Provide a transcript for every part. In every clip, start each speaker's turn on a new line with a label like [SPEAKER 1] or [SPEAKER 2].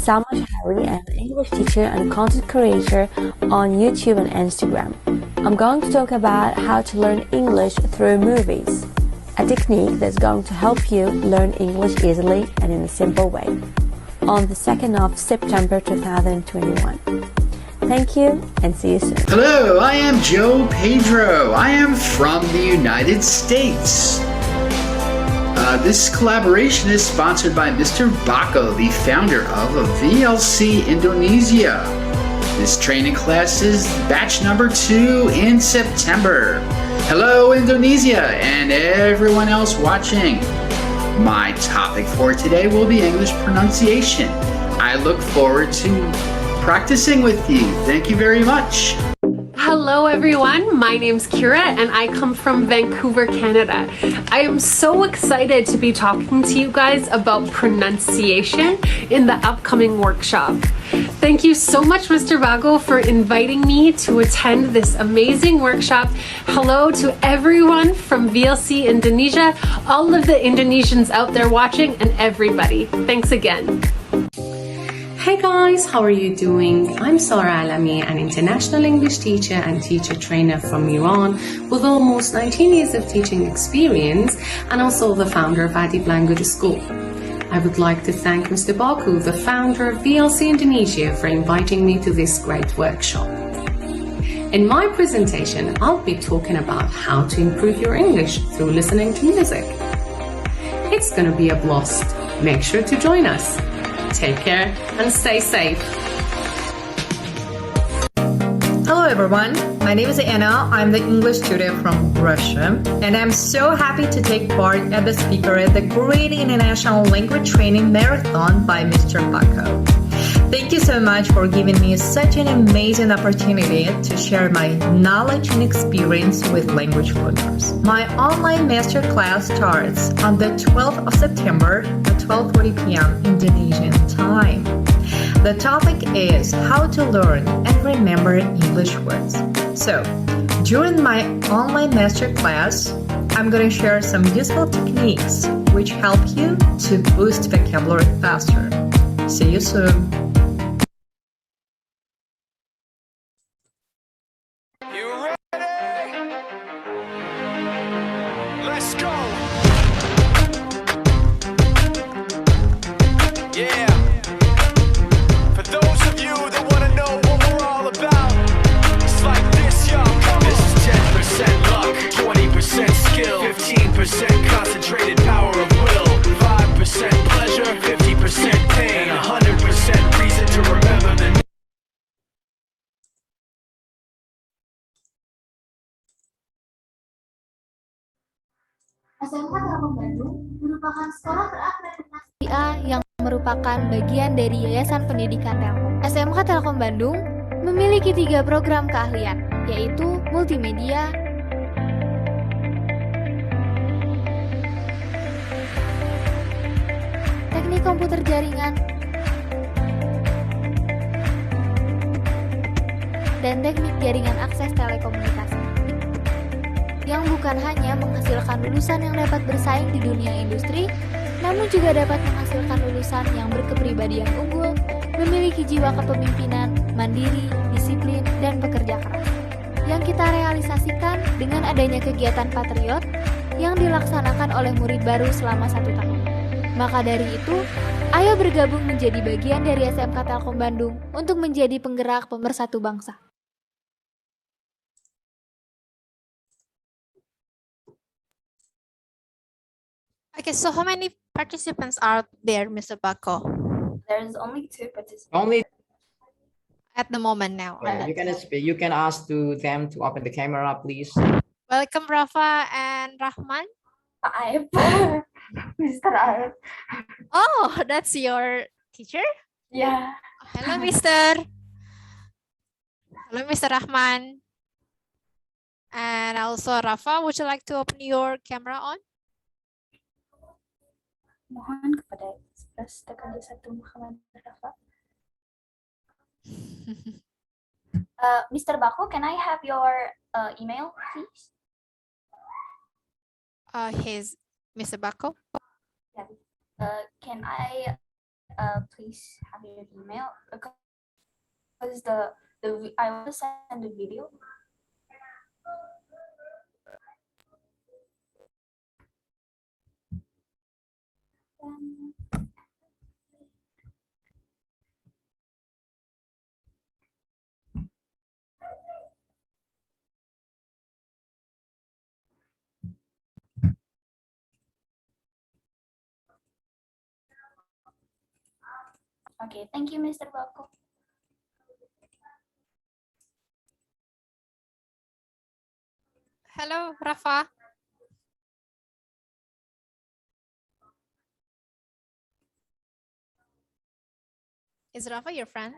[SPEAKER 1] Salma Shahari. I'm an English teacher and content creator on YouTube and Instagram. I'm going to talk about how to learn English through movies, a technique that's going to help you learn English easily and in a simple way, on the 2nd of September 2021. Thank you and see you soon.
[SPEAKER 2] Hello, I am Joe Pedro. I am from the United States. This collaboration is sponsored by Mr. Bako, the founder of VLC-Indonesia. This training class is batch number 2 in September. Hello, Indonesia, and everyone else watching. My topic for today will be English pronunciation. I look forward to practicing with you. Thank you very much.
[SPEAKER 3] Hello everyone, my name's Kira and I come from Vancouver, Canada. I am so excited to be talking to you guys about pronunciation in the upcoming workshop. Thank you so much, Mr. Bago, for inviting me to attend this amazing workshop. Hello to everyone from VLC Indonesia, all of the Indonesians out there watching, and everybody. Thanks again.
[SPEAKER 4] Hey guys, how are you doing? I'm Sara Alami, an international English teacher and teacher trainer from Iran with almost 19 years of teaching experience and also the founder of Adib Language School. I would like to thank Mr. Baku, the founder of VLC Indonesia, for inviting me to this great workshop. In my presentation, I'll be talking about how to improve your English through listening to music. It's gonna be a blast. Make sure to join us. Take care and stay safe.
[SPEAKER 5] Hello everyone, my name is Anna. I'm the English tutor from Russia, and I'm so happy to take part as the speaker at the Great International Language Training Marathon by Mr. Bako. Thank you so much for giving me such an amazing opportunity to share my knowledge and experience with language learners. My online masterclass starts on the 12th of September at 12:40 p.m. Indonesian time. The topic is how to learn and remember English words. So, during my online masterclass, I'm going to share some useful techniques which help you to boost vocabulary faster. See you soon.
[SPEAKER 6] Let's go. Yeah. For those of you that want to know what we're all about, it's like this, y'all. This is 10% luck, 20% skill, 15% concentrated power of will, 5% pleasure, 50% pain, and 100% reason to remember the
[SPEAKER 7] SMK Telkom Bandung merupakan sekolah terakreditasi A yang merupakan bagian dari Yayasan Pendidikan Telkom. SMK Telkom Bandung memiliki 3 program keahlian, yaitu multimedia, teknik komputer jaringan, dan teknik jaringan akses telekomunikasi, yang bukan hanya menghasilkan lulusan yang dapat bersaing di dunia industri, namun juga dapat menghasilkan lulusan yang berkepribadian unggul, memiliki jiwa kepemimpinan, mandiri, disiplin, dan pekerja keras. Yang kita realisasikan dengan adanya kegiatan Patriot yang dilaksanakan oleh murid baru selama 1 tahun. Maka dari itu, ayo bergabung menjadi bagian dari SMK Telkom Bandung untuk menjadi penggerak pemersatu bangsa.
[SPEAKER 8] Okay, so how many participants are there, Mr. Bako?
[SPEAKER 9] There's only 2 participants.
[SPEAKER 10] Only
[SPEAKER 8] At the moment now.
[SPEAKER 10] you can speak. You can ask to them to open the camera, please.
[SPEAKER 8] Welcome, Rafa and Rahman.
[SPEAKER 9] Aib. Mr. Aib.
[SPEAKER 8] Oh, that's your teacher?
[SPEAKER 9] Yeah.
[SPEAKER 8] Hello, Mr. Hello, Mr. Rahman. And also, Rafa, would you like to open your camera on?
[SPEAKER 9] Mohon kepada Express tekan di 1 Muhammad Rafa. Mr. Baku, can I have your email, please?
[SPEAKER 8] His Mr. Bako.
[SPEAKER 9] Yeah. Can I please have your your email because I want to send the video. Okay, thank you, Mr. Bako.
[SPEAKER 8] Hello, Rafa. Is Rafa your friend?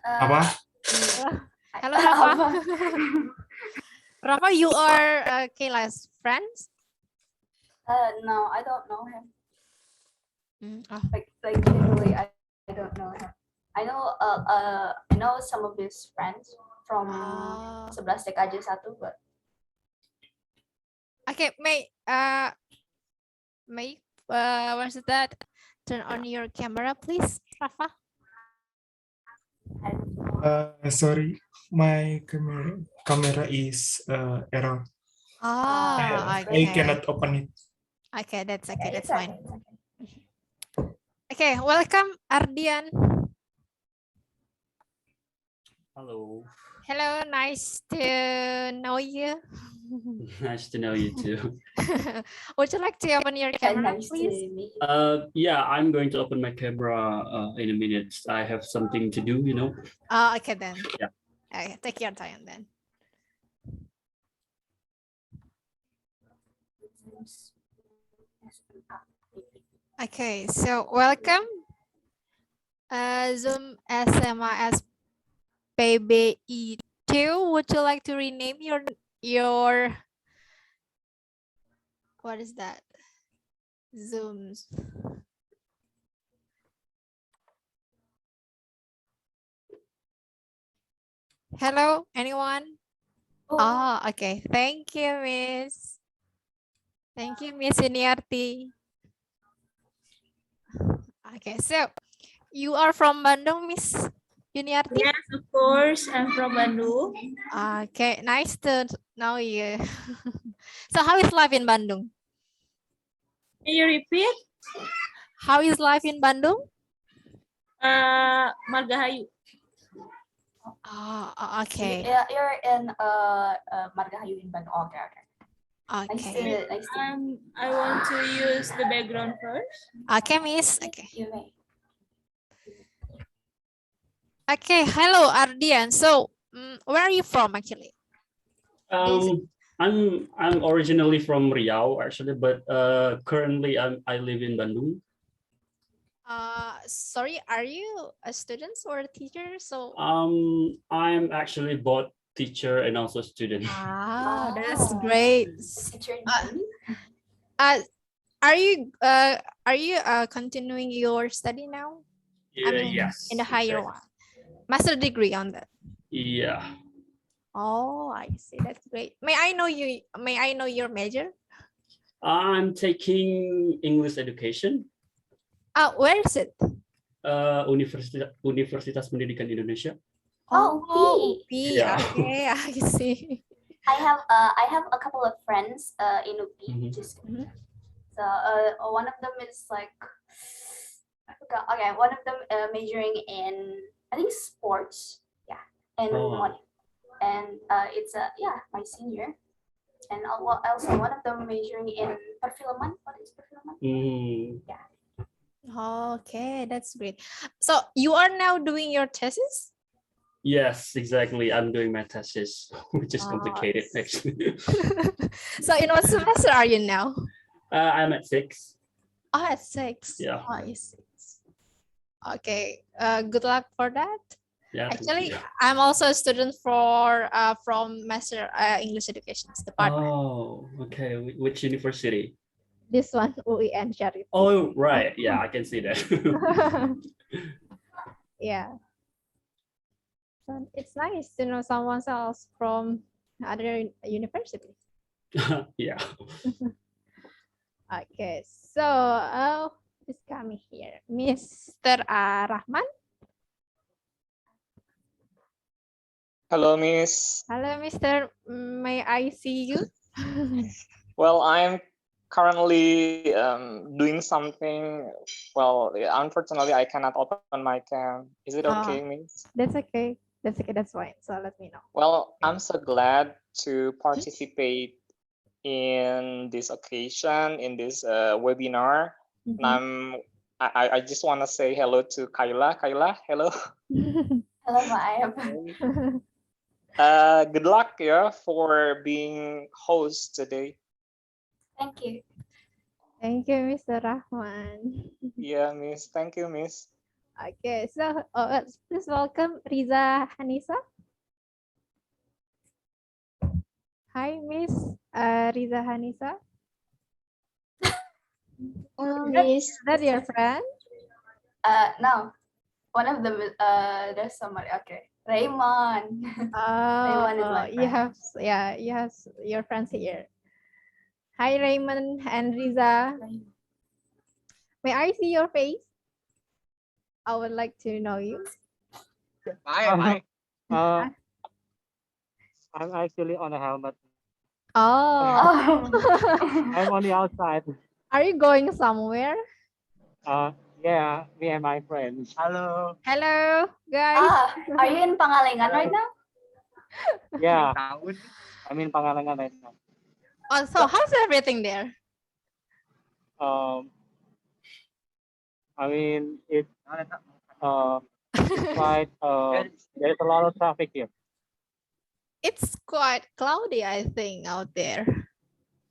[SPEAKER 11] Apa?
[SPEAKER 8] Hello, Rafa. Rafa, you are Kayla's friends?
[SPEAKER 9] No, I don't know him.
[SPEAKER 8] Oh.
[SPEAKER 9] Like literally, I don't know him. I know some of his friends from 11 TKJ 1, but
[SPEAKER 8] Okay, what's that? Turn on your camera, please, Rafa.
[SPEAKER 11] Sorry, my camera is error.
[SPEAKER 8] Oh,
[SPEAKER 11] I cannot open it.
[SPEAKER 8] Okay, that's okay. That's fine. Okay, welcome, Ardian.
[SPEAKER 12] Hello.
[SPEAKER 8] Hello, nice to know you.
[SPEAKER 12] Nice to know you too.
[SPEAKER 8] Would you like to open your camera, please?
[SPEAKER 12] Yeah, I'm going to open my camera in a minute. I have something to do, you know.
[SPEAKER 8] Oh, okay then.
[SPEAKER 12] Yeah.
[SPEAKER 8] Okay, take your time then. Okay, so welcome. Zoom SMIS PBI2. Would you like to rename your what is that? Zooms. Hello, anyone? Oh, okay. Thank you, Miss. Thank you, Miss Yuniarti. Okay, so you are from Bandung, Miss Yuniarti?
[SPEAKER 13] Yes, of course. I'm from Bandung.
[SPEAKER 8] Okay, nice to know you. So how is life in Bandung?
[SPEAKER 13] Can you repeat?
[SPEAKER 8] How is life in Bandung?
[SPEAKER 13] Margahayu.
[SPEAKER 8] Oh, okay.
[SPEAKER 9] Yeah, you're in Margahayu in Bandung. Okay, okay.
[SPEAKER 8] Okay.
[SPEAKER 9] Nice to
[SPEAKER 13] I want to use the background first.
[SPEAKER 8] Okay, Miss. Okay.
[SPEAKER 9] You may.
[SPEAKER 8] Okay. Hello, Ardian. So, where are you from, actually?
[SPEAKER 12] I'm originally from Riau, actually, but currently I live in Bandung.
[SPEAKER 8] Sorry, are you a student or a teacher? So,
[SPEAKER 12] I'm actually both teacher and also student.
[SPEAKER 8] That's great. Are you continuing your study now?
[SPEAKER 12] Yeah,
[SPEAKER 8] I mean,
[SPEAKER 12] yes,
[SPEAKER 8] in the higher
[SPEAKER 12] exactly.
[SPEAKER 8] one, master degree on that.
[SPEAKER 12] Yeah.
[SPEAKER 8] Oh, I see. That's great. May I know you? May I know your major?
[SPEAKER 12] I'm taking English education.
[SPEAKER 8] Where is it?
[SPEAKER 12] Universitas Pendidikan Indonesia.
[SPEAKER 8] P.
[SPEAKER 12] Yeah.
[SPEAKER 8] Okay, I see.
[SPEAKER 9] I have a couple of friends in UP. So one of them is like I forgot. Okay, one of them majoring in I think sports. Yeah, and it's my senior. And also one of them majoring in perfilman. What is perfilman? Yeah.
[SPEAKER 8] Okay, that's great. So you are now doing your thesis?
[SPEAKER 12] Yes, exactly. I'm doing my thesis, which is complicated actually.
[SPEAKER 8] So in what semester are you now?
[SPEAKER 12] I'm at 6.
[SPEAKER 8] Oh, at 6.
[SPEAKER 12] Yeah.
[SPEAKER 8] Oh, I see. Okay. Good luck for that.
[SPEAKER 12] Yeah.
[SPEAKER 8] Actually, I'm also a student from Master English Education department.
[SPEAKER 12] Oh, okay. Which university?
[SPEAKER 8] This one, UIN Syarif.
[SPEAKER 12] Oh, right. Yeah, I can see that.
[SPEAKER 8] Yeah. So it's nice to know someone else from other university.
[SPEAKER 12] Yeah.
[SPEAKER 8] Okay, so Just come here. Mr. Rahman.
[SPEAKER 14] Hello, Miss.
[SPEAKER 8] Hello, Mr. May I see you?
[SPEAKER 14] Well, I'm currently doing something. Well, unfortunately, I cannot open my cam. Is it okay, Miss?
[SPEAKER 8] That's okay. That's okay. That's fine. So let me know.
[SPEAKER 14] Well, I'm so glad to participate in this occasion, in this webinar. And I just want to say hello to Kayla. Kayla, hello.
[SPEAKER 9] Hello, Ma'am.
[SPEAKER 14] Good luck, yeah, for being host today.
[SPEAKER 9] Thank you.
[SPEAKER 8] Thank you, Mr. Rahman.
[SPEAKER 14] Yeah, Miss. Thank you, Miss.
[SPEAKER 8] Okay, so please welcome Riza Hanisa. Hi, Miss Riza Hanisa.
[SPEAKER 9] Miss.
[SPEAKER 8] That your friend?
[SPEAKER 9] No. One of them, there's somebody, okay. Raymond. Raymond is my friend.
[SPEAKER 8] You have your friends here. Hi, Raymond and Riza. May I see your face? I would like to know you.
[SPEAKER 15] Hi. I'm actually on a helmet.
[SPEAKER 8] Oh.
[SPEAKER 15] I'm on the outside.
[SPEAKER 8] Are you going somewhere?
[SPEAKER 15] Yeah, me and my friends. Hello.
[SPEAKER 8] Hello, guys.
[SPEAKER 9] Are you in Pangalengan right now?
[SPEAKER 15] Yeah. I'm in Pangalangan right now.
[SPEAKER 8] Oh, so how's everything there?
[SPEAKER 15] I mean, it's quite, there's a lot of traffic here.
[SPEAKER 8] It's quite cloudy, I think, out there.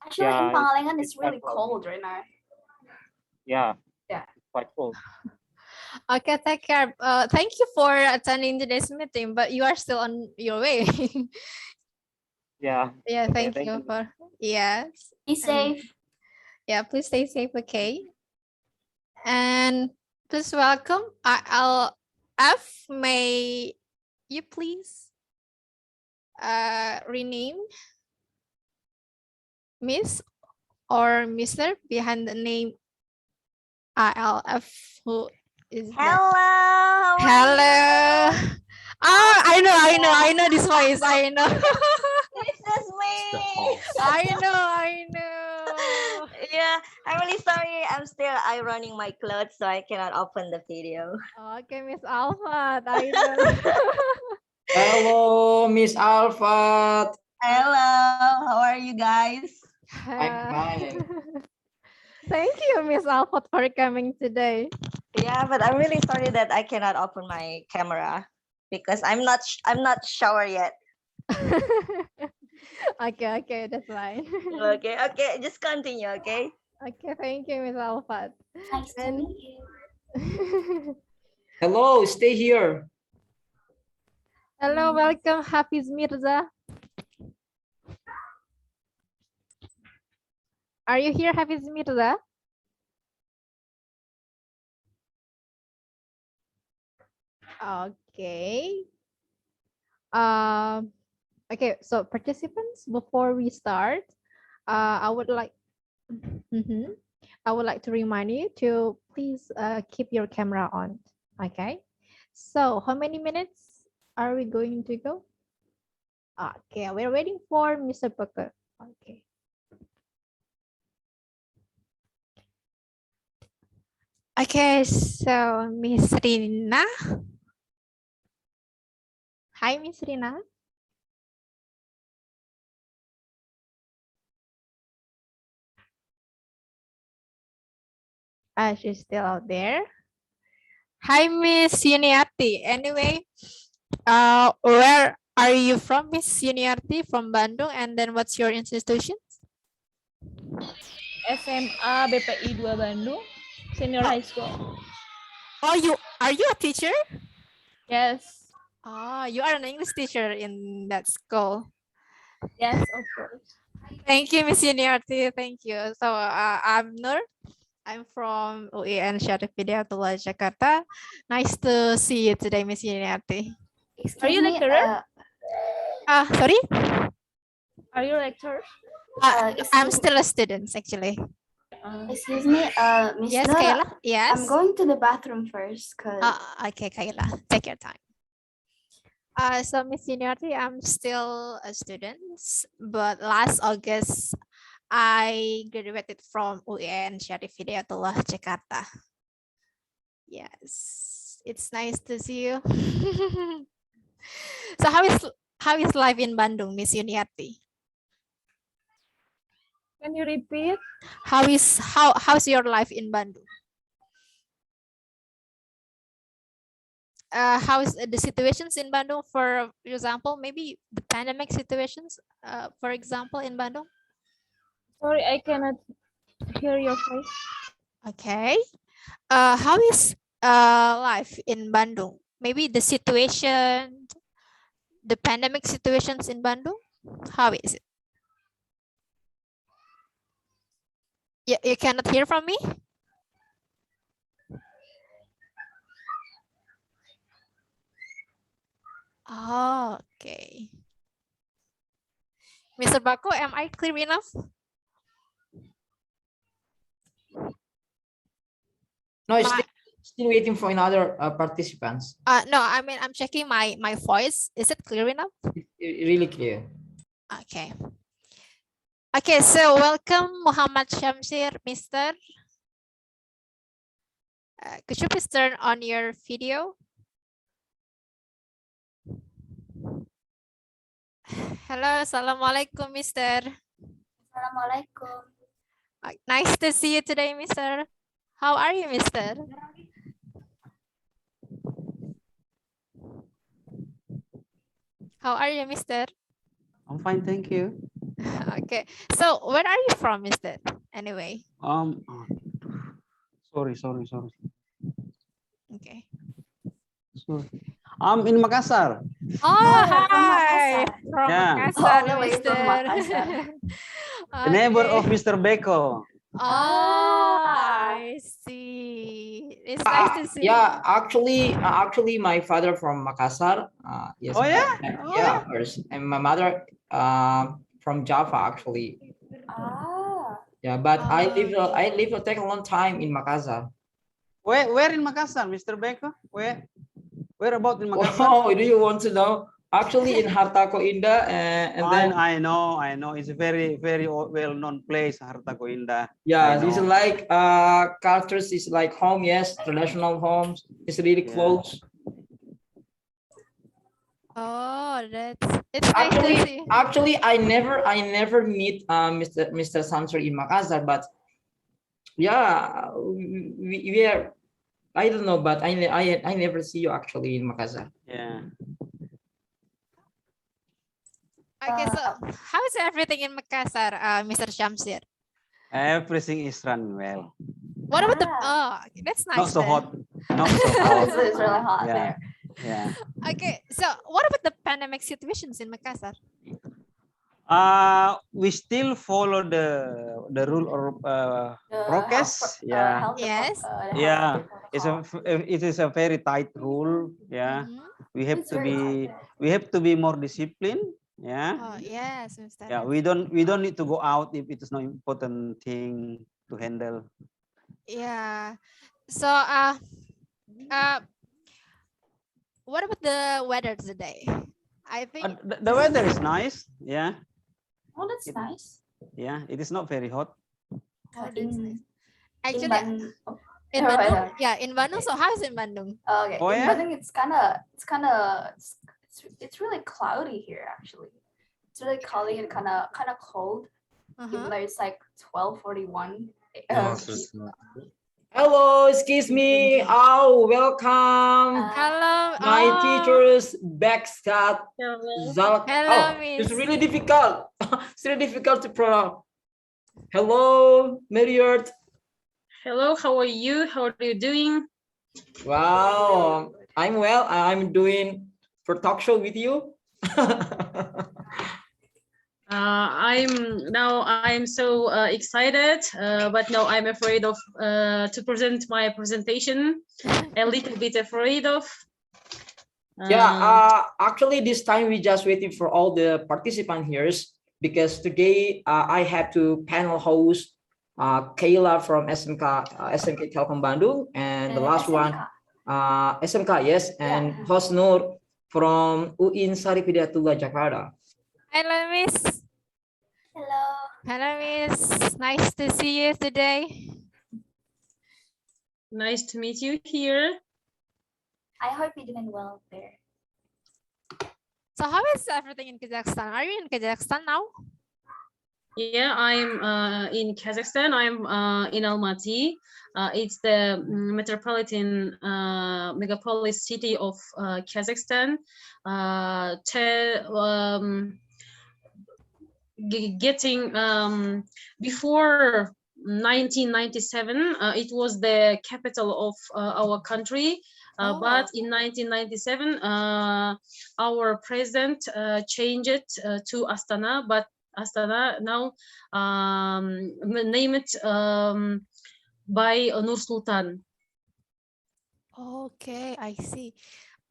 [SPEAKER 9] Actually, in Pangalengan, it's really cold right now.
[SPEAKER 15] Yeah.
[SPEAKER 9] Yeah.
[SPEAKER 15] It's quite cold.
[SPEAKER 8] Okay, take care. Thank you for attending today's meeting, but you are still on your way.
[SPEAKER 15] Yeah.
[SPEAKER 8] Yeah,
[SPEAKER 15] Okay,
[SPEAKER 8] thank you for, yes.
[SPEAKER 9] Be safe.
[SPEAKER 8] Yeah, please stay safe, okay? And please welcome F. May you please rename Miss or Mr. behind the name ILF? Who is that? Hello. Oh, I know this voice. I know.
[SPEAKER 16] This is me.
[SPEAKER 8] I know.
[SPEAKER 16] Yeah, I'm really sorry. I'm still ironing my clothes, so I cannot open the video.
[SPEAKER 8] Okay, Miss Alpha. I know.
[SPEAKER 10] Hello, Miss Alpha.
[SPEAKER 16] Hello, how are you guys?
[SPEAKER 10] I'm fine.
[SPEAKER 8] Thank you, Miss Alpha, for coming today.
[SPEAKER 16] Yeah, but I'm really sorry that I cannot open my camera because I'm not shower yet.
[SPEAKER 8] Okay, that's fine.
[SPEAKER 16] Okay, just continue, okay?
[SPEAKER 8] Okay, thank you, Miss Alpha.
[SPEAKER 9] Nice to meet you.
[SPEAKER 10] Hello, stay here.
[SPEAKER 8] Hello, welcome, Hafiz Mirza. Are you here, Hafiz Mirza? Okay. Okay, so participants, before we start, I would like to remind you to please keep your camera on. Okay. So how many minutes are we going to go? Okay, we're waiting for Mr. Booker. Okay. Okay, so Miss Rina. Hi, Miss Rina. She's still out there. Hi, Miss Yuniarti. Anyway, where are you from, Miss Yuniarti? From Bandung, and then what's your institution?
[SPEAKER 13] SMA BPI 2 Bandung, senior high school.
[SPEAKER 8] Oh, are you a teacher?
[SPEAKER 13] Yes.
[SPEAKER 8] Oh, you are an English teacher in that school.
[SPEAKER 13] Yes, of course.
[SPEAKER 8] Thank you, Miss Yuniarti. Thank you. So I'm Nur. I'm from UIN Syarif Hidayatullah, Jakarta. Nice to see you today, Miss Yuniarti.
[SPEAKER 13] Are you lecturer?
[SPEAKER 8] Sorry?
[SPEAKER 13] Are you lecturer?
[SPEAKER 8] I'm still a student, actually.
[SPEAKER 9] Excuse me, Miss
[SPEAKER 8] Yes,
[SPEAKER 9] Nora.
[SPEAKER 8] Kayla. Yes.
[SPEAKER 9] I'm going to the bathroom first, cause.
[SPEAKER 8] Okay, Kayla. Take your time. So Miss Seniority, I'm still a student, but last August I graduated from UN Syarif Hidayatullah Jakarta. Yes, it's nice to see you. So how is life in Bandung, Miss Yuniati?
[SPEAKER 13] Can you repeat?
[SPEAKER 8] How's your life in Bandung? How is the situations in Bandung, for example, maybe the pandemic situations, for example, in Bandung?
[SPEAKER 13] Sorry, I cannot hear your voice.
[SPEAKER 8] Okay. How is life in Bandung? Maybe the situation, the pandemic situations in Bandung. How is it? You cannot hear from me? Oh, okay. Mr. Bako, am I clear enough?
[SPEAKER 10] No, still waiting for another participants.
[SPEAKER 8] No, I mean, I'm checking my voice. Is it clear enough?
[SPEAKER 10] Really clear.
[SPEAKER 8] Okay. Okay, so welcome Muhammad Shamsir, Mr. Could you please turn on your video? Hello, Assalamualaikum, Mr.
[SPEAKER 9] Assalamualaikum.
[SPEAKER 8] Nice to see you today, Mr. How are you, Mr.? How are you, Mr.?
[SPEAKER 17] I'm fine, thank you.
[SPEAKER 8] Okay, so where are you from, Mr.? Anyway.
[SPEAKER 17] Sorry.
[SPEAKER 8] Okay.
[SPEAKER 17] Sorry. I'm in Makassar.
[SPEAKER 8] Oh, hi. From
[SPEAKER 17] Yeah.
[SPEAKER 8] Makassar,
[SPEAKER 9] All the way
[SPEAKER 8] Mr.
[SPEAKER 9] from Makassar.
[SPEAKER 17] The neighbor of Mr. Beko.
[SPEAKER 8] Oh, I see. It's nice to see.
[SPEAKER 10] Yeah, actually, my father from Makassar. Yes.
[SPEAKER 17] Oh yeah.
[SPEAKER 10] Yeah, of course. And my mother from Java actually. Yeah, but I live take a long time in Makassar.
[SPEAKER 17] Where in Makassar, Mr. Beko? Where about in Makassar?
[SPEAKER 10] Oh, do you want to know? Actually, in Hartako Indah, and then
[SPEAKER 17] I know. It's a very well-known place, Hartako Indah.
[SPEAKER 10] yeah, this is like cultures is like home. Yes, traditional homes. It's really close.
[SPEAKER 8] Oh, it's nice to see.
[SPEAKER 10] Actually, I never meet Mr. Samsur in Makassar, but yeah, we are. I don't know, but I never see you actually in Makassar.
[SPEAKER 17] Yeah.
[SPEAKER 8] Okay, so how is everything in Makassar, Mr. Shamsir?
[SPEAKER 17] Everything is running well.
[SPEAKER 8] What about the? Oh, that's nice.
[SPEAKER 17] Not so
[SPEAKER 8] then.
[SPEAKER 17] hot. Not so hot.
[SPEAKER 9] It's really hot there.
[SPEAKER 17] Yeah.
[SPEAKER 8] Okay, so what about the pandemic situations in Makassar?
[SPEAKER 17] We still follow the rule or prokes. Yeah.
[SPEAKER 8] Yes.
[SPEAKER 17] Yeah. It is a very tight rule. Yeah. We have to be more disciplined. Yeah.
[SPEAKER 8] Oh yes, Mr.
[SPEAKER 17] Yeah. We don't need to go out if it is not important thing to handle.
[SPEAKER 8] Yeah. So what about the weather today? I think
[SPEAKER 17] The weather is nice. Yeah.
[SPEAKER 9] Oh, that's nice.
[SPEAKER 17] Yeah. It is not very hot.
[SPEAKER 8] Oh, that's nice. Actually,
[SPEAKER 9] In
[SPEAKER 8] in Bandung, yeah, in Bandung. So how is it in Bandung?
[SPEAKER 9] Okay.
[SPEAKER 17] Oh,
[SPEAKER 9] in
[SPEAKER 17] yeah?
[SPEAKER 9] Bandung, it's really cloudy here actually. It's really cloudy and kind of cold. Even though it's like 12:41.
[SPEAKER 10] Hello, excuse me. Oh, welcome.
[SPEAKER 8] Hello.
[SPEAKER 10] My teachers backstab.
[SPEAKER 8] Hello,
[SPEAKER 10] Oh,
[SPEAKER 8] Miss.
[SPEAKER 10] it's really difficult. It's really difficult to pronounce. Hello, Meruyert.
[SPEAKER 18] Hello, how are you? How are you doing?
[SPEAKER 10] Wow, I'm well. I'm doing for talk show with you.
[SPEAKER 18] I'm so excited, but no, I'm afraid of to present my presentation. A little bit afraid of.
[SPEAKER 10] Yeah, actually this time we just waiting for all the participants here because today I have to panel host Kayla from SMK Telkom Bandung, and the last one SMK, yes, and Hosnur from UIN Sari Hidayatullah Jakarta.
[SPEAKER 8] Hello, Miss.
[SPEAKER 9] Hello.
[SPEAKER 8] Hello, Miss. Nice to see you today.
[SPEAKER 18] Nice to meet you here.
[SPEAKER 9] I hope you're doing well there.
[SPEAKER 8] So how is everything in Kazakhstan? Are you in Kazakhstan now?
[SPEAKER 18] Yeah, I'm in Kazakhstan. I'm in Almaty. It's the metropolitan megapolis city of Kazakhstan. Getting before 1997, it was the capital of our country. But in 1997, our president changed it to Astana, but Astana now name it by Nur Sultan.
[SPEAKER 8] Okay, I see.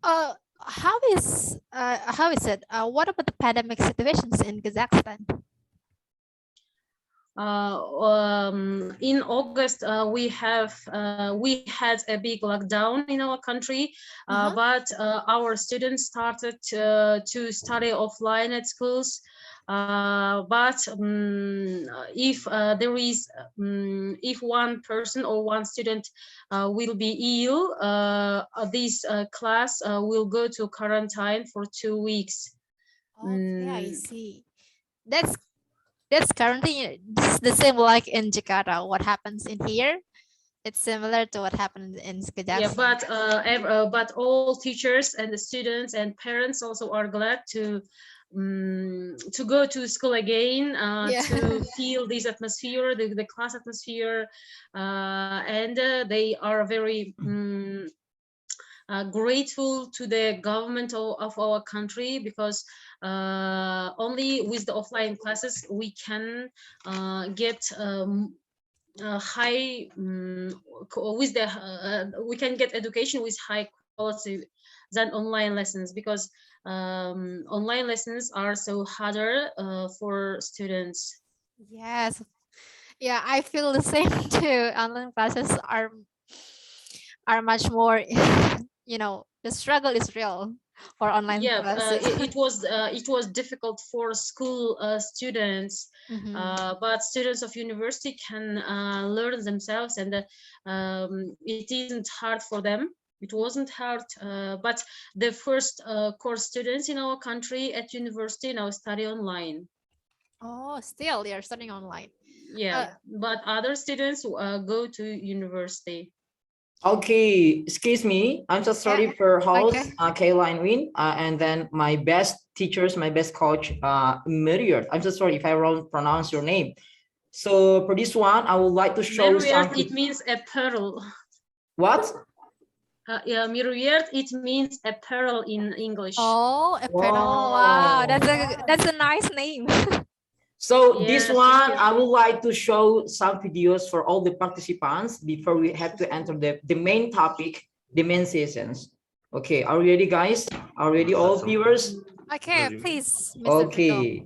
[SPEAKER 8] How is it? What about the pandemic situations in Kazakhstan?
[SPEAKER 18] In August, we had a big lockdown in our country, but our students started to study offline at schools. But if there is, if one person or one student will be ill, this class will go to quarantine for 2 weeks.
[SPEAKER 8] Okay, I see. That's currently this is the same like in Jakarta. What happens in here, it's similar to what happened in Kazakhstan.
[SPEAKER 18] Yeah, but all teachers and the students and parents also are glad to go to school again, to feel this atmosphere, the class atmosphere, and they are very grateful to the government of our country, because only with the offline classes we can get high with the we can get education with high quality than online lessons, because online lessons are so harder for students.
[SPEAKER 8] Yes, yeah, I feel the same too. Online classes are much more, you know, the struggle is real for online classes.
[SPEAKER 18] It was difficult for school students, but students of university can learn themselves, and it isn't hard for them. It wasn't hard, but the first course students in our country at university now study online.
[SPEAKER 8] Oh, still they are studying online.
[SPEAKER 18] Yeah, but other students go to university.
[SPEAKER 10] Okay, excuse me. I'm so sorry for host Kayla and Win, and then my best teachers, my best coach, Meruyert. I'm so sorry if I wrong pronounce your name. So for this one, I would like to show
[SPEAKER 18] Meruyert, it means a pearl.
[SPEAKER 10] What?
[SPEAKER 18] Yeah, Meruyert, it means a pearl in English.
[SPEAKER 8] Oh, a pearl! Wow, that's a nice name.
[SPEAKER 10] So this one, I would like to show some videos for all the participants before we have to enter the main topic, the main sessions. Okay, are you ready, guys? Are you ready, all viewers?
[SPEAKER 8] Okay, please, Mr.
[SPEAKER 10] Okay.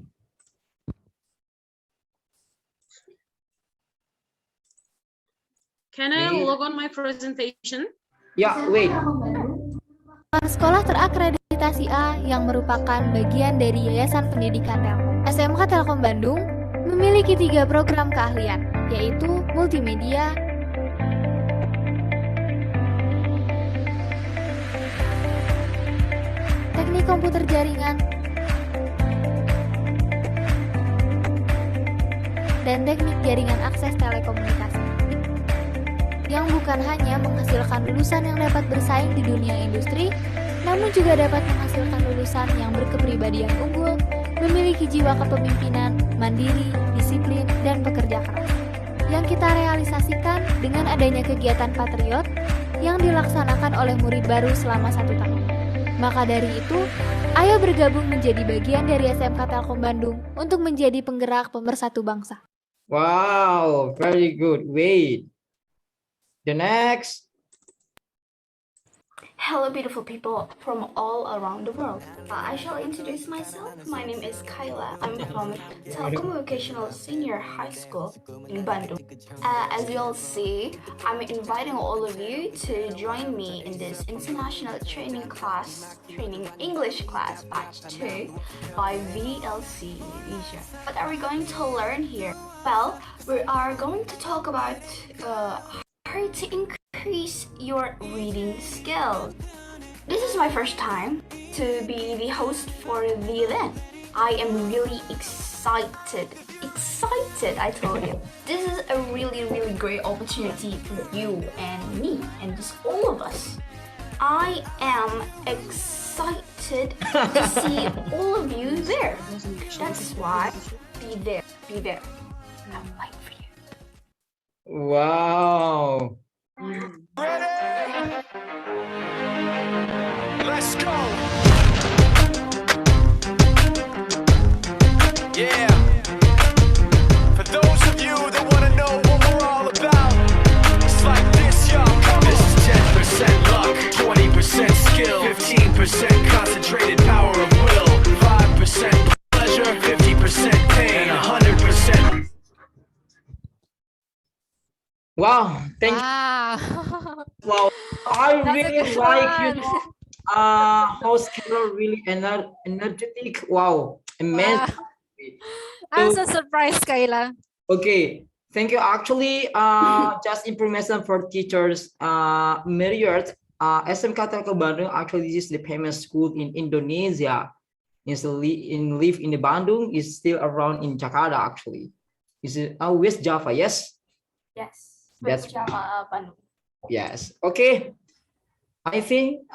[SPEAKER 18] Can I log on my presentation?
[SPEAKER 10] Yeah, wait.
[SPEAKER 7] Sekolah terakreditasi A yang merupakan bagian dari Yayasan Pendidikan Telkom. SMK Telkom Bandung memiliki 3 program keahlian, yaitu multimedia, teknik komputer jaringan, dan teknik jaringan akses telekomunikasi, yang bukan hanya menghasilkan lulusan yang dapat bersaing di dunia industri, namun juga dapat menghasilkan lulusan yang berkepribadian unggul, memiliki jiwa kepemimpinan, mandiri, disiplin, dan pekerja keras. Yang kita realisasikan dengan adanya kegiatan Patriot yang dilaksanakan oleh murid baru selama 1 tahun. Maka dari itu, ayo bergabung menjadi bagian dari SMK Telkom Bandung untuk menjadi penggerak pemersatu bangsa.
[SPEAKER 10] Wow, very good. Wait. The next.
[SPEAKER 9] Hello, beautiful people from all around the world. I shall introduce myself. My name is Kyla. I'm from Telecommunicational Senior High School in Bandung. As you all see, I'm inviting all of you to join me in this international training English class batch 2 by VLC-Indonesia. What are we going to learn here? Well, we are going to talk about how to increase your reading skills. This is my first time to be the host for the event. I am really excited, I told you. This is a really great opportunity for you and me and just all of us. I am excited to see all of you there. That's why, be there. I'm waiting for you.
[SPEAKER 10] Wow.
[SPEAKER 6] Let's go. Yeah. For those of you that want to know what we're all about, it's like this, y'all. This is 10% luck, 20% skill, 15% concentrated power of will, 5% pleasure, 50% pain, and 100%.
[SPEAKER 10] Wow, thank
[SPEAKER 8] you.
[SPEAKER 10] Wow, I
[SPEAKER 8] That's a
[SPEAKER 10] really
[SPEAKER 8] good
[SPEAKER 10] like
[SPEAKER 8] one.
[SPEAKER 10] host Carol, really energetic. Wow, amazing.
[SPEAKER 8] I'm so surprised, Kayla.
[SPEAKER 10] Okay, thank you. Actually, just information for teachers. Meruyert, SMK Telkom Bandung. Actually, this is the famous school in Indonesia. Live in the Bandung is still around in Jakarta. Actually, is it West Java? Yes.
[SPEAKER 9] Yes.
[SPEAKER 10] That's
[SPEAKER 9] Java, Bandung.
[SPEAKER 10] Yes. Okay. I think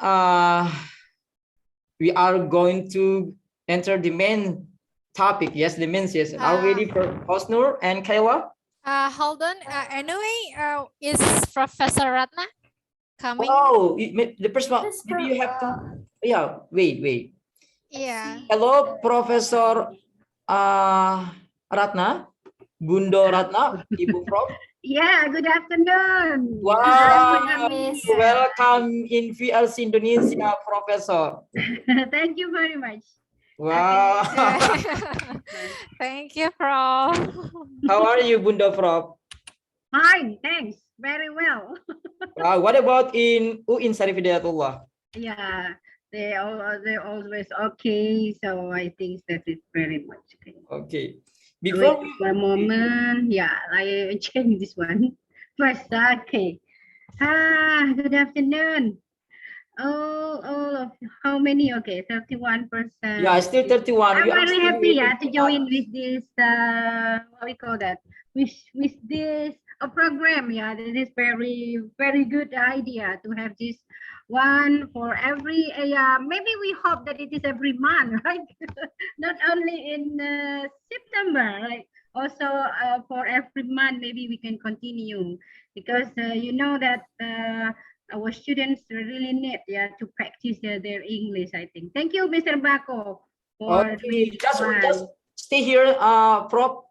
[SPEAKER 10] we are going to enter the main topic. Yes, the main session. Are we ready for Hosnur and Kayla?
[SPEAKER 8] Hold on. Anyway, is Professor Ratna coming?
[SPEAKER 10] Oh, the first one. Maybe you have to. Yeah. Wait.
[SPEAKER 8] Yeah.
[SPEAKER 10] Hello, Professor Ratna, Bundo Ratna, Ibu Prof.
[SPEAKER 19] Yeah, good afternoon.
[SPEAKER 10] Wow, welcome in VLC Indonesia, Professor.
[SPEAKER 19] Thank you very much.
[SPEAKER 10] Wow.
[SPEAKER 8] Thank you, Prof.
[SPEAKER 10] How are you, Bundo Prof?
[SPEAKER 19] Fine, thanks. Very well.
[SPEAKER 10] What about in UIN Syarif Hidayatullah?
[SPEAKER 19] Yeah, they're always okay. So I think that is very much okay.
[SPEAKER 10] Okay.
[SPEAKER 19] Before a moment, yeah, I change this one. First, okay. Good afternoon. All of how many? Okay, 31%.
[SPEAKER 10] Yeah, still 31.
[SPEAKER 19] I'm very happy to join with this what we call that. With this program. Yeah, this is very good idea to have this one for every maybe we hope that it is every month, right? Not only in September, right? Also for every month, maybe we can continue because you know that our students really need to practice their English, I think. Thank you, Mr. Bako.
[SPEAKER 10] Okay, just stay here, Prof.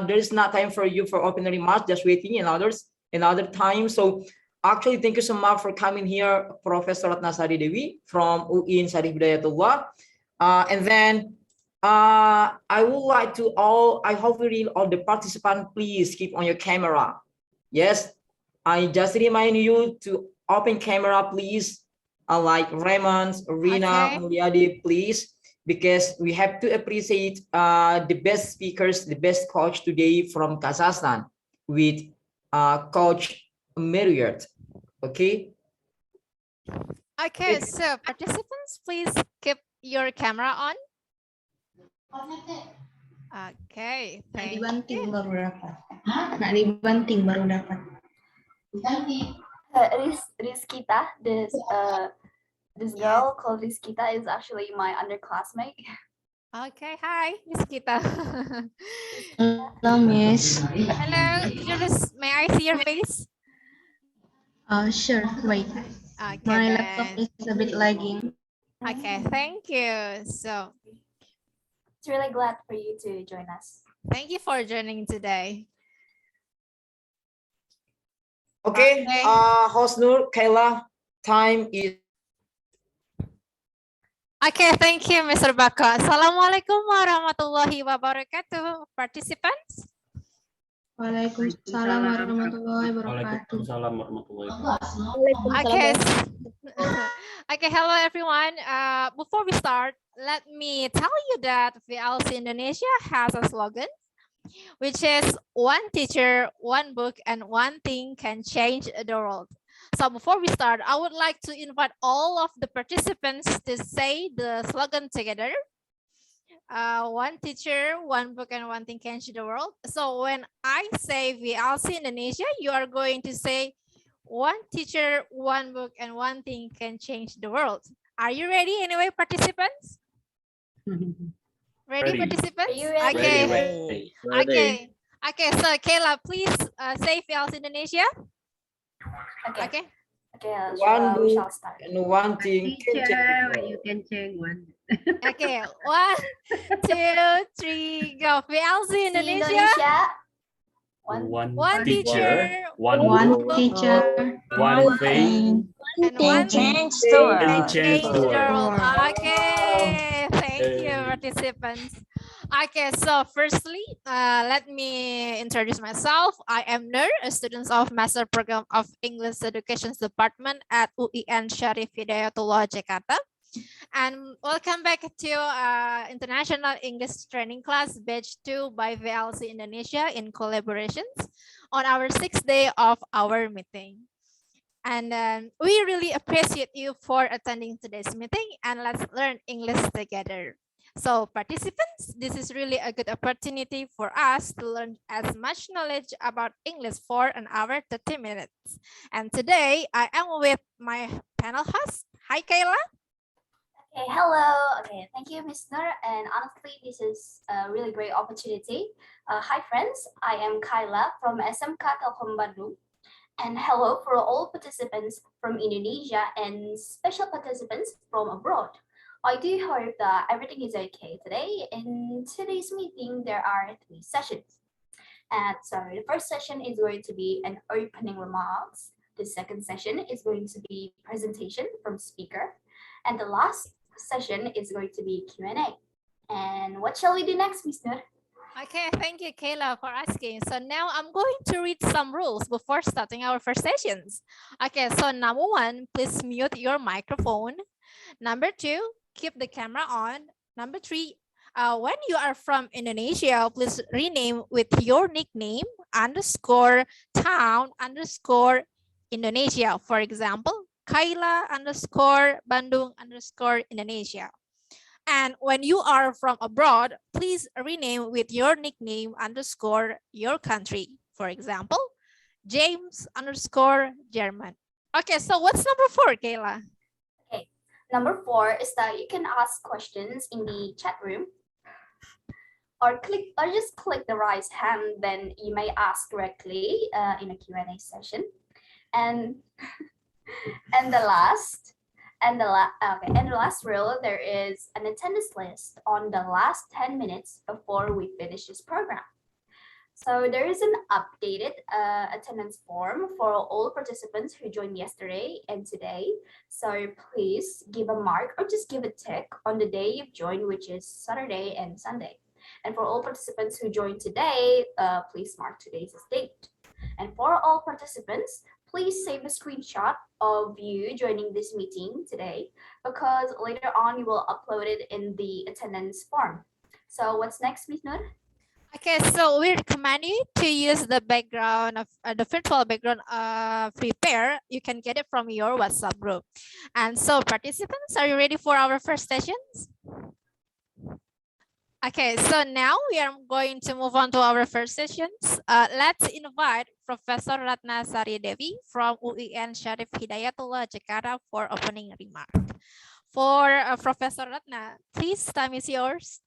[SPEAKER 10] There is not time for you for opening remarks. Just waiting another time. So actually, thank you so much for coming here, Professor Ratnasari Dewi from UIN Syarif Hidayatullah. And then I would like to I hope really all the participants, please keep on your camera. Yes, I just remind you to open camera, please. Like Raymond, Rina, Mulyadi, please, because we have to appreciate the best speakers, the best coach today from Kazakhstan with Coach Meruyert. Okay.
[SPEAKER 8] Okay, so participants, please keep your camera on. Okay, thank you.
[SPEAKER 20] Baru dapat. Nak dibanting baru dapat.
[SPEAKER 9] Rizkita, this girl called Rizkita is actually my underclassmate.
[SPEAKER 8] Okay, hi, Rizkita.
[SPEAKER 20] Hello, Miss.
[SPEAKER 8] Hello, may I see your face?
[SPEAKER 20] Sure, wait.
[SPEAKER 8] Okay,
[SPEAKER 20] my laptop is a bit lagging.
[SPEAKER 8] Okay, thank you. So,
[SPEAKER 9] it's really glad for you to join us.
[SPEAKER 8] Thank you for joining today.
[SPEAKER 10] Okay, Hosnur, Kayla, time is
[SPEAKER 8] Okay, thank you, Mr. Bako. Assalamualaikum warahmatullahi wabarakatuh. Participants.
[SPEAKER 20] Waalaikumsalam warahmatullahi wabarakatuh.
[SPEAKER 12] Waalaikumsalam warahmatullahi wabarakatuh.
[SPEAKER 8] Okay. Okay, hello everyone. Before we start, let me tell you that VLC Indonesia has a slogan, which is one teacher, one book, and one thing can change the world. So before we start, I would like to invite all of the participants to say the slogan together. One teacher, one book, and one thing can change the world. So when I say VLC Indonesia, you are going to say one teacher, one book, and one thing can change the world. Are you ready anyway, participants? Ready, participants?
[SPEAKER 9] Are you ready?
[SPEAKER 8] Okay.
[SPEAKER 12] Ready.
[SPEAKER 8] Okay. Okay, so Kayla, please say VLC Indonesia. Okay.
[SPEAKER 10] One
[SPEAKER 9] we
[SPEAKER 10] book
[SPEAKER 9] shall start.
[SPEAKER 10] and one thing can change the world.
[SPEAKER 19] You can change one.
[SPEAKER 8] Okay, 1, 2, 3, go. VLC Indonesia.
[SPEAKER 12] One teacher, one book,
[SPEAKER 20] teacher,
[SPEAKER 12] one thing,
[SPEAKER 8] and one
[SPEAKER 16] Change the world.
[SPEAKER 12] can change the world.
[SPEAKER 8] Okay, thank you, participants. Okay, so firstly, let me introduce myself. I am Nur, a student of Master Program of English Education Department at UIN Syarif Hidayatullah, Jakarta. And welcome back to International English Training Class Batch 2 by VLC Indonesia in collaborations on our 6th day of our meeting. And we really appreciate you for attending today's meeting, and let's learn English together. So participants, this is really a good opportunity for us to learn as much knowledge about English for an hour, 30 minutes. And today I am with my panel host. Hi, Kayla.
[SPEAKER 9] Okay, hello. Okay, thank you, Ms. Nur. And honestly, this is a really great opportunity. Hi, friends. I am Kyla from SMK Telkom Bandung. And hello for all participants from Indonesia and special participants from abroad. I do hope that everything is okay today. In today's meeting, there are 3 sessions. And so the first session is going to be an opening remarks. The second session is going to be presentation from speaker. And the last session is going to be Q&A. And what shall we do next, Ms. Nur?
[SPEAKER 8] Okay, thank you, Kayla, for asking. So now I'm going to read some rules before starting our first sessions. Okay, so number 1, please mute your microphone. Number 2, keep the camera on. Number 3, when you are from Indonesia, please rename with your nickname _ town _ Indonesia. For example, Kayla _ Bandung _ Indonesia. And when you are from abroad, please rename with your nickname _ your country. For example, James _ German. Okay, so what's number 4, Kayla?
[SPEAKER 9] Okay, number 4 is that you can ask questions in the chat room, or just click the raise hand, then you may ask directly in a Q&A session. And the last rule, there is an attendance list on the last 10 minutes before we finish this program. So there is an updated attendance form for all participants who joined yesterday and today. So please give a mark or just give a tick on the day you've joined, which is Saturday and Sunday. And for all participants who joined today, please mark today's date. And for all participants, please save a screenshot of you joining this meeting today, because later on you will upload it in the attendance form. So what's next, Ms. Nur?
[SPEAKER 8] Okay, so we recommend you to use the background of the virtual background prepare. You can get it from your WhatsApp group. And so participants, are you ready for our first sessions? Okay, so now we are going to move on to our first sessions. Let's invite Professor Ratna Sari Devi from UIN Syarif Hidayatullah, Jakarta for opening remark. For Professor Ratna, please, time is yours.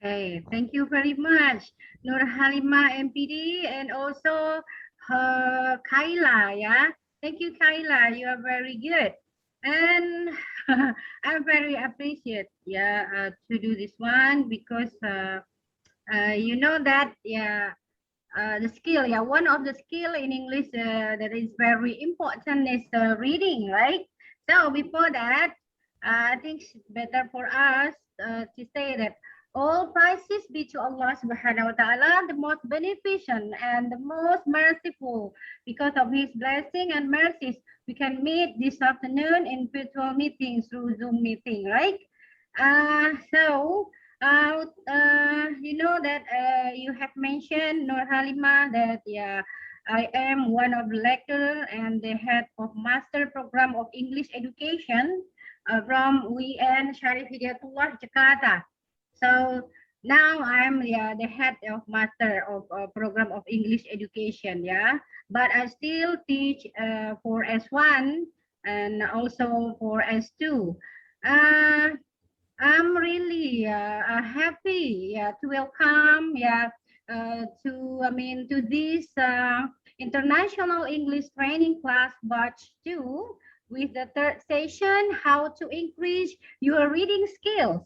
[SPEAKER 19] Okay, thank you very much, Nur Halima MPD, and also Kayla. Yeah, thank you, Kayla. You are very good, and I'm very appreciate to do this one, because you know that the skill, one of the skill in English that is very important is reading, right? So before that, I think it's better for us to say that all praises be to Allah subhanahu wa ta'ala, the most beneficent and the most merciful. Because of his blessing and mercies, we can meet this afternoon in virtual meeting through Zoom meeting, right? You know that you have mentioned, Nur Halima, that yeah, I am one of the lecturer and the head of master program of English education from UN Sharif Hidayatullah, Jakarta. So now I'm the head of master of program of English education, yeah. But I still teach for S1 and also for S2. I'm really happy to welcome to this international English training class batch 2 with the third session, how to increase your reading skills.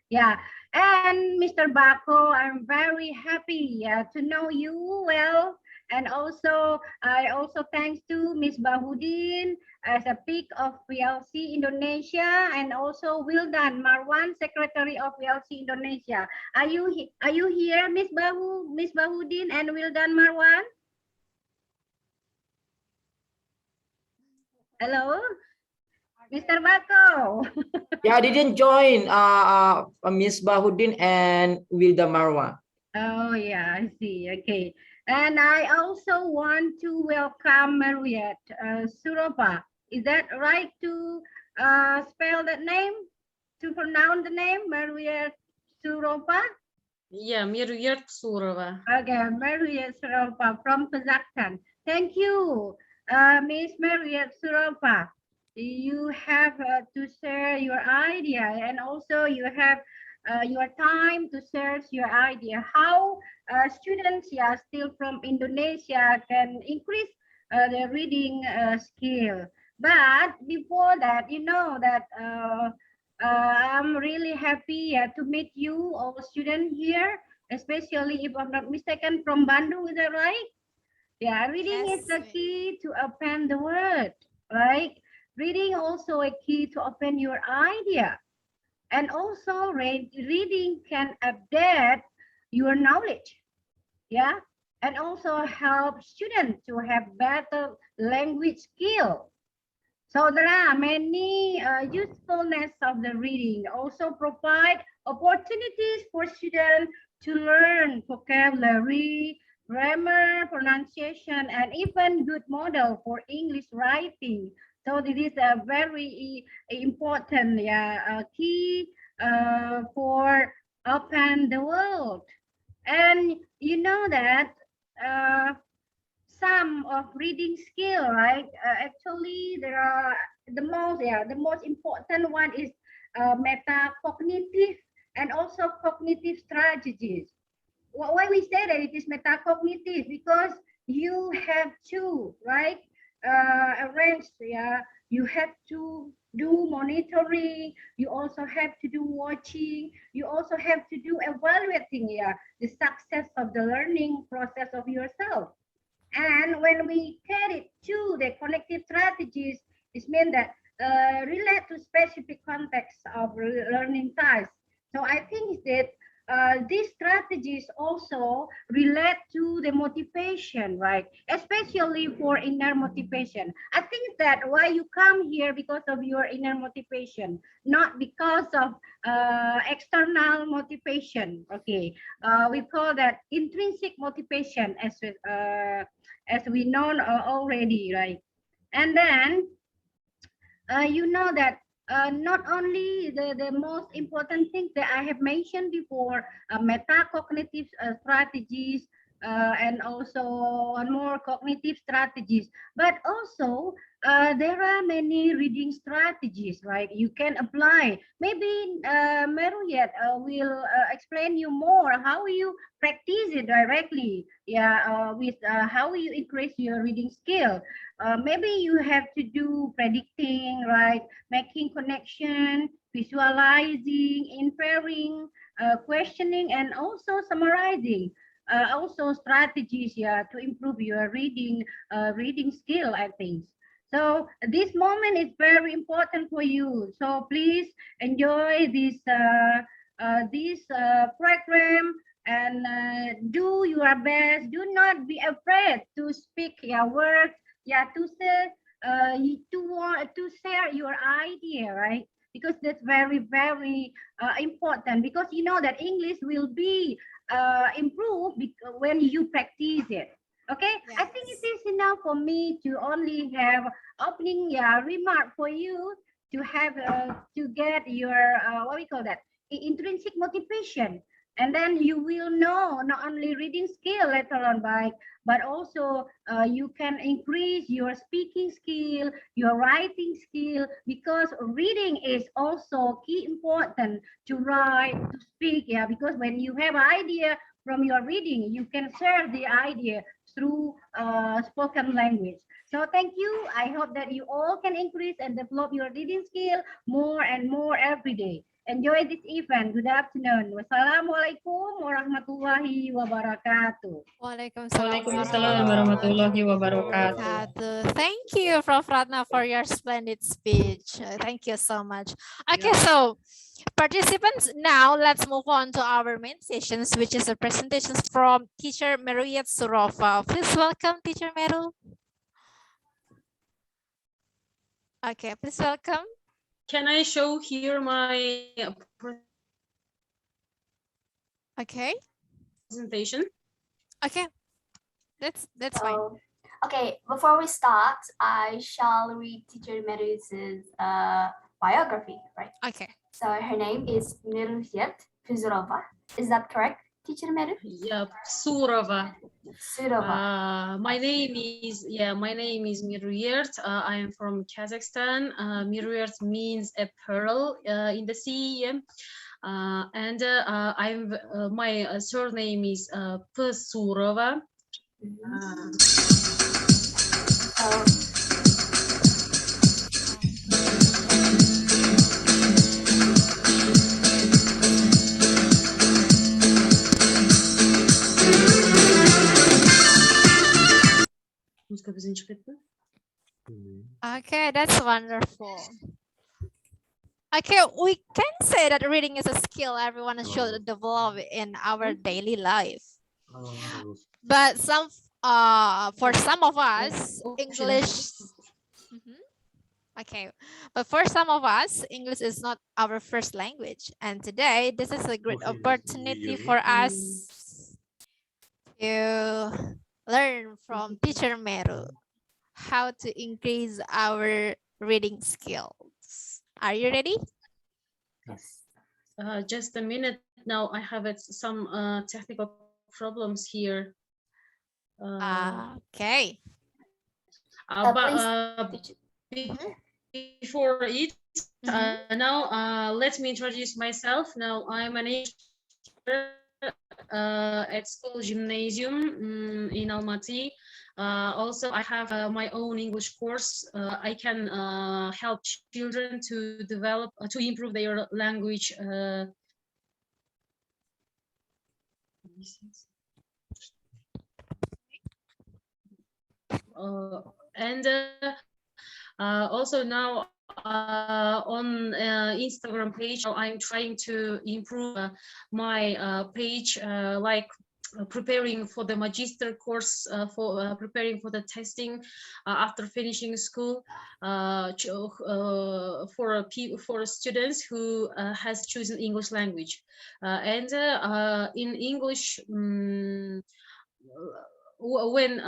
[SPEAKER 19] Yeah, and Mr. Bako, I'm very happy to know you well. And also, I also thanks to Miss Bahudin as a pick of VLC-Indonesia, and also Wildan Marwan, Secretary of VLC-Indonesia. Are you here, Miss Bahudin and Wildan Marwan? Hello, Mr. Bako.
[SPEAKER 10] Yeah, I didn't join Miss Bahudin and Wilda Marwa.
[SPEAKER 19] Oh yeah, I see. Okay. And I also want to welcome Meruyert Psurova. Is that right to spell that name? To pronounce the name, Meruyert Psurova?
[SPEAKER 18] Yeah, Meruyert Psurova.
[SPEAKER 19] Okay, Meruyert Psurova from Kazakhstan. Thank you, Miss Meruyert Psurova. You have to share your idea, and also you have your time to search your idea how students still from Indonesia can increase their reading skill. But before that, you know that I'm really happy to meet you all students here, especially if I'm not mistaken from Bandung. Is that right? Yeah, reading is the key to open the world, right? Reading also a key to open your idea. And also reading can update your knowledge, yeah, and also help students to have better language skill. So there are many usefulness of the reading. Also provide opportunities for students to learn vocabulary, grammar, pronunciation, and even good model for English writing. So this is a very important key for open the world. And you know that some of reading skill, right? Actually, there are the most important one is metacognitive and also cognitive strategies. Why we say that it is metacognitive? Because you have to, right, arrange, you have to do monitoring, you also have to do watching, you also have to do evaluating, the success of the learning process of yourself. And when we carry to the connective strategies, it means that relate to specific context of learning tasks. So I think that these strategies also relate to the motivation, right? Especially for inner motivation. I think that why you come here because of your inner motivation, not because of external motivation. Okay, we call that intrinsic motivation as we know already, right? And then you know that not only the most important thing that I have mentioned before, metacognitive strategies, and also one more cognitive strategies, but also there are many reading strategies, right? You can apply. Maybe Meruyet will explain you more how you practice it directly, with how you increase your reading skill. Maybe you have to do predicting, right? Making connection, visualizing, inferring, questioning, and also summarizing. Also strategies, to improve your reading skill, I think. So this moment is very important for you. So please enjoy this program and do your best. Do not be afraid to speak your words. Yeah, to say to share your idea, right? Because that's very important. Because you know that English will be improved when you practice it. Okay, I think it is enough for me to only have opening remark for you to have to get your what we call that intrinsic motivation, and then you will know not only reading skill later on, but also you can increase your speaking skill, your writing skill, because reading is also key important to write, to speak. Yeah, because when you have an idea from your reading, you can share the idea through spoken language. So thank you. I hope that you all can increase and develop your reading skill more and more every day. Enjoy this event. Good afternoon. Wassalamualaikum warahmatullahi wabarakatuh.
[SPEAKER 18] Waalaikumsalam warahmatullahi wabarakatuh.
[SPEAKER 8] Thank you, Prof. Ratna, for your splendid speech. Thank you so much. Okay, so participants, now let's move on to our main sessions, which is the presentations from teacher Meruyert Psurova. Please welcome teacher Meru. Okay, please welcome.
[SPEAKER 18] Can I show here my presentation?
[SPEAKER 8] Okay, that's fine.
[SPEAKER 9] Okay, before we start, I shall read teacher Meruyert's biography, right?
[SPEAKER 8] Okay.
[SPEAKER 9] So her name is Meruyert Psurova. Is that correct, teacher Meru?
[SPEAKER 18] Yeah, Psurova.
[SPEAKER 9] Psurova.
[SPEAKER 18] My name is Meruyert. I am from Kazakhstan. Meruyert means a pearl in the sea. And my surname is Psurova.
[SPEAKER 8] Okay, that's wonderful. Okay, we can say that reading is a skill everyone should develop in our daily life. But for some of us, English. Okay, but for some of us, English is not our first language. And today, this is a great opportunity for us to learn from teacher Meru how to increase our reading skills. Are you ready?
[SPEAKER 18] Yes. Just a minute. Now I have some technical problems here.
[SPEAKER 8] Okay.
[SPEAKER 18] Before it, now let me introduce myself. Now I'm an English teacher at school gymnasium in Almaty. Also, I have my own English course. I can help children to develop, to improve their language. Also now on Instagram page, I'm trying to improve my page, like preparing for the magister course, for preparing for the testing after finishing school, for students who has chosen English language, and in English. When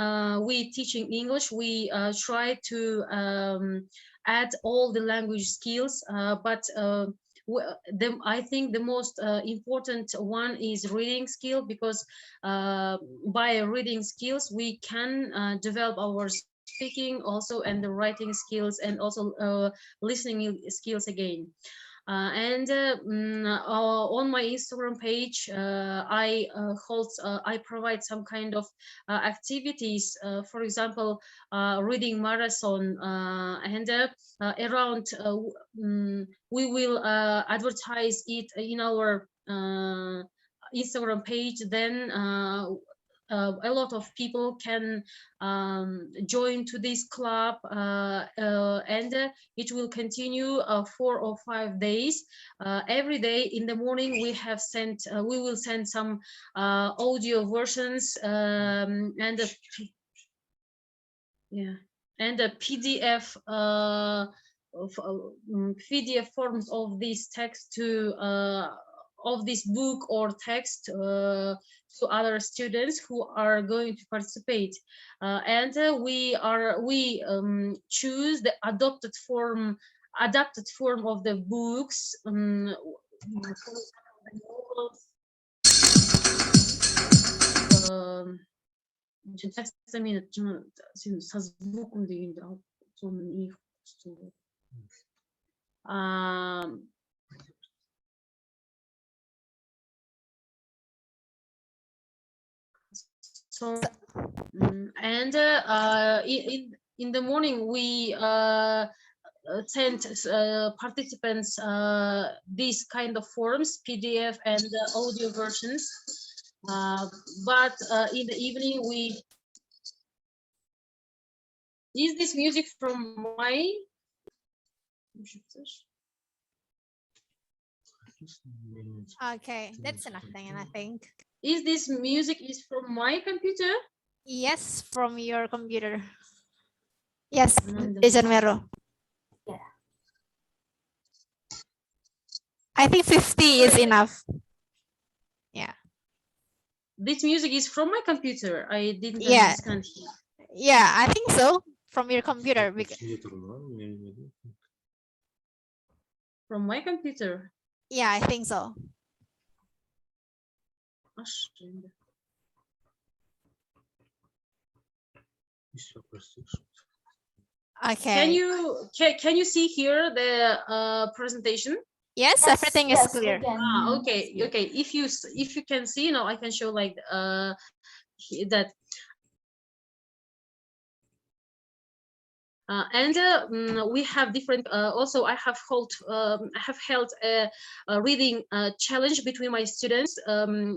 [SPEAKER 18] we teaching English, we try to add all the language skills, but I think the most important one is reading skill, because by reading skills we can develop our speaking also, and the writing skills, and also listening skills again. On my Instagram page, I provide some kind of activities, for example, reading marathon, and around we will advertise it in our Instagram page. Then a lot of people can join to this club, and it will continue 4 or 5 days. Every day in the morning we will send some audio versions, and a PDF PDF forms of this text to of this book or text to other students who are going to participate, and we choose the adapted form of the books. Just a minute, со звуком дегенде соның не so and in the morning we sent participants these kind of forms, PDF and audio versions. But in the evening is this music from my
[SPEAKER 8] Okay, that's enough then, I think.
[SPEAKER 18] Is this music is from my computer?
[SPEAKER 8] Yes, from your computer. Yes, Agent Mero.
[SPEAKER 9] Yeah.
[SPEAKER 8] I think 50 is enough. Yeah.
[SPEAKER 18] This music is from my computer. I didn't understand.
[SPEAKER 8] Yeah, I think so. From your computer.
[SPEAKER 18] From my computer?
[SPEAKER 8] Yeah, I think so. Okay.
[SPEAKER 18] Can you see here the presentation?
[SPEAKER 8] Yes, everything is clear.
[SPEAKER 18] Okay. If you can see, I can show like that. And we have different. Also, I have held a reading challenge between my students,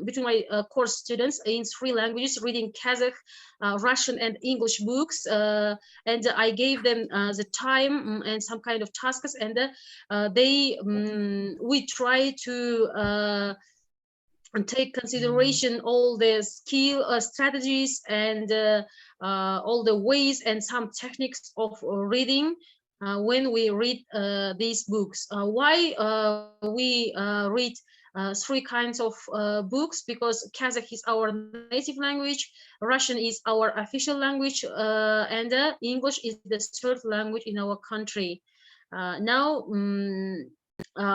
[SPEAKER 18] between my course students in 3 languages, reading Kazakh, Russian, and English books. And I gave them the time and some kind of tasks, and we try to take consideration all the strategies and all the ways and some techniques of reading when we read these books. Why we read 3 kinds of books? Because Kazakh is our native language, Russian is our official language, and English is the 3rd language in our country. Now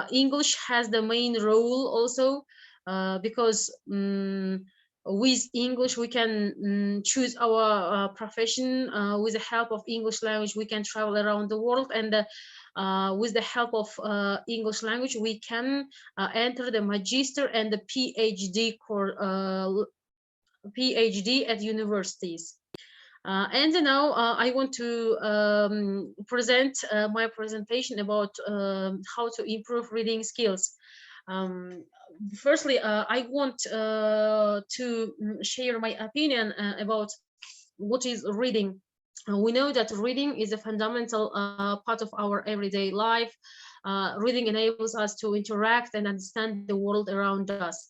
[SPEAKER 18] English has the main role also, because with English we can choose our profession. With the help of English language we can travel around the world, and with the help of English language we can enter the Magister and the PhD at universities. And now I want to present my presentation about how to improve reading skills. Firstly, I want to share my opinion about what is reading. We know that reading is a fundamental part of our everyday life. Reading enables us to interact and understand the world around us.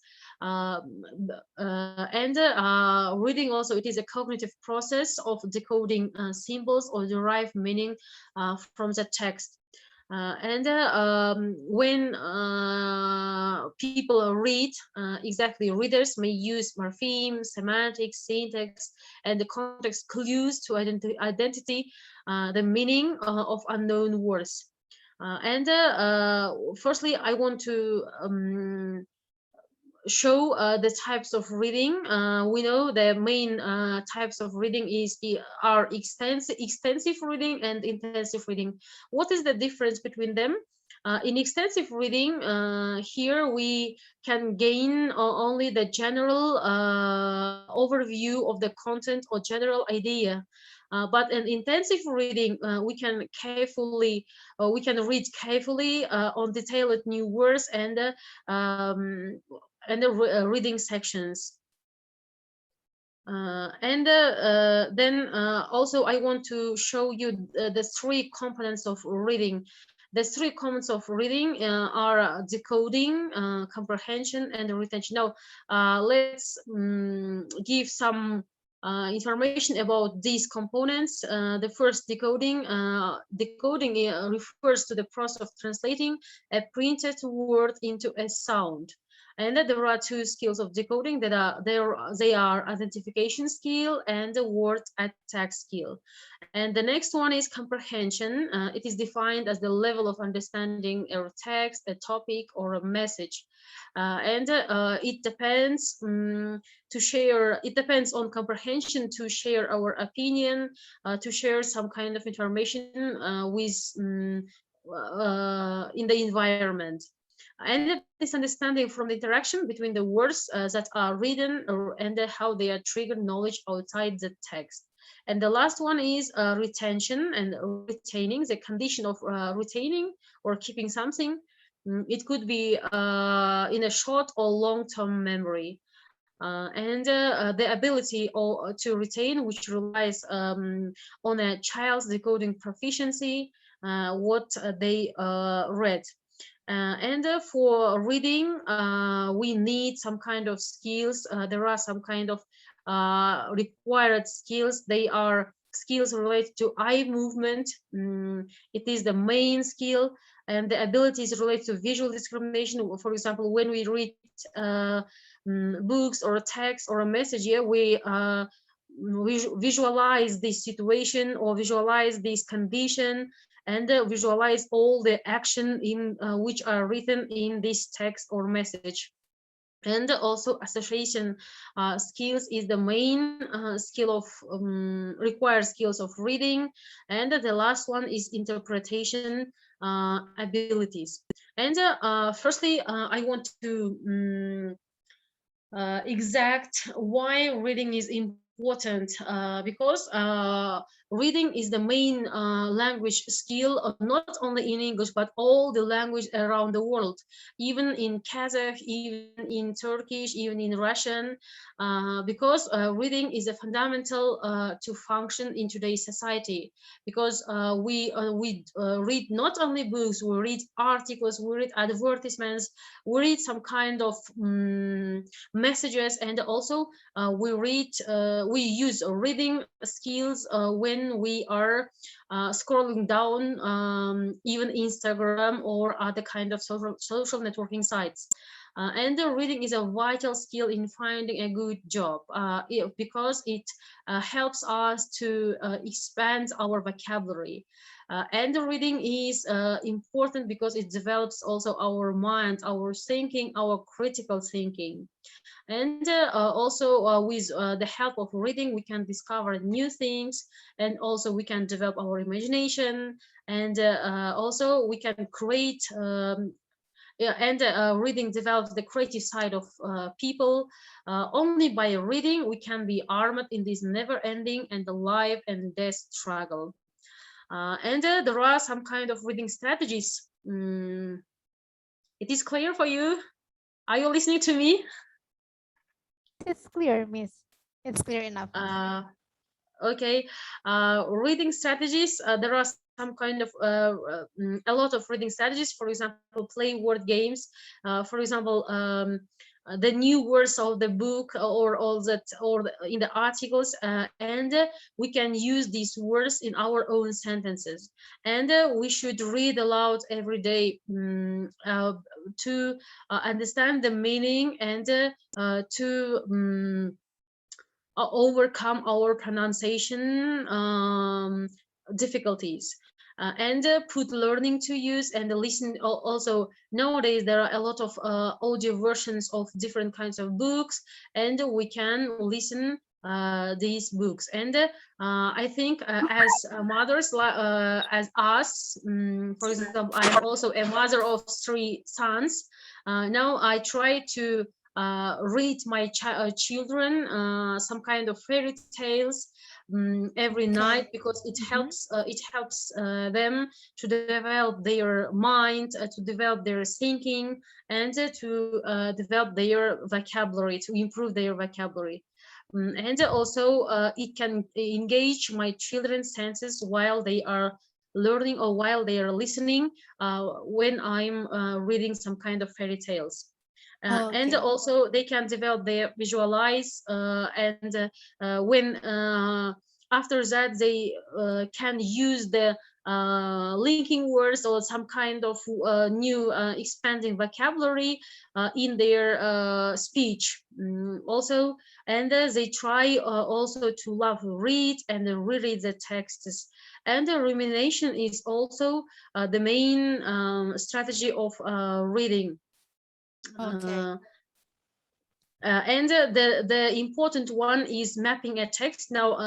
[SPEAKER 18] Reading also, it is a cognitive process of decoding symbols or derive meaning from the text. When people read, readers may use morpheme, semantics, syntax, and the context clues to identity the meaning of unknown words. Firstly, I want to show the types of reading. We know the main types of reading are extensive reading and intensive reading. What is the difference between them? In extensive reading, here we can gain only the general overview of the content or general idea. But in intensive reading, we can read carefully on detailed new words and the reading sections. Then also I want to show you the 3 components of reading. The 3 components of reading are decoding, comprehension, and retention. Now, let's give some information about these components. The first, decoding. Decoding refers to the process of translating a printed word into a sound. And there are 2 skills of decoding that are they are identification skill and the word attack skill. And the next one is comprehension. It is defined as the level of understanding a text, a topic, or a message. It depends it depends on comprehension to share our opinion, to share some kind of information with in the environment. And this understanding from the interaction between the words that are written and how they are triggered knowledge outside the text. And the last one is retention and retaining, the condition of retaining or keeping something. It could be in a short or long-term memory. The ability to retain, which relies on a child's decoding proficiency, what they read. For reading, we need some kind of skills. There are some kind of required skills. They are skills related to eye movement. It is the main skill, and the abilities related to visual discrimination. For example, when we read books or a text or a message, here we visualize this situation or visualize this condition, and visualize all the action in which are written in this text or message. And also association skills is the main skill of required skills of reading. And the last one is interpretation abilities. And firstly, I want to exact why reading is important, because reading is the main language skill, not only in English, but all the language around the world, even in Kazakh, even in Turkish, even in Russian, because reading is a fundamental to function in today's society, because we read not only books, we read articles, we read advertisements, we read some kind of messages, and also we use reading skills when we are scrolling down even Instagram or other kind of social networking sites. And reading is a vital skill in finding a good job, because it helps us to expand our vocabulary. And reading is important because it develops also our mind, our thinking, our critical thinking. And also with the help of reading, we can discover new things, and also we can develop our imagination, and also we can create reading develops the creative side of people. Only by reading we can be armed in this never-ending and the life and death struggle. There are some kind of reading strategies. It is clear for you? Are you listening to me?
[SPEAKER 8] It's clear, Miss. It's clear enough.
[SPEAKER 18] Okay. Reading strategies. There are some kind of a lot of reading strategies. For example, play word games. For example, the new words of the book or all that, or in the articles, and we can use these words in our own sentences. And we should read aloud every day to understand the meaning, and to overcome our pronunciation difficulties. And put learning to use and listen. Also, nowadays there are a lot of audio versions of different kinds of books, and we can listen these books. And I think as mothers, as us, for example, I'm also a mother of 3 sons. Now I try to read my children some kind of fairy tales every night, because it helps them to develop their mind, to develop their thinking, and to develop their vocabulary, to improve their vocabulary. and also it can engage my children's senses while they are learning or while they are listening when I'm reading some kind of fairy tales. And also they can develop their visualize and when after that they can use the linking words or some kind of new expanding vocabulary in their speech also, and they try also to love read and reread the texts. And the rumination is also the main strategy of reading. And the important one is mapping a text. Now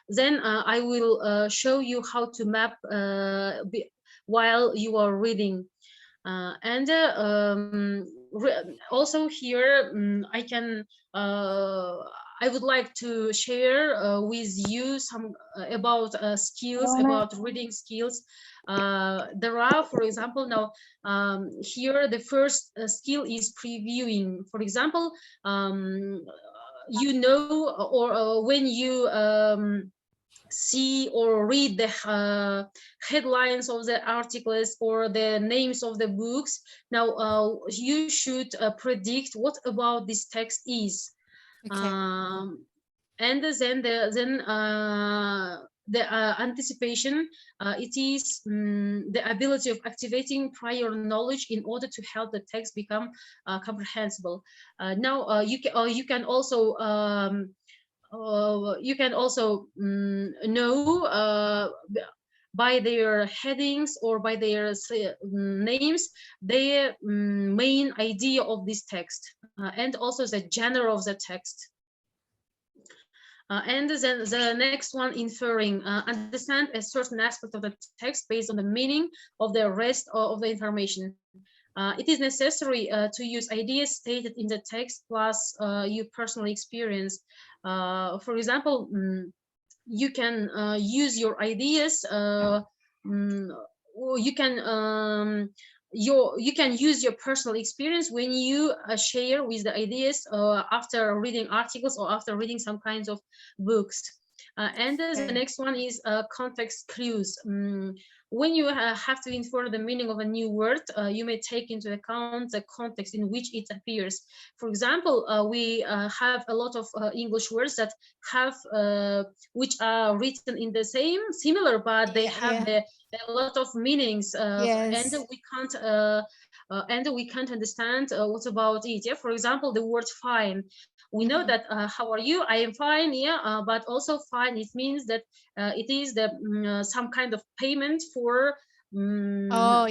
[SPEAKER 18] then I will show you how to map while you are reading. And also here I would like to share with you some about skills, about reading skills. There are, for example, now here the first skill is previewing. For example, you know, or when you see or read the headlines of the articles or the names of the books, now you should predict what about this text is. And then the anticipation, it is the ability of activating prior knowledge in order to help the text become comprehensible. Now you can also know by their headings or by their names the main idea of this text and also the genre of the text. And then the next one, inferring, understand a certain aspect of the text based on the meaning of the rest of the information. It is necessary to use ideas stated in the text plus your personal experience. For example, you can use your ideas. You can use your personal experience when you share with the ideas after reading articles or after reading some kinds of books. And the next one is context clues. When you have to infer the meaning of a new word, you may take into account the context in which it appears. For example, we have a lot of English words that have, which are written in the similar, but they have a lot of meanings, and we can't understand what about it. Yeah, for example, the word fine. We know that how are you? I am fine. Yeah, but also fine. It means that it is the some kind of payment for for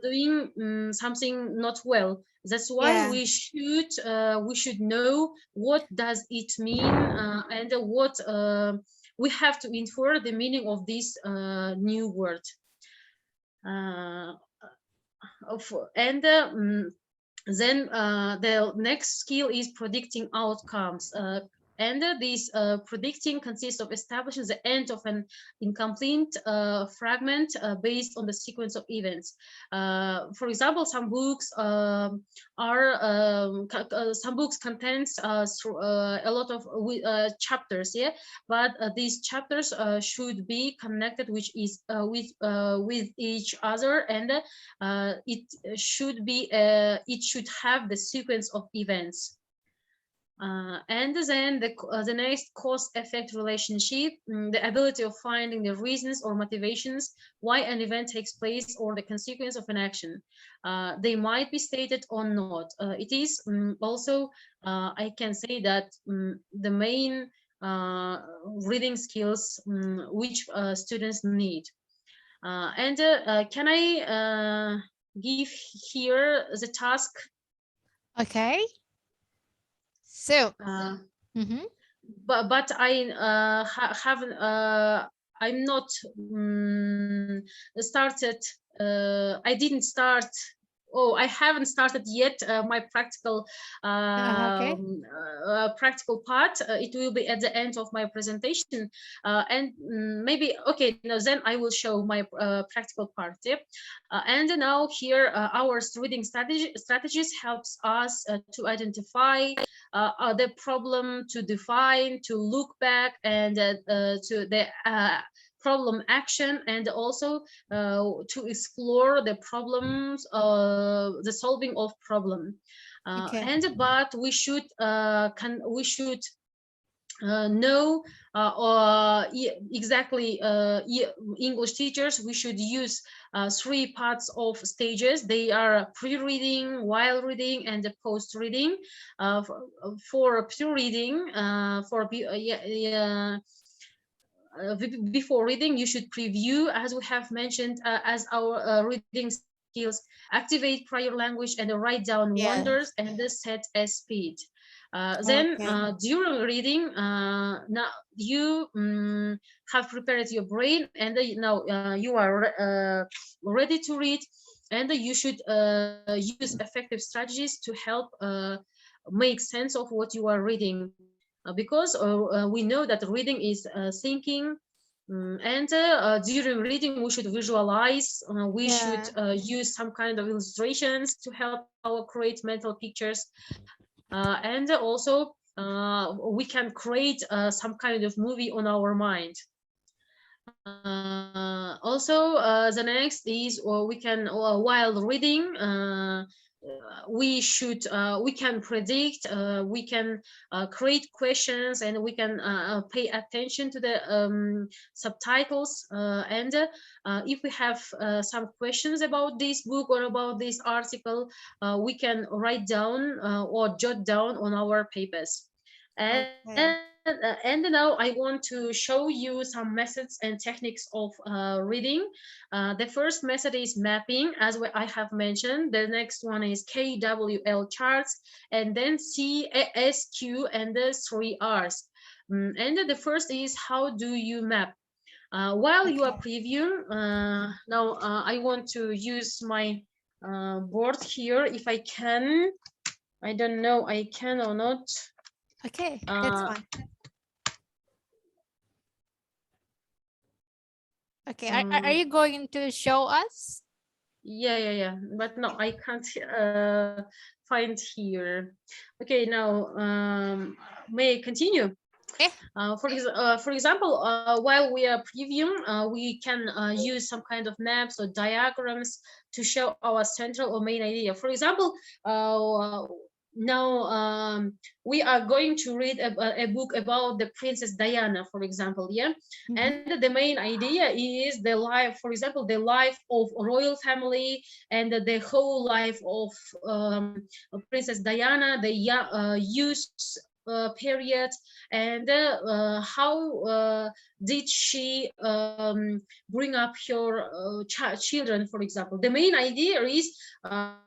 [SPEAKER 18] doing something not well. That's why we should know what does it mean and what we have to infer the meaning of this new word. Then the next skill is predicting outcomes. And this predicting consists of establishing the end of an incomplete fragment based on the sequence of events. For example, some books contains a lot of chapters, yeah, but these chapters should be connected, with each other, and it should have the sequence of events. And then the next cause-effect relationship, the ability of finding the reasons or motivations why an event takes place or the consequence of an action. They might be stated or not. It is also, I can say that the main reading skills which students need. And can I give here the task?
[SPEAKER 8] Okay. So,
[SPEAKER 18] but I haven't. I'm not started. I didn't start. Oh, I haven't started yet my practical practical part. It will be at the end of my presentation, and maybe okay. Now then I will show my practical part. Yeah? And now here our reading strategies helps us to identify the problem to define, to look back, and to the problem action, and also to explore the problems, the solving of problem. But we should know exactly English teachers. We should use 3 parts of stages. They are pre-reading, while reading, and post reading. For pre-reading, before reading, you should preview, as we have mentioned, as our reading skills, activate prior language, and write down wonders, and set a speed. Then during reading, now you have prepared your brain, and now you are ready to read, and you should use effective strategies to help make sense of what you are reading. Because we know that reading is thinking, and during reading we should visualize, we should use some kind of illustrations to help our create mental pictures, and also we can create some kind of movie on our mind. Also, the next is, we can, while reading, we can predict, we can create questions, and we can pay attention to the subtitles, and if we have some questions about this book or about this article, we can write down or jot down on our papers. And now I want to show you some methods and techniques of reading. The first method is mapping, as I have mentioned. The next one is KWL charts, and then CSQ, and the 3 R's. And the first is, how do you map? While you are previewing, now I want to use my board here, if I can. I don't know, I can or not.
[SPEAKER 8] Okay, that's fine. Okay, are you going to show us?
[SPEAKER 18] Yeah, but no, I can't find here. Okay, now may I continue?
[SPEAKER 8] Okay.
[SPEAKER 18] For example, while we are previewing, we can use some kind of maps or diagrams to show our central or main idea. For example, now we are going to read a book about the Princess Diana, for example, and the main idea is the life, for example, the life of a royal family, and the whole life of Princess Diana, the youth period, and how did she bring up her children, for example. The main idea is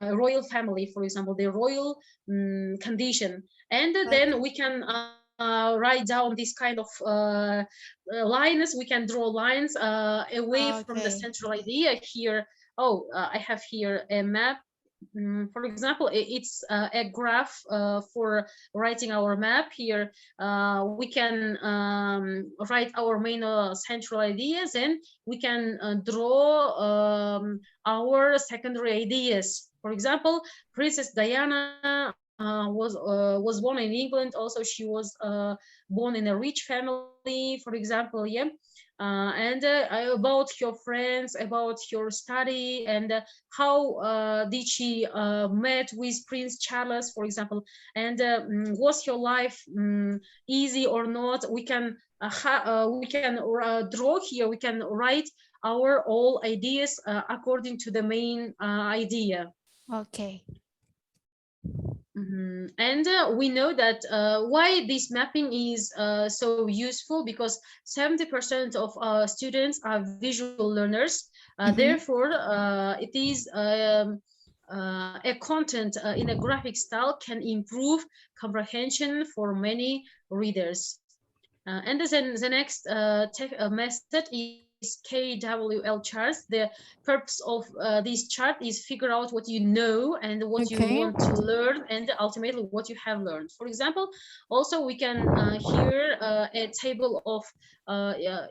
[SPEAKER 18] royal family, for example, the royal condition, and then we can write down this kind of lines. We can draw lines away from the central idea here. I have here a map. For example, it's a graph for writing our map. Here we can write our main central ideas, and we can draw our secondary ideas. For example, Princess Diana was born in England. Also, she was born in a rich family, for example, and about your friends, about your study, and how did she met with Prince Charles, for example, and was your life easy or not? We can draw here. We can write our all ideas according to the main idea.
[SPEAKER 8] Okay.
[SPEAKER 18] And we know that why this mapping is so useful, because 70% of students are visual learners. Therefore, it is a content in a graphic style can improve comprehension for many readers. And then the next method is KWL charts. The purpose of this chart is figure out what you know and what you want to learn, and ultimately what you have learned. For example, also we can here a table of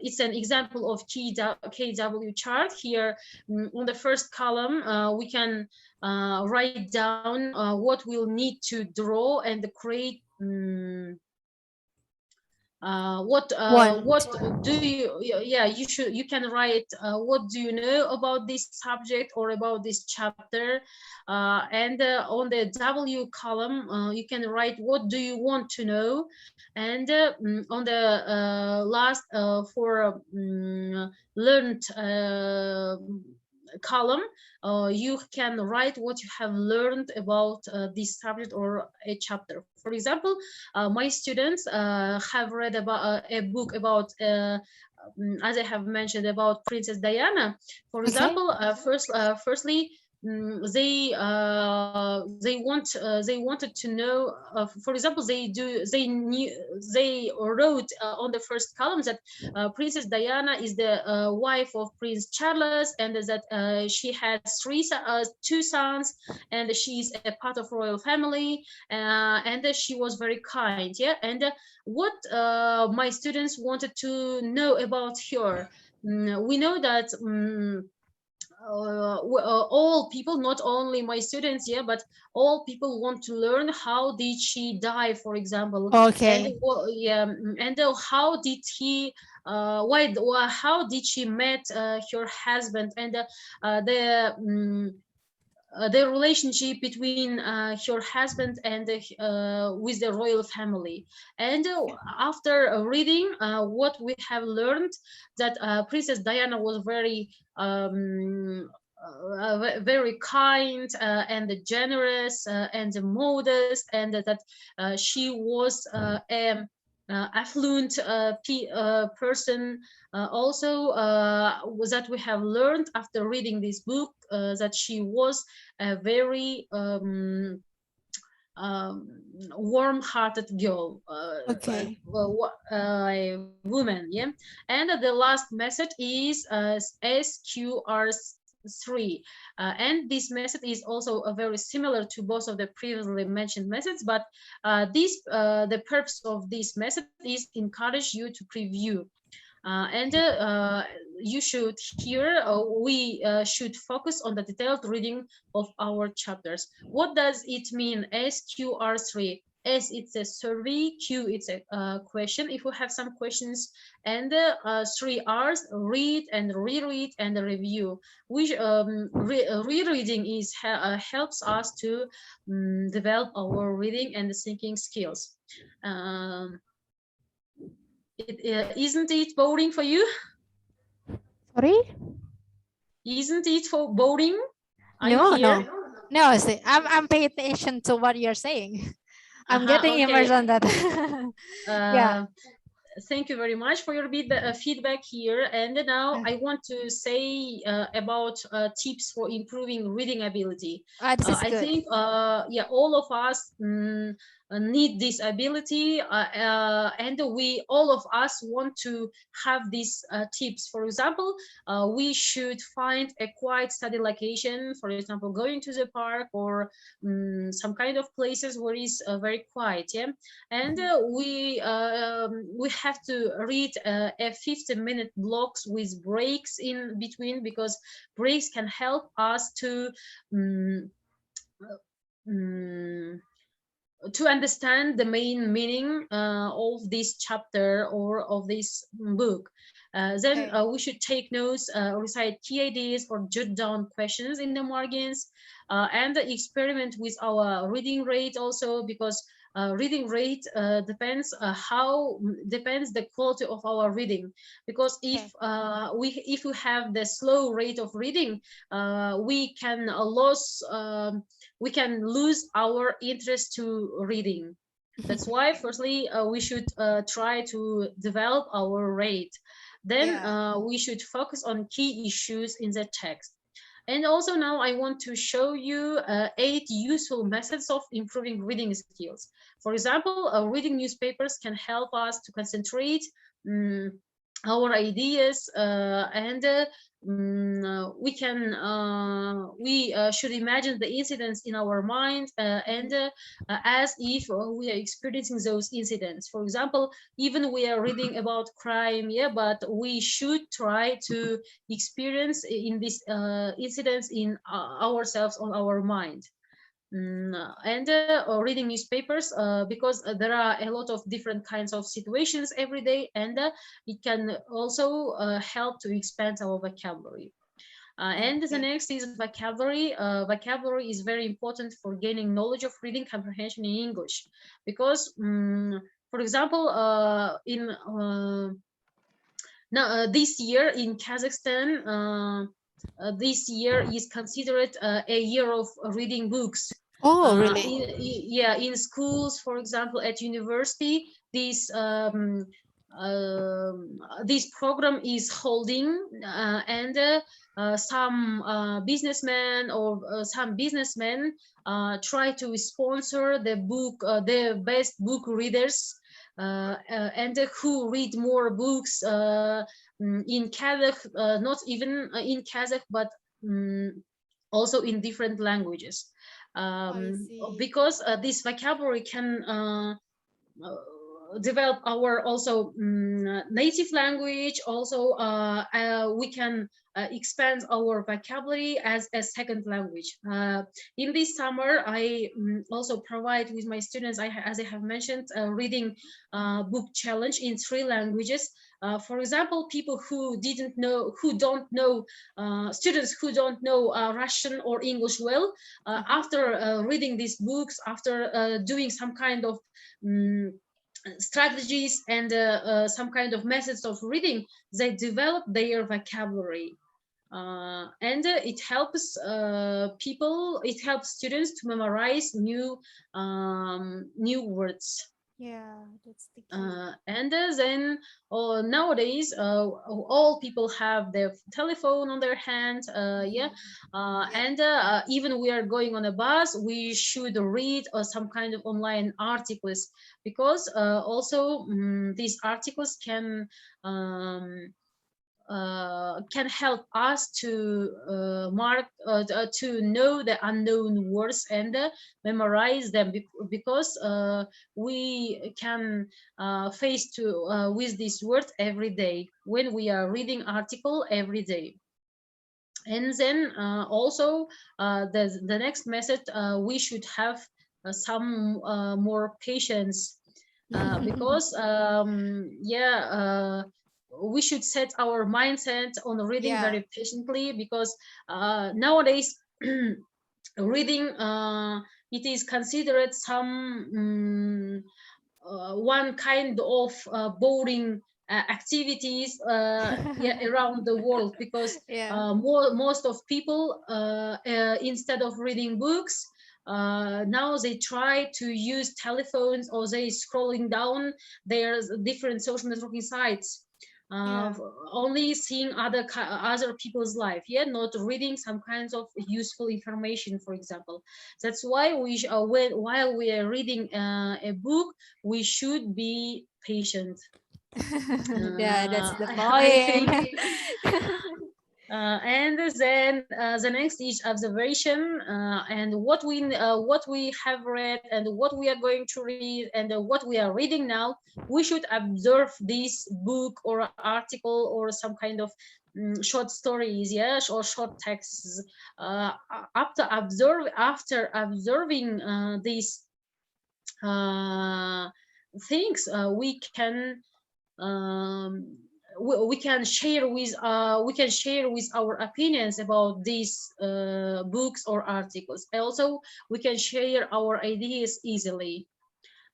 [SPEAKER 18] it's an example of KW chart. Here on the first column we can write down what we'll need to draw and create what do you, yeah, you can write what do you know about this subject or about this chapter, and on the W column you can write what do you want to know, and on the last for learned column you can write what you have learned about this subject or a chapter. For example, my students have read about a book about as I have mentioned, about Princess Diana. For example, firstly, they wanted to know. For example, they wrote on the first column that Princess Diana is the wife of Prince Charles, and that she had two sons, and she is a part of royal family, and she was very kind. Yeah, and what my students wanted to know about her. We know that. All people, not only my students, yeah, but all people want to learn how did she die, for example.
[SPEAKER 8] Okay.
[SPEAKER 18] And yeah, and how did he how did she met her husband, and the relationship between her husband and with the royal family. And after reading what we have learned, that Princess Diana was very very kind and generous and modest, and that she was affluent person. Also, that we have learned after reading this book, that she was a very warm-hearted girl, woman. Yeah, and the last method is SQR3, and this method is also very similar to both of the previously mentioned methods, but the purpose of this method is encourage you to preview. And you should here we should focus on the detailed reading of our chapters. What does it mean, SQR3? S, it's a survey. Q, it's a question if we have some questions, and 3 R's, read and reread and review. Which rereading is helps us to develop our reading and thinking skills. Isn't it boring for you?
[SPEAKER 8] Sorry?
[SPEAKER 18] Isn't it boring?
[SPEAKER 8] No. See, I'm paying attention to what you're saying. I'm getting immersed on that. Yeah.
[SPEAKER 18] Thank you very much for your feedback here. And now I want to say about tips for improving reading ability.
[SPEAKER 8] I
[SPEAKER 18] think yeah, all of us need this ability, and all of us want to have these tips. For example, we should find a quiet study location, for example, going to the park or some kind of places where it's very quiet. Yeah, and we have to read a 15-minute blocks with breaks in between, because breaks can help us to understand the main meaning of this chapter or of this book. Then we should take notes, recite key ideas, or jot down questions in the margins, and experiment with our reading rate also, because reading rate depends the quality of our reading. Because if we have the slow rate of reading, we can lose our interest to reading. That's why firstly we should try to develop our rate. Then we should focus on key issues in the text. And also now I want to show you 8 useful methods of improving reading skills. For example, reading newspapers can help us to concentrate our ideas, and we should imagine the incidents in our mind, and as if we are experiencing those incidents. For example, even we are reading about crime, yeah, but we should try to experience in these incidents in ourselves on our mind. and reading newspapers because there are a lot of different kinds of situations every day, and it can also help to expand our vocabulary. And the next is vocabulary. Vocabulary is very important for gaining knowledge of reading comprehension in English, because, for example, this year in Kazakhstan, this year is considered a year of reading books.
[SPEAKER 8] Oh, really?
[SPEAKER 18] In schools, for example, at university, this program is holding, and some businessmen or some businessmen try to sponsor the best book readers, and who read more books in Kazakh, not even in Kazakh, but also in different languages, because this vocabulary can develop our also native language. Also, we can expand our vocabulary as a second language. In this summer, I also provide with my students, as I have mentioned, a reading book challenge in 3 languages. For example, people who don't know, students who don't know Russian or English well, after reading these books, after doing some kind of strategies and some kind of methods of reading, they develop their vocabulary, and it helps students to memorize new words.
[SPEAKER 8] Yeah, that's the key.
[SPEAKER 18] And then nowadays all people have their telephone on their hand, and even we are going on a bus, we should read some kind of online articles, because also these articles can help us to to know the unknown words and memorize them, because we can face with these words every day when we are reading article every day. And then also the next method, we should have some more patience, because we should set our mindset on reading very patiently, because nowadays reading, it is considered some one kind of boring activities around the world, because most of people instead of reading books, now they try to use telephones, or they scrolling down their different social networking sites, only seeing other people's life, not reading some kinds of useful information, for example. That's why while we are reading a book, we should be patient.
[SPEAKER 8] Yeah, that's the point.
[SPEAKER 18] And then the next is observation, and what we have read and what we are going to read and what we are reading now. We should observe this book or article or some kind of short stories, or short texts. After observing these things, we can share with our opinions about these books or articles. Also, we can share our ideas easily.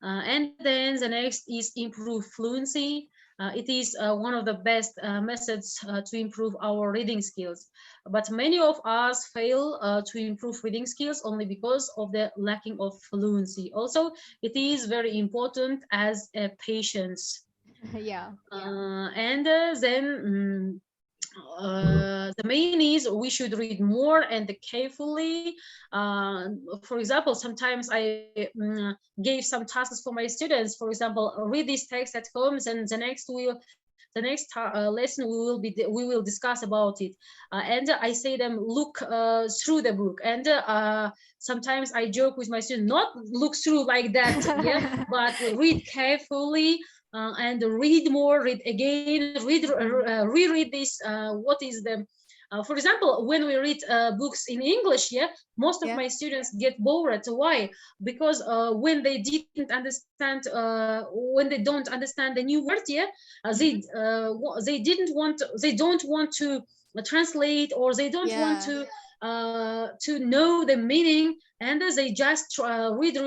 [SPEAKER 18] And then the next is improve fluency. It is one of the best methods to improve our reading skills. But many of us fail to improve reading skills only because of the lacking of fluency. Also, it is very important as a patience. And then the main is we should read more and carefully. For example, sometimes I gave some tasks for my students. For example, read this text at home, and the next lesson we will discuss about it. And I say them look through the book. And sometimes I joke with my students, not look through like that, but read carefully. And read more, read again, reread this. What is the For example, when we read books in English, most of my students get bored. Why? Because when they didn't understand, when they don't understand the new word, they don't want to translate, or they don't want to know the meaning, and they just read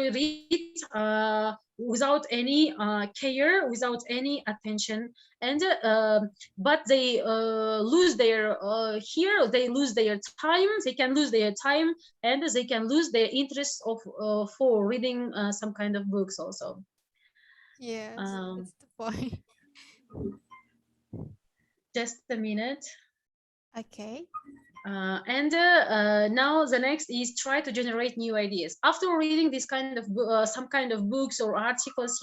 [SPEAKER 18] without any care, without any attention, and but they lose their here they lose their time. They can lose their time, and they can lose their interest of for reading some kind of books also.
[SPEAKER 8] Yes, that's the point.
[SPEAKER 18] Just a minute.
[SPEAKER 8] Okay.
[SPEAKER 18] Now the next is try to generate new ideas. After reading this kind of some kind of books or articles,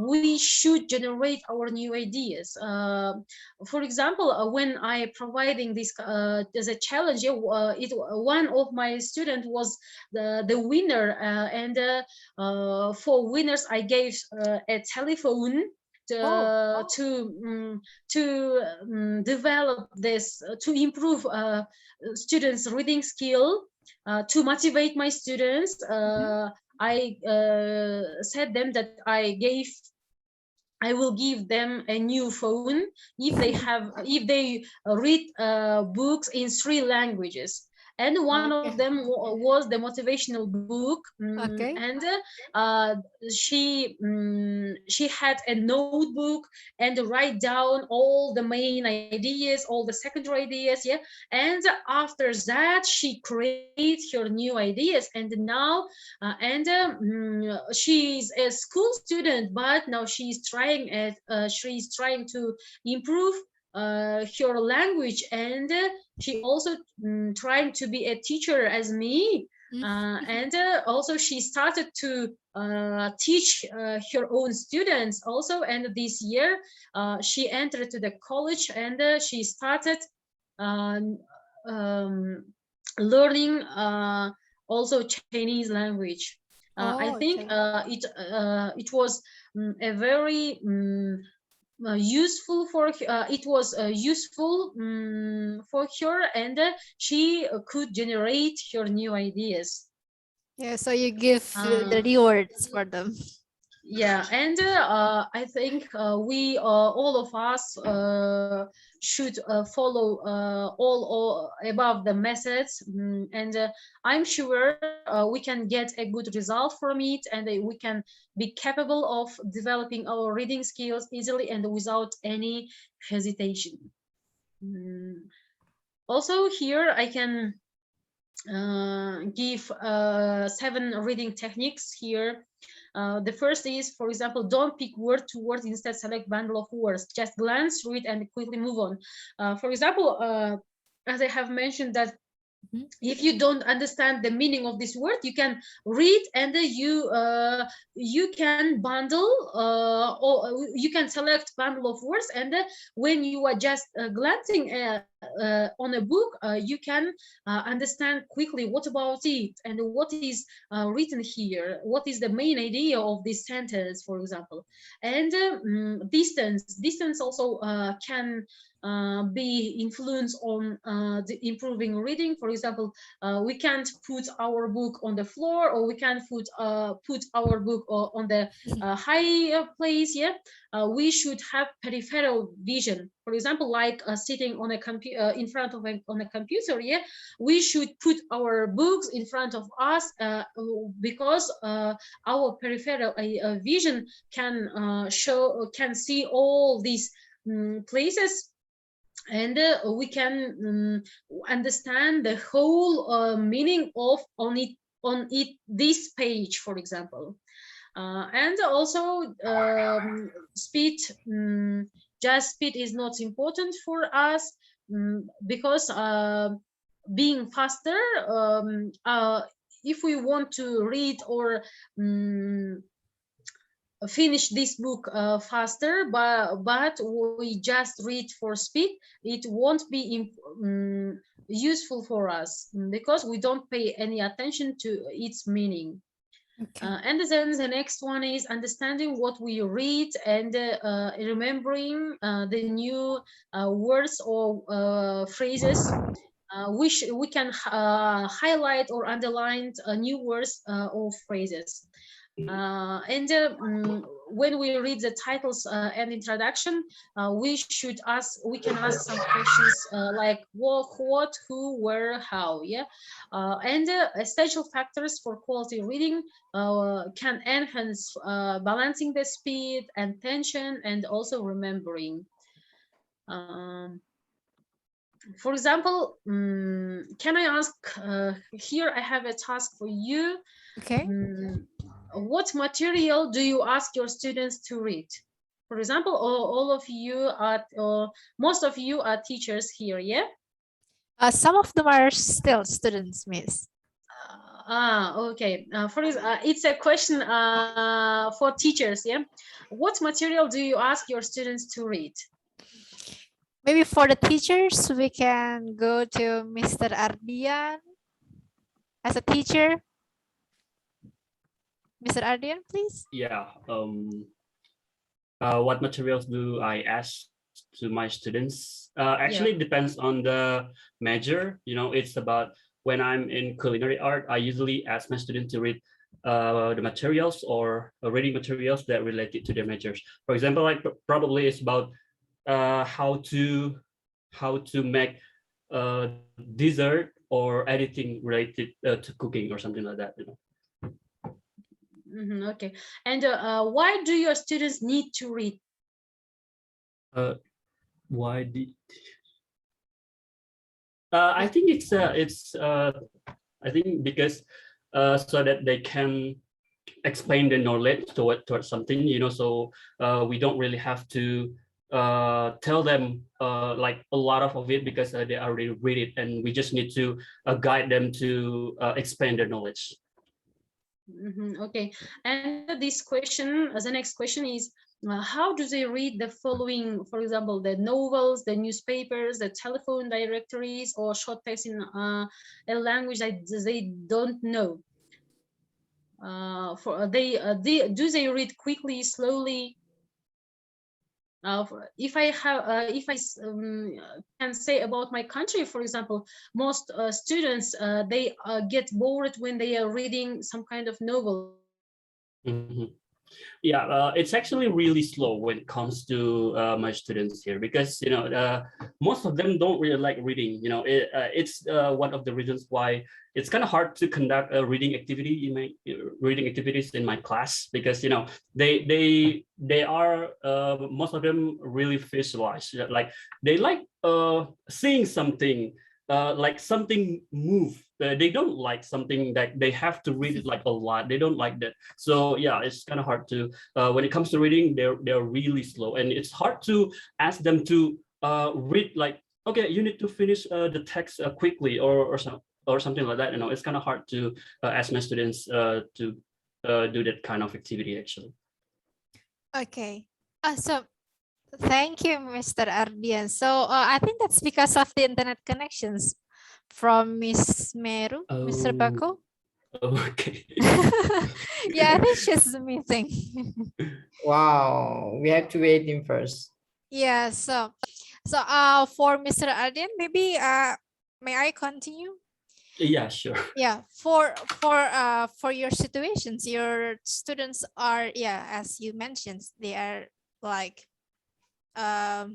[SPEAKER 18] we should generate our new ideas. For example, when I providing this as a challenge, one of my students was the winner, and for winners I gave a telephone to develop this, to improve students' reading skill, to motivate my students. I said them that I will give them a new phone if they read books in 3 languages. And one of them was the motivational book, and she had a notebook and write down all the main ideas, all the secondary ideas, and after that she created her new ideas, and now she's a school student, but now she's trying to improve her language, and she also trying to be a teacher as me, and also she started to teach her own students also, and this year she entered to the college, and she started learning also Chinese language. I think it was a very useful for it was useful for her, and she could generate her new ideas.
[SPEAKER 8] Yeah, so you give the rewards for them.
[SPEAKER 18] Yeah, and I think we all of us should follow all above the methods, and I'm sure we can get a good result from it, and we can be capable of developing our reading skills easily and without any hesitation. Also here I can give 7 reading techniques here. The first is, for example, don't pick word to word, instead select bundle of words. Just glance, read, and quickly move on. For example, as I have mentioned that if you don't understand the meaning of this word, you can read, and you can bundle or you can select bundle of words, and when you are just glancing on a book, you can understand quickly what about it and what is written here, what is the main idea of this sentence, for example. And distance also can be influenced on the improving reading. For example, we can't put our book on the floor, or we can't put our book on the high place. We should have peripheral vision. For example, like sitting on a in front of on a computer. We should put our books in front of us because our peripheral vision can see all these places, and we can understand the whole meaning of this page, for example. And also speed. Just speed is not important for us, because being faster, if we want to read or finish this book faster, but we just read for speed, it won't be useful for us, because we don't pay any attention to its meaning. And then the next one is understanding what we read and remembering the new words or phrases. We can highlight or underline new words or phrases. When we read the titles and introduction, we can ask some questions like what, who, where, how, yeah. Essential factors for quality reading can enhance balancing the speed and tension and also remembering. For example, can I ask, here I have a task for you.
[SPEAKER 8] Okay.
[SPEAKER 18] What material do you ask your students to read? For example, all of you are, most of you are teachers here, yeah?
[SPEAKER 8] Some of them are still students, Miss.
[SPEAKER 18] Okay. It's a question for teachers, yeah? What material do you ask your students to read?
[SPEAKER 8] Maybe for the teachers, we can go to Mr. Ardian as a teacher. Mr. Ardian, please.
[SPEAKER 12] Yeah. What materials do I ask to my students? Actually, it depends on the major. You know, it's about when I'm in culinary art, I usually ask my students to read the materials or reading materials that related to their majors. For example, like probably it's about how to make dessert or anything related to cooking or something like that. You know.
[SPEAKER 18] Okay. And why do your students need to read?
[SPEAKER 12] Why did? I think it's I think because so that they can explain the knowledge towards something, you know. So we don't really have to tell them like a lot of it because they already read it, and we just need to guide them to expand their knowledge.
[SPEAKER 18] Okay, and this question, the next question is, how do they read the following, for example, the novels, the newspapers, the telephone directories, or short text in a language that they don't know? Do they read quickly, slowly? If I can say about my country, for example, most students they get bored when they are reading some kind of novel.
[SPEAKER 12] Yeah, it's actually really slow when it comes to my students here, because you know most of them don't really like reading. You know, it's one of the reasons why it's kind of hard to conduct a reading activity in my activities in my class, because you know they are most of them really visualized, like they like seeing something. Like something move. They don't like something that they have to read it like a lot. They don't like that. So yeah, it's kind of hard to when it comes to reading, they're really slow, and it's hard to ask them to read like, okay, you need to finish the text quickly or something like that. You know, it's kind of hard to ask my students to do that kind of activity actually.
[SPEAKER 8] Okay. So thank you, Mr. Ardian. So I think that's because of the internet connections from Miss Meru, Mr. Bako.
[SPEAKER 12] Okay.
[SPEAKER 8] Yeah, I think she's missing.
[SPEAKER 10] Wow, we have to wait him first.
[SPEAKER 8] Yeah, so for Mr. Ardian, maybe may I continue?
[SPEAKER 12] Yeah, sure.
[SPEAKER 8] Yeah, for your situations, your students are, yeah, as you mentioned, they are like the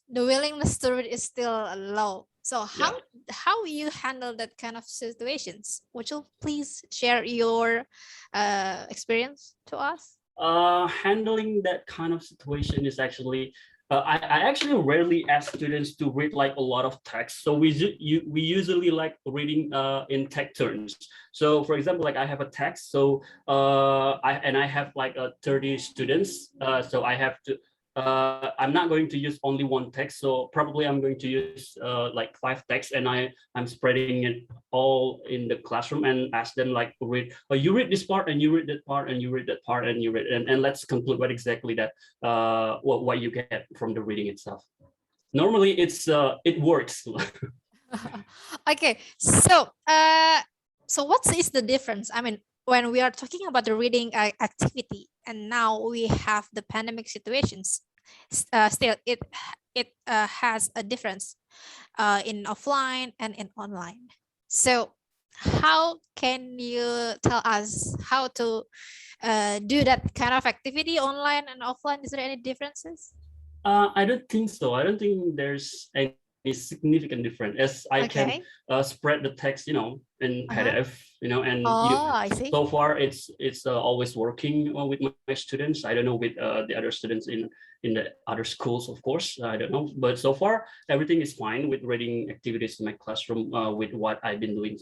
[SPEAKER 8] willingness to read is still low. So how you handle that kind of situations? Would you please share your experience to us?
[SPEAKER 12] Handling that kind of situation is actually I actually rarely ask students to read like a lot of text. So we usually like reading in take turns. So for example, like I have a text, so I have like 30 students. So I have to I'm not going to use only one text, so probably I'm going to use like 5 texts, and I'm spreading it all in the classroom and ask them like read. You read this part, and you read that part, and you read that part, and you read, and let's conclude what exactly that what you get from the reading itself. Normally, it works.
[SPEAKER 8] Okay, so so what is the difference? I mean, when we are talking about the reading activity, and now we have the pandemic situations, still it has a difference in offline and in online. So how can you tell us how to do that kind of activity online and offline? Is there any differences?
[SPEAKER 12] I don't think so. I don't think there's any significant difference, as I can spread the text, you know, in PDF, you know, and
[SPEAKER 8] I see.
[SPEAKER 12] so far it's always working with my students. I don't know with the other students in the other schools, of course, I don't know, but so far everything is fine with reading activities in my classroom with what I've been doing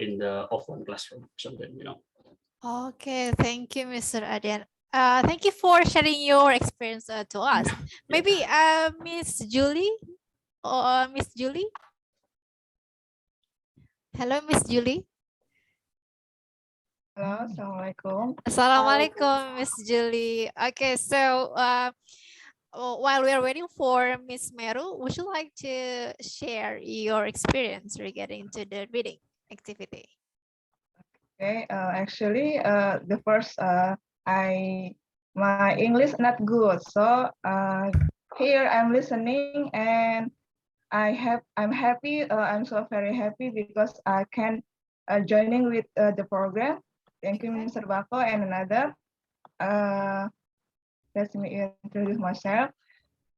[SPEAKER 12] in the offline classroom, something, you know.
[SPEAKER 8] Okay, thank you, Mr. Adian. Thank you for sharing your experience to us. Maybe Miss Julie or Miss Julie. Hello, Miss Julie.
[SPEAKER 21] Hello, Assalamualaikum.
[SPEAKER 8] Assalamualaikum, Miss Julie. Okay, so while we are waiting for Miss Meru, would you like to share your experience regarding to the reading activity?
[SPEAKER 21] Okay, actually, the first my English not good, so here I'm listening and I'm happy. I'm so very happy because I can joining with the program. Thank you, Mr. Bako, and another. Let me introduce myself.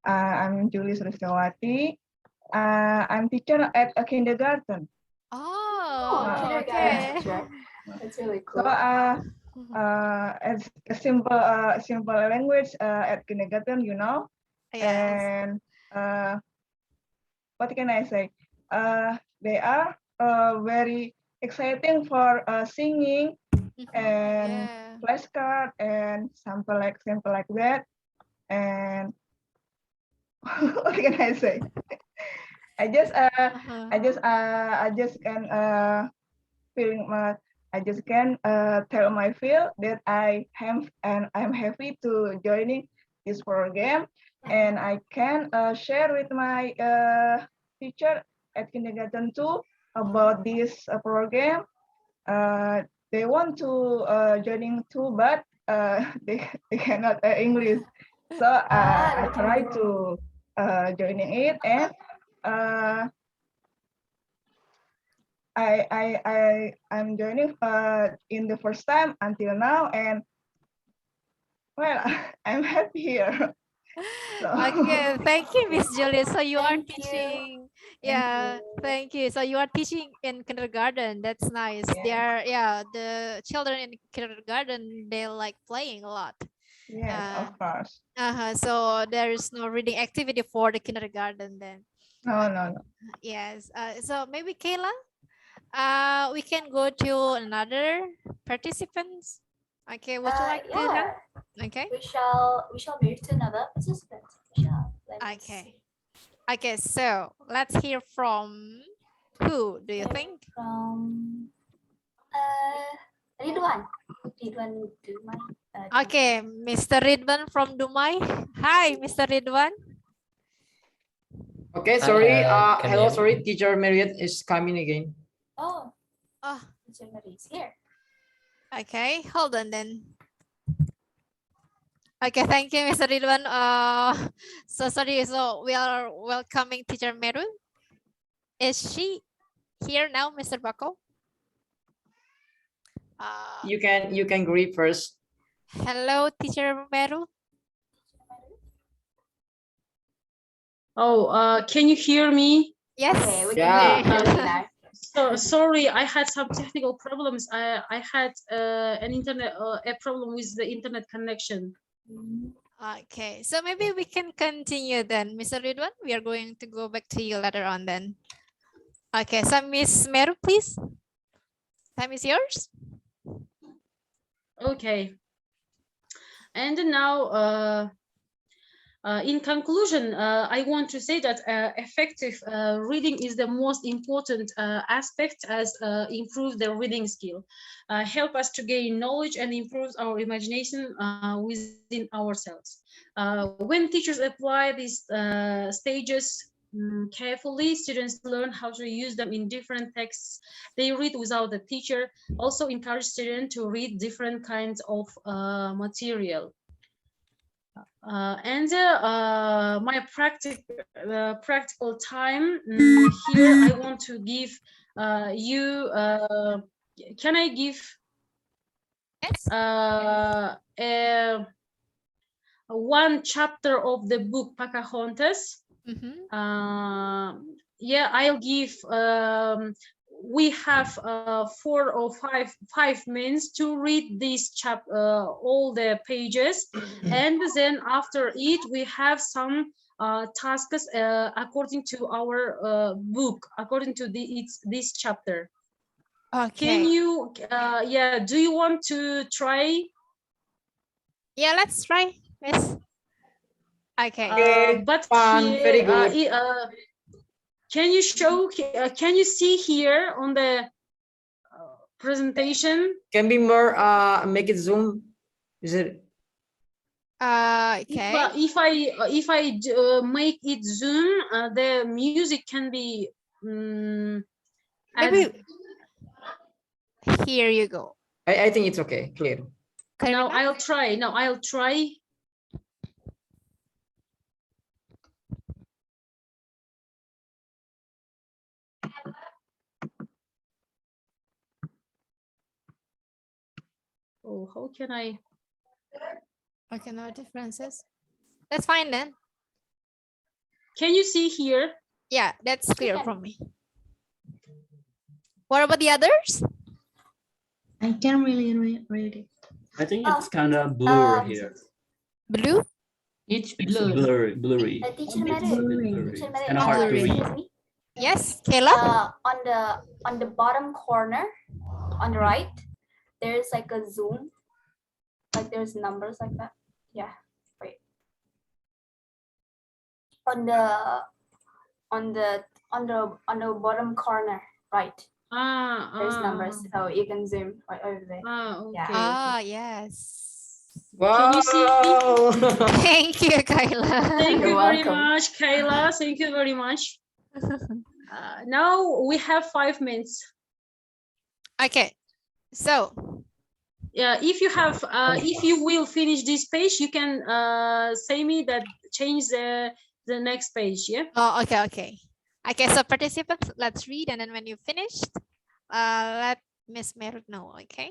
[SPEAKER 21] I'm Julie Sristawati. I'm teacher at a kindergarten.
[SPEAKER 8] Oh, okay.
[SPEAKER 9] That's really cool.
[SPEAKER 21] So as a simple language at kindergarten, you know, and what can I say? They are very exciting for singing and flashcard and something like that. And what can I say? I just can feeling my. I just can tell my feel that I am and I'm happy to joining this program, and I can share with my teacher at kindergarten too about this program. They want to joining too, but they cannot English, so I try to joining it, and I'm joining in the first time until now, and well, I'm happy here. So.
[SPEAKER 8] Okay, thank you, Miss Julie. So you are teaching, thank you. So you are teaching in kindergarten. That's nice. They are, the children in kindergarten, they like playing a lot.
[SPEAKER 21] Yes, of course.
[SPEAKER 8] So there is no reading activity for the kindergarten then.
[SPEAKER 21] No.
[SPEAKER 8] Yes. So maybe Kayla, we can go to another participants. Okay, would you like to have? Okay.
[SPEAKER 9] We shall move to another participant.
[SPEAKER 8] Okay, so let's hear from who do you think?
[SPEAKER 9] From Ridwan Dumai.
[SPEAKER 8] Okay, Mr. Ridwan from Dumai. Hi, Mr. Ridwan.
[SPEAKER 10] Okay, sorry. Hello, sorry. Teacher Meruyert is coming again.
[SPEAKER 9] Oh, Teacher Meruyert is here.
[SPEAKER 8] Okay, hold on then. Okay, thank you, Mr. Ridwan. So sorry. So we are welcoming Teacher Meru. Is she here now, Mr. Bako?
[SPEAKER 10] You can greet first.
[SPEAKER 8] Hello, Teacher Meru.
[SPEAKER 18] Oh, can you hear me?
[SPEAKER 8] Yes.
[SPEAKER 9] Okay, we can hear you now.
[SPEAKER 18] So sorry, I had some technical problems. I had a problem with the internet connection.
[SPEAKER 8] Okay, so maybe we can continue then, Mr. Ridwan. We are going to go back to you later on then. Okay, so Miss Meru, please. Time is yours.
[SPEAKER 18] Okay. And now, in conclusion, I want to say that effective reading is the most important aspect as improve the reading skill, help us to gain knowledge and improve our imagination within ourselves. When teachers apply these stages carefully. Students learn how to use them in different texts they read without a teacher. Also encourage students to read different kinds of material. My practical time here, I want to give you. Can I give? One chapter of the book Pocahontas. Yeah, I'll give. We have 4 or 5 minutes to read this all the pages, and then after it we have some tasks according to our book, according to this chapter.
[SPEAKER 8] Okay.
[SPEAKER 18] Can you? Yeah. Do you want to try?
[SPEAKER 8] Yeah, let's try. Yes. Okay.
[SPEAKER 18] But
[SPEAKER 10] fun,
[SPEAKER 18] here,
[SPEAKER 10] very good.
[SPEAKER 18] can you show? Can you see here on the presentation?
[SPEAKER 10] Can be more. Make it zoom. Is it?
[SPEAKER 8] Okay.
[SPEAKER 18] If I make it zoom, the music can be.
[SPEAKER 8] Maybe. Here you go.
[SPEAKER 10] I think it's okay. Clear.
[SPEAKER 18] Now I'll try. Now I'll try. Oh, how can I?
[SPEAKER 8] Okay, no differences. That's fine then.
[SPEAKER 18] Can you see here?
[SPEAKER 8] Yeah, that's clear from me. What about the others?
[SPEAKER 20] I can't really read it.
[SPEAKER 12] I think it's kind of blur here.
[SPEAKER 8] Blue?
[SPEAKER 12] It's blurry.
[SPEAKER 9] Teacher Mary,
[SPEAKER 12] It's kind of hard to read.
[SPEAKER 8] Yes, Kayla?
[SPEAKER 9] On the bottom corner, on the right, there's like a zoom, like there's numbers like that. Yeah, right. On the bottom corner, right. There's numbers, so you can zoom right over there.
[SPEAKER 8] Okay. Yes.
[SPEAKER 10] Wow.
[SPEAKER 18] Can you see?
[SPEAKER 8] Thank you, Kayla.
[SPEAKER 18] Thank you
[SPEAKER 9] You're
[SPEAKER 18] very
[SPEAKER 9] welcome.
[SPEAKER 18] much, Kayla. Thank you very much. Now we have 5 minutes.
[SPEAKER 8] Okay. So.
[SPEAKER 18] Yeah, if you have, if you will finish this page, you can say me that change the next page. Yeah.
[SPEAKER 8] Oh, okay, okay. Okay, so participants, let's read, and then when you finished, let Miss Meruyert know. Okay.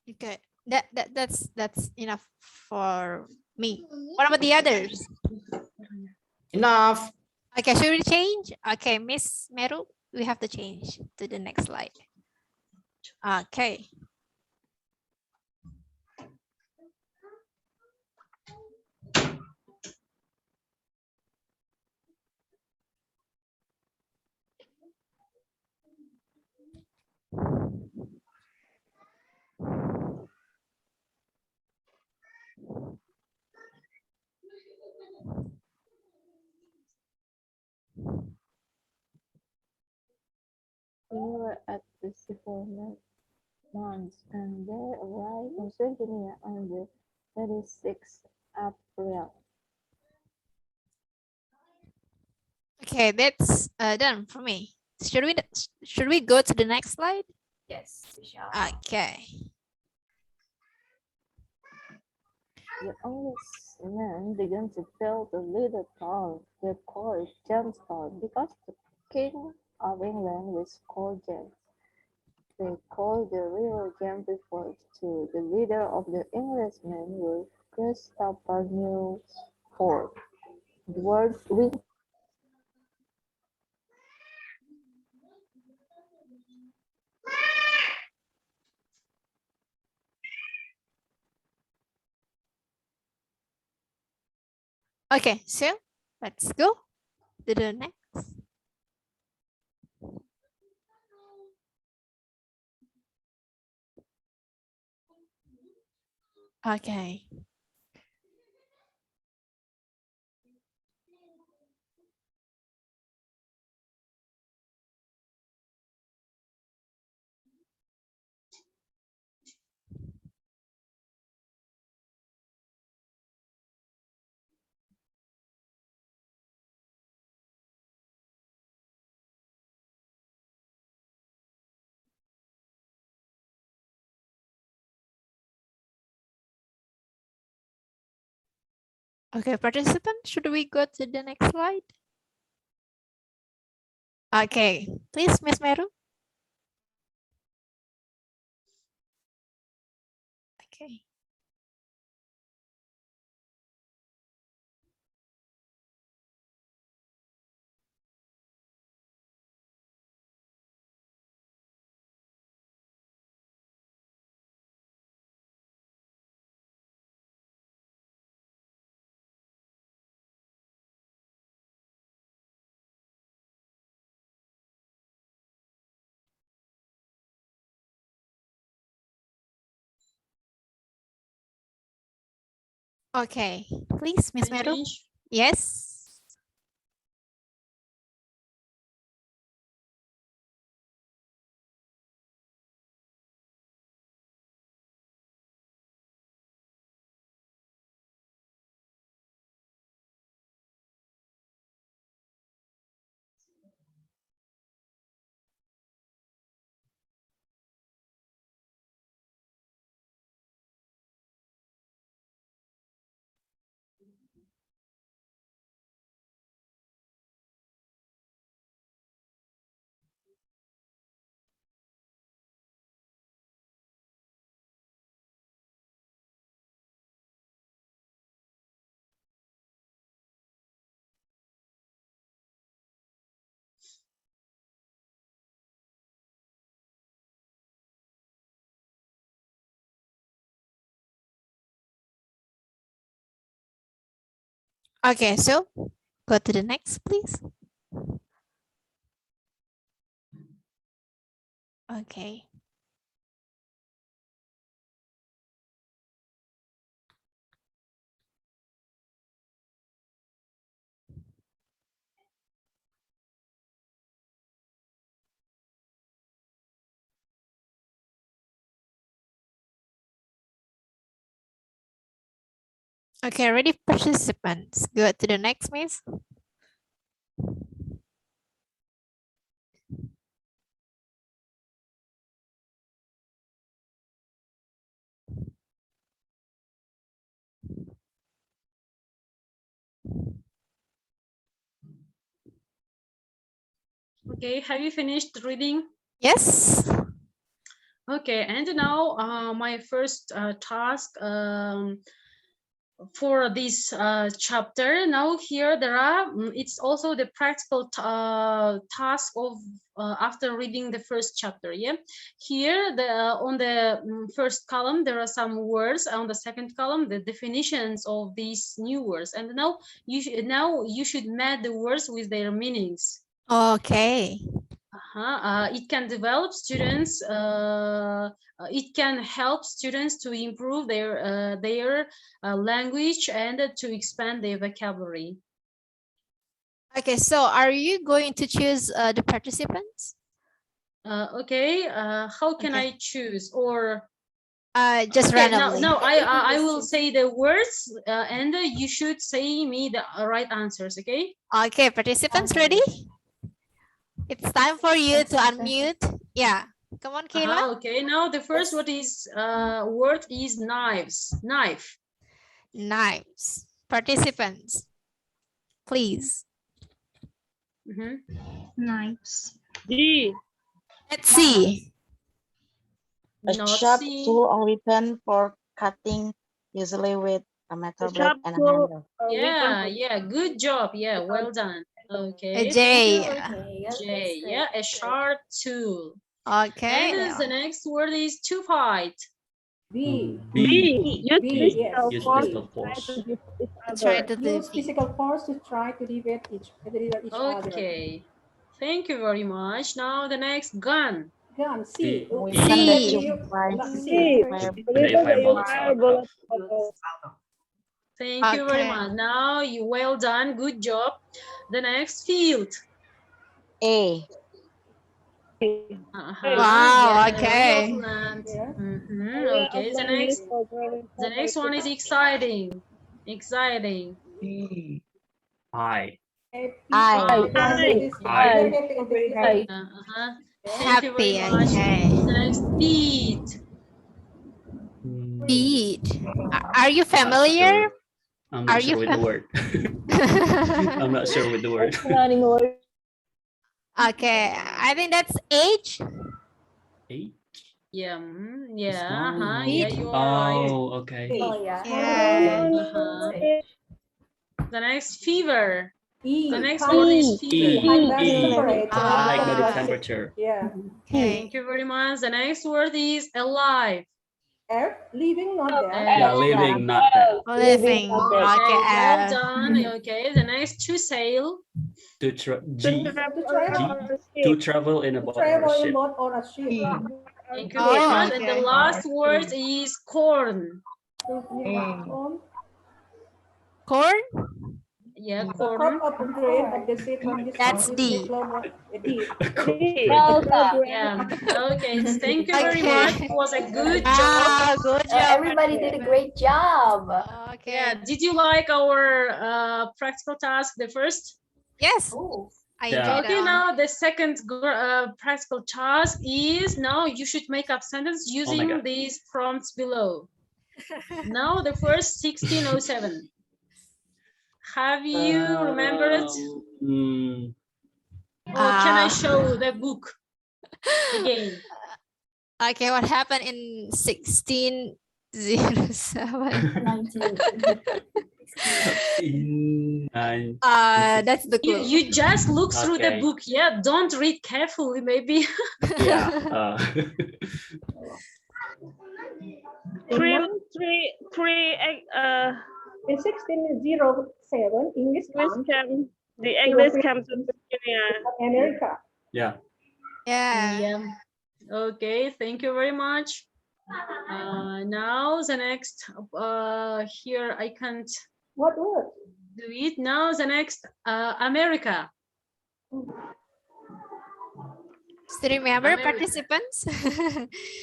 [SPEAKER 8] Okay, that's enough for me. What about the others?
[SPEAKER 10] Enough.
[SPEAKER 8] Okay, should we change? Okay, Miss Meru, we have to change to the next slide. Okay.
[SPEAKER 13] We were at the civil months, and they arrived in Virginia on the 26th April.
[SPEAKER 8] Okay, that's done for me. Should we go to the next slide?
[SPEAKER 9] Yes, we shall.
[SPEAKER 8] Okay.
[SPEAKER 13] The English men began to build a little town they called Jamestown because the King of England was called James. They called the river James referred to the leader of the Englishmen was Christopher Newport. The word wing
[SPEAKER 8] Okay, so let's go to the next. Okay. Okay, participants, should we go to the next slide? Okay, please, Miss Meru. Okay. Okay, please, Miss Meru. Yes. Okay, so go to the next, please. Okay. Okay, ready, participants. Go to the next, Miss.
[SPEAKER 18] Okay, have you finished reading?
[SPEAKER 8] Yes.
[SPEAKER 18] Okay, and now my first task for this chapter. Now here there are, it's also the practical task of after reading the first chapter. Yeah, here on the first column there are some words, on the second column the definitions of these new words, and now you should match the words with their meanings.
[SPEAKER 8] Okay.
[SPEAKER 18] It can develop students. It can help students to improve their language and to expand their vocabulary.
[SPEAKER 8] Okay, so are you going to choose the participants?
[SPEAKER 18] Okay, how can I choose, or
[SPEAKER 8] just
[SPEAKER 18] okay,
[SPEAKER 8] randomly?
[SPEAKER 18] No, I will say the words and you should say me the right answers. Okay.
[SPEAKER 8] Okay, participants, ready? It's time for you to unmute. Yeah, come on, Kayla.
[SPEAKER 18] Okay, now the first word is knives.
[SPEAKER 8] Knives. Participants, please.
[SPEAKER 19] Knives.
[SPEAKER 8] Let's see.
[SPEAKER 16] A sharp tool or weapon for cutting, usually with a metal blade and a handle.
[SPEAKER 18] Yeah, good job. Yeah, well done. Okay,
[SPEAKER 8] Jay.
[SPEAKER 18] Jay, yeah, a sharp tool.
[SPEAKER 8] Okay.
[SPEAKER 18] And the next word is to fight.
[SPEAKER 1] B.
[SPEAKER 12] Use
[SPEAKER 1] Yes.
[SPEAKER 12] use physical force.
[SPEAKER 8] Try to
[SPEAKER 1] Use physical force to try to defeat each other.
[SPEAKER 18] Okay. Thank you very much. Now the next gun.
[SPEAKER 1] Gun. C.
[SPEAKER 8] C.
[SPEAKER 18] Thank you very much. Now you well done. Good job. The next field.
[SPEAKER 16] A.
[SPEAKER 8] Wow, okay.
[SPEAKER 18] Okay, the next one is exciting. Exciting.
[SPEAKER 12] I.
[SPEAKER 18] Thank you very much. The next beat.
[SPEAKER 8] Beat. Are you familiar?
[SPEAKER 12] I'm not sure with the word. I'm not sure with the word.
[SPEAKER 8] Okay, I think that's H.
[SPEAKER 18] Yeah, yeah,
[SPEAKER 8] Beat.
[SPEAKER 18] yeah, you are right.
[SPEAKER 12] Oh, okay.
[SPEAKER 8] Yeah.
[SPEAKER 18] The next fever.
[SPEAKER 1] E.
[SPEAKER 18] The next word is fever.
[SPEAKER 12] High body temperature.
[SPEAKER 1] Yeah.
[SPEAKER 18] Thank you very much. The next word is alive.
[SPEAKER 1] F. Living, not dead.
[SPEAKER 12] Yeah, living, not dead.
[SPEAKER 8] Living.
[SPEAKER 18] Okay,
[SPEAKER 8] Okay.
[SPEAKER 18] well done. Okay, the next to sail.
[SPEAKER 12] To travel in a boat
[SPEAKER 1] Travel
[SPEAKER 12] or a
[SPEAKER 1] in
[SPEAKER 12] ship.
[SPEAKER 1] boat or a ship.
[SPEAKER 18] Thank you very much. And the last word is corn.
[SPEAKER 8] Corn?
[SPEAKER 18] Yeah,
[SPEAKER 1] The
[SPEAKER 18] corn.
[SPEAKER 1] crop of the grain of the seed from this
[SPEAKER 8] That's D.
[SPEAKER 18] Yeah. Okay. Thank you very much. It was a good job.
[SPEAKER 8] Good job.
[SPEAKER 9] Everybody did a great job.
[SPEAKER 8] Okay.
[SPEAKER 18] Yeah. Did you like our practical task, the first?
[SPEAKER 8] Yes. I enjoyed
[SPEAKER 18] Okay,
[SPEAKER 8] that.
[SPEAKER 18] now the second practical task is now you should make up sentence using these prompts below. Now the first 1607. Have you remembered? Or can I show the book again?
[SPEAKER 8] Okay, what happened in 1607? That's the clue.
[SPEAKER 18] You just look through the book, yeah. Don't read carefully, maybe.
[SPEAKER 12] Yeah.
[SPEAKER 1] In 1607, English comes to America.
[SPEAKER 12] Yeah.
[SPEAKER 18] Yeah. Okay, thank you very much. Now the next here I can't
[SPEAKER 1] What word?
[SPEAKER 18] do it. Now the next America.
[SPEAKER 8] Still remember participants?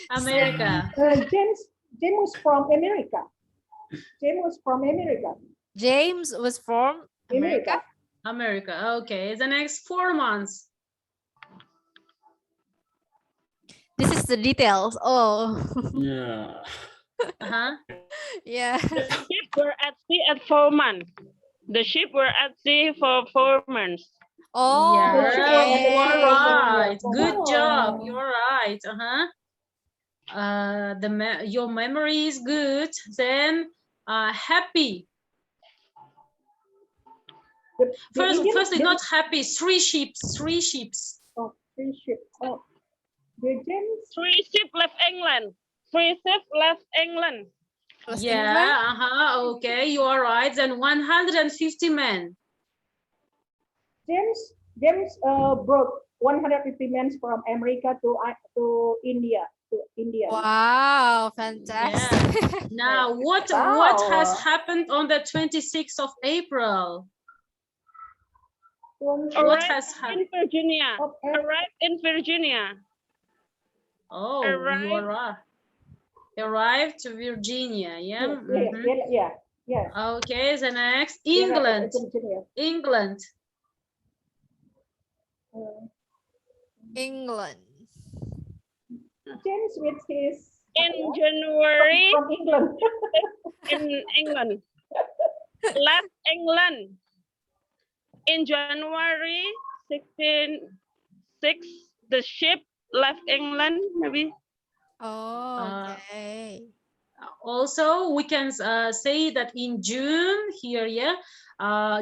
[SPEAKER 18] America.
[SPEAKER 1] James was from America. James was from America.
[SPEAKER 8] James was from America.
[SPEAKER 18] America. Okay. The next 4 months.
[SPEAKER 8] This is the details. Oh.
[SPEAKER 12] Yeah.
[SPEAKER 8] Yeah.
[SPEAKER 22] The ship were at sea at 4 months. The ship were at sea for 4 months.
[SPEAKER 8] Oh,
[SPEAKER 18] yeah,
[SPEAKER 8] okay.
[SPEAKER 18] you are right. Good job. You're right. Your memory is good. Then happy. Firstly, not happy. 3 ships. 3 ships.
[SPEAKER 1] Oh, 3 ships. Oh.
[SPEAKER 22] 3 ships left England. 3 ships left England.
[SPEAKER 18] Yeah. Okay, you are right. Then 150 men.
[SPEAKER 1] James brought 150 men from America to India.
[SPEAKER 8] Wow, fantastic.
[SPEAKER 18] Yeah. Now, what has happened on the 26th of April? What has happened?
[SPEAKER 22] In Virginia. Arrived in Virginia.
[SPEAKER 18] Oh, you are right. Arrived to Virginia. Yeah.
[SPEAKER 1] Yeah.
[SPEAKER 18] Okay. The next, England. England.
[SPEAKER 8] England.
[SPEAKER 1] James with his
[SPEAKER 22] in January
[SPEAKER 1] from England.
[SPEAKER 22] in England. Left England in January 1606. The ship left England, maybe.
[SPEAKER 8] Oh, okay.
[SPEAKER 18] Also, we can say that in June here,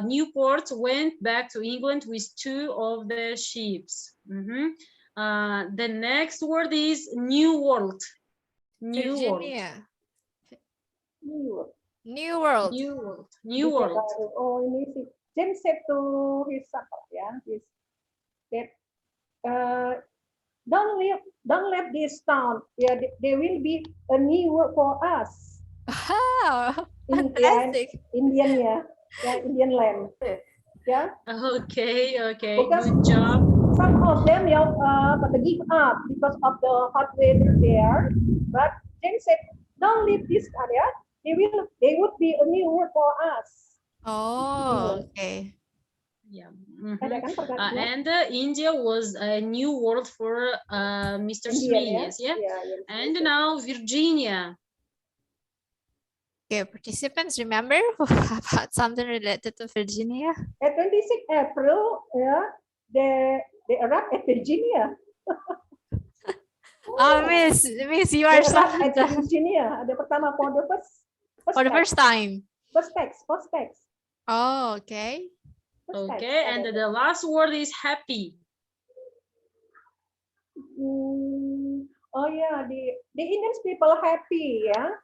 [SPEAKER 18] Newport went back to England with 2 of the ships. The next word is New World. New
[SPEAKER 8] Virginia.
[SPEAKER 18] World.
[SPEAKER 8] New World.
[SPEAKER 18] New World.
[SPEAKER 1] Oh, ini sih. James said to his son, ya, that don't let this town. Yeah, there will be a new world for us.
[SPEAKER 8] Wow,
[SPEAKER 1] fantastic. Indian, yeah, Indian land. Yeah.
[SPEAKER 18] Okay.
[SPEAKER 1] Because
[SPEAKER 18] Good job.
[SPEAKER 1] some of them, but they give up because of the hot weather there. But James said, don't leave this area. They would be a new world for us.
[SPEAKER 8] Oh, okay.
[SPEAKER 18] Yeah.
[SPEAKER 1] And
[SPEAKER 18] India was a new world for Mr. Smith. Yeah. And now Virginia.
[SPEAKER 8] Okay, participants, remember about something related to Virginia?
[SPEAKER 1] At 26 April, they arrived at Virginia.
[SPEAKER 8] Oh, Miss, you are so
[SPEAKER 1] at Virginia. The pertama for the
[SPEAKER 8] first time.
[SPEAKER 1] First text.
[SPEAKER 8] Oh, okay.
[SPEAKER 18] Okay, and the last word is happy.
[SPEAKER 1] Oh yeah, the Indian people happy, yeah.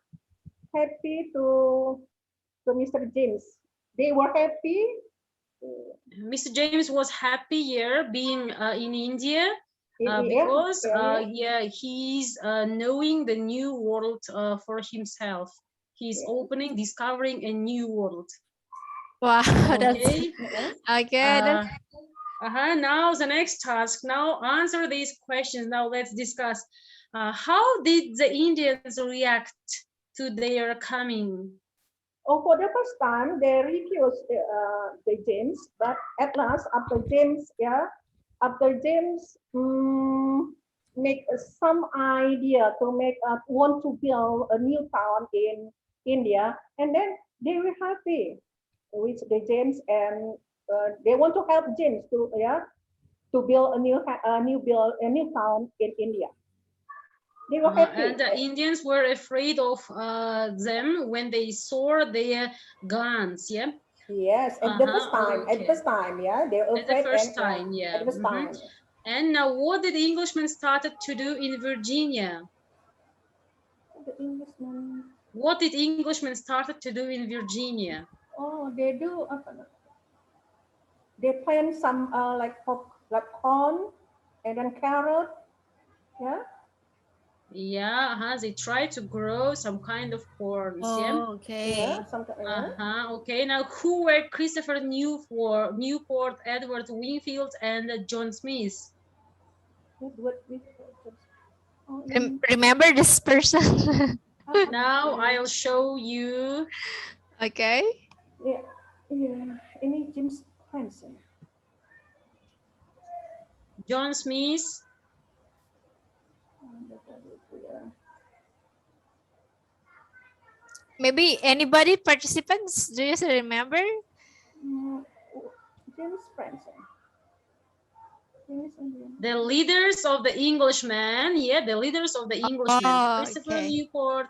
[SPEAKER 1] Happy to Mr. James. They were happy.
[SPEAKER 18] Mr. James was happy here being in India because he's knowing the new world for himself. He's opening, discovering a new world.
[SPEAKER 8] Wow,
[SPEAKER 18] okay.
[SPEAKER 8] That's okay.
[SPEAKER 18] Now the next task. Now answer these questions. Now let's discuss. How did the Indians react to their coming?
[SPEAKER 1] Oh, for the first time, they refused the James, but at last, after James make some idea to want to build a new town in India, and then they were happy with the James, and they want to help James to build a new town in India. They were happy.
[SPEAKER 18] And the Indians were afraid of them when they saw their guns, yeah?
[SPEAKER 1] Yes, at the first time, yeah. They were afraid
[SPEAKER 18] at the first time, yeah.
[SPEAKER 1] At the first time.
[SPEAKER 18] And now what did the Englishmen started to do in Virginia? What did Englishmen started to do in Virginia?
[SPEAKER 1] Oh, they do. They plant some like corn and then carrot, yeah.
[SPEAKER 18] Yeah, they try to grow some kind of corn.
[SPEAKER 8] Oh, okay.
[SPEAKER 18] Yeah, okay. Now, who were Christopher Newport, Edward Wingfield, and John Smith?
[SPEAKER 8] Remember this person?
[SPEAKER 18] Now I'll show you.
[SPEAKER 8] Okay.
[SPEAKER 1] Yeah. Any James Hansen.
[SPEAKER 18] John Smith.
[SPEAKER 8] Maybe anybody, participants, do you remember?
[SPEAKER 1] James Franson.
[SPEAKER 18] The leaders of the Englishmen, the leaders of the Englishmen, Christopher Newport,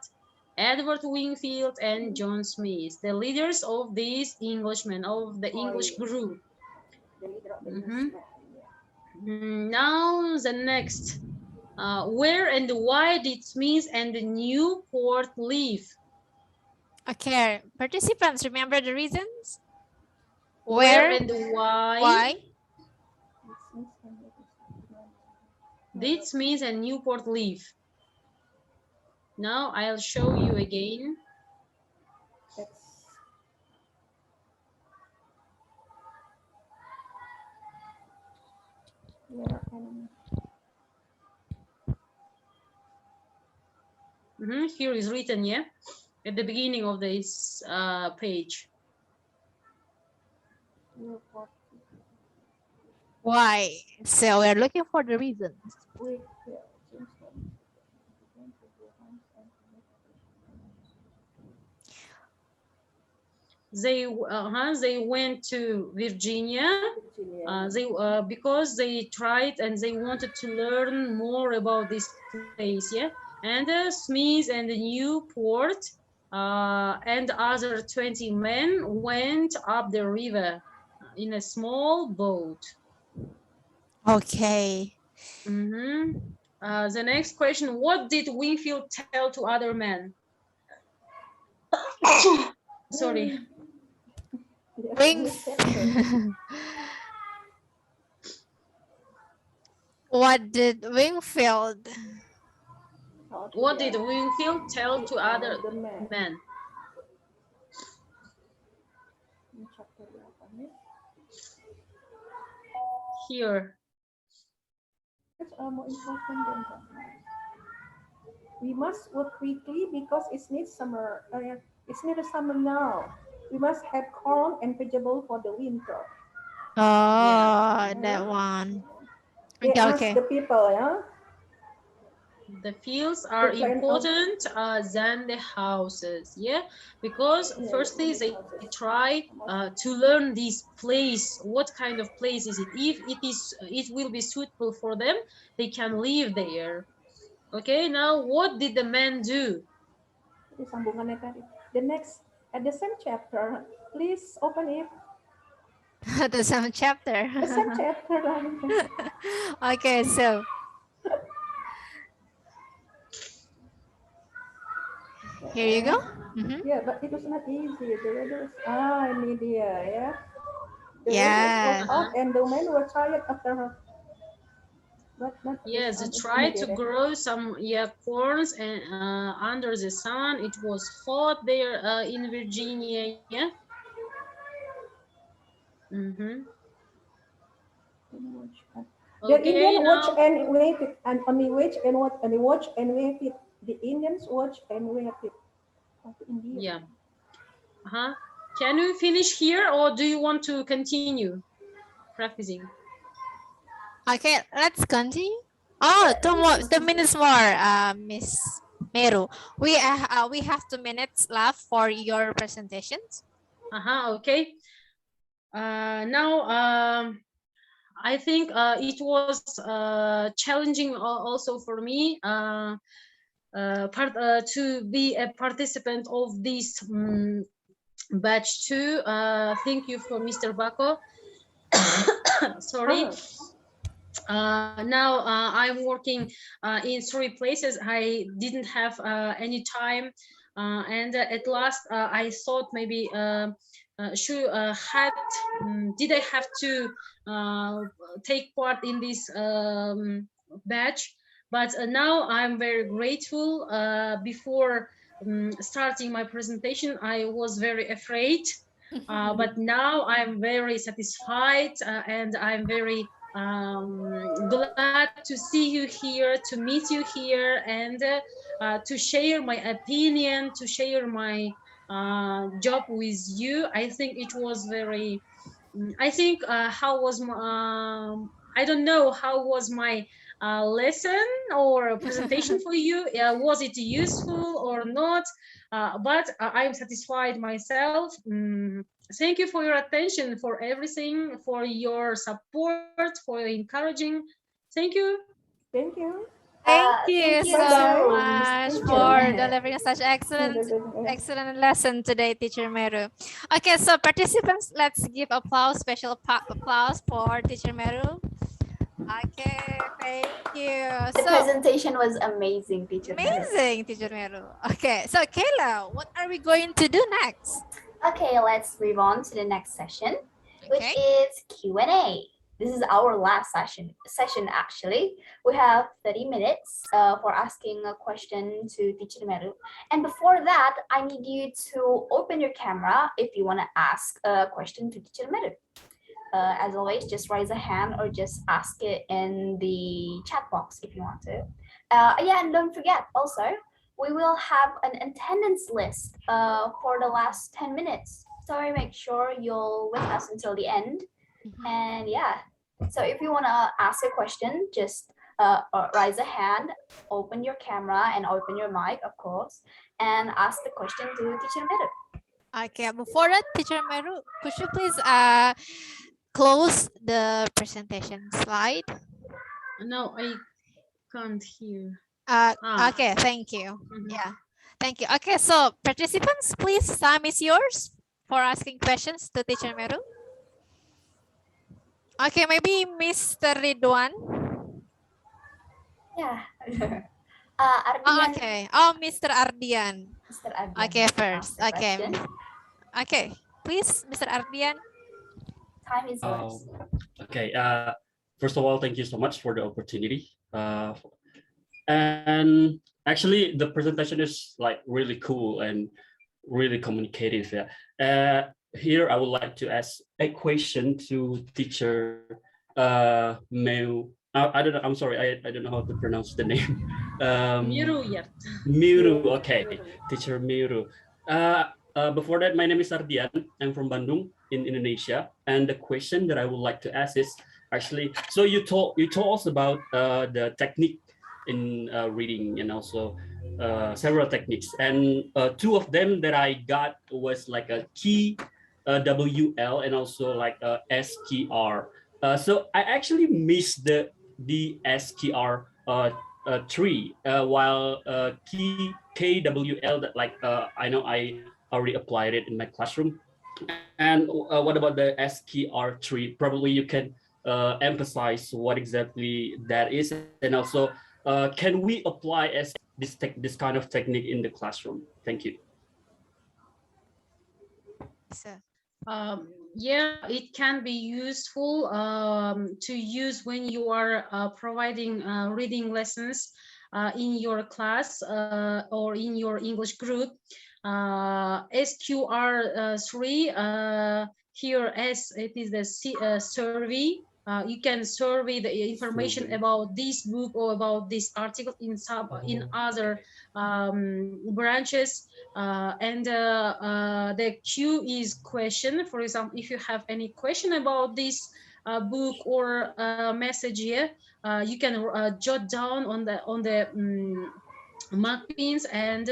[SPEAKER 18] Edward Wingfield, and John Smith, the leaders of these Englishmen, of the English group. Now the next, where and why did Smith and Newport leave?
[SPEAKER 8] Okay, participants, remember the reasons?
[SPEAKER 18] Where and why? Did Smith and Newport leave? Now I'll show you again. Here is written, yeah, at the beginning of this page.
[SPEAKER 8] Why? So we're looking for the reasons.
[SPEAKER 18] They went to Virginia. Because they tried and they wanted to learn more about this place, yeah. And Smith and Newport and other 20 men went up the river in a small boat.
[SPEAKER 8] Okay.
[SPEAKER 18] The next question: what did Wingfield tell to other men? Sorry.
[SPEAKER 8] What did Wingfield?
[SPEAKER 18] What did Wingfield tell to other men? Here.
[SPEAKER 1] We must work quickly because it's needs summer. It's near summer now. We must have corn and vegetable for the winter.
[SPEAKER 8] Oh, that one.
[SPEAKER 1] They
[SPEAKER 8] Okay,
[SPEAKER 1] ask
[SPEAKER 8] okay.
[SPEAKER 1] the people, yeah.
[SPEAKER 18] The fields are important than the houses, yeah, because firstly they try to learn this place. What kind of place is it? If it will be suitable for them, they can live there. Okay, now what did the man do?
[SPEAKER 1] The next, at the same chapter, please open it.
[SPEAKER 8] The same chapter.
[SPEAKER 1] The same chapter.
[SPEAKER 8] Okay, so. Here you go.
[SPEAKER 1] Yeah, but it was not easy. The weather was media, yeah. The
[SPEAKER 8] Yes.
[SPEAKER 1] weather was hot and the men were tired after her.
[SPEAKER 18] Yes, they tried to grow some corns and under the sun. It was hot there in Virginia. Yeah.
[SPEAKER 1] The Indian watch and waited, and only watch and what, and watch and waited. The Indians watch and waited.
[SPEAKER 18] Yeah. Can you finish here, or do you want to continue practicing?
[SPEAKER 8] Okay, let's continue. Oh, 2 minutes more, Miss Meru. We have 2 minutes left for your presentations.
[SPEAKER 18] Okay. Now I think it was challenging also for me to be a participant of this batch 2. Thank you for Mr. Bako. Sorry. Now I'm working in 3 places. I didn't have any time, and at last I thought maybe did I have to take part in this batch? But now I'm very grateful. Before starting my presentation, I was very afraid, but now I'm very satisfied, and I'm very glad to see you here, to meet you here, and to share my opinion, to share my job with you. I think it was very, how was I don't know how was my lesson or presentation for you. Was it useful or not? But I'm satisfied myself. Thank you for your attention, for everything, for your support, for your encouraging. Thank you.
[SPEAKER 1] Thank you.
[SPEAKER 8] Thank you so much for delivering such excellent lesson today, Teacher Meru. Okay, so participants, let's give special applause for Teacher Meru. Okay, thank you.
[SPEAKER 9] The presentation was amazing, Teacher Meru.
[SPEAKER 8] Amazing, Teacher Meru. Okay, so Kayla, what are we going to do next?
[SPEAKER 9] Okay, let's move on to the next session, which is Q&A. This is our last session actually. We have 30 minutes for asking a question to Teacher Meru. And before that, I need you to open your camera if you want to ask a question to Teacher Meru. As always, just raise a hand or just ask it in the chat box if you want to. Yeah, and don't forget also, we will have an attendance list for the last 10 minutes. So make sure you're with us until the end. And yeah, so if you want to ask a question, just raise a hand, open your camera and open your mic, of course, and ask the question to Teacher Meru.
[SPEAKER 8] Okay, before that, Teacher Meru, could you please close the presentation slide?
[SPEAKER 18] No, I can't hear.
[SPEAKER 8] Okay, thank you. Yeah, thank you. Okay, so participants, please, time is yours for asking questions to Teacher Meru. Okay, maybe Mr. Ridwan.
[SPEAKER 9] Yeah. Ardian.
[SPEAKER 8] Okay. Oh, Mr. Ardian.
[SPEAKER 9] Mr. Ardian.
[SPEAKER 8] Okay,
[SPEAKER 9] ask
[SPEAKER 8] first.
[SPEAKER 9] the
[SPEAKER 8] Okay.
[SPEAKER 9] question.
[SPEAKER 8] Okay. Please, Mr. Ardian.
[SPEAKER 9] Time is yours.
[SPEAKER 12] Okay. First of all, thank you so much for the opportunity. And actually, the presentation is like really cool and really communicative. Yeah. Here, I would like to ask a question to teacher Meu. I don't know. I'm sorry. I don't know how to pronounce the name.
[SPEAKER 18] Meruyert.
[SPEAKER 12] Miru. Okay, teacher Miru. Before that, my name is Ardian. I'm from Bandung in Indonesia. And the question that I would like to ask is actually, so you told us about the technique in reading and also several techniques. And two of them that I got was like a key WL and also like a SKR. So I actually missed the SKR tree while key KWL that like I know I already applied it in my classroom. And what about the SKR tree? Probably you can emphasize what exactly that is, and also can we apply this kind of technique in the classroom? Thank you.
[SPEAKER 18] Yeah, it can be useful to use when you are providing reading lessons in your class or in your English group. SQR3 here, as it is the survey. You can survey the information about this book or about this article in other branches, and the Q is question. For example, if you have any question about this book or message here, you can jot down on the mark pins, and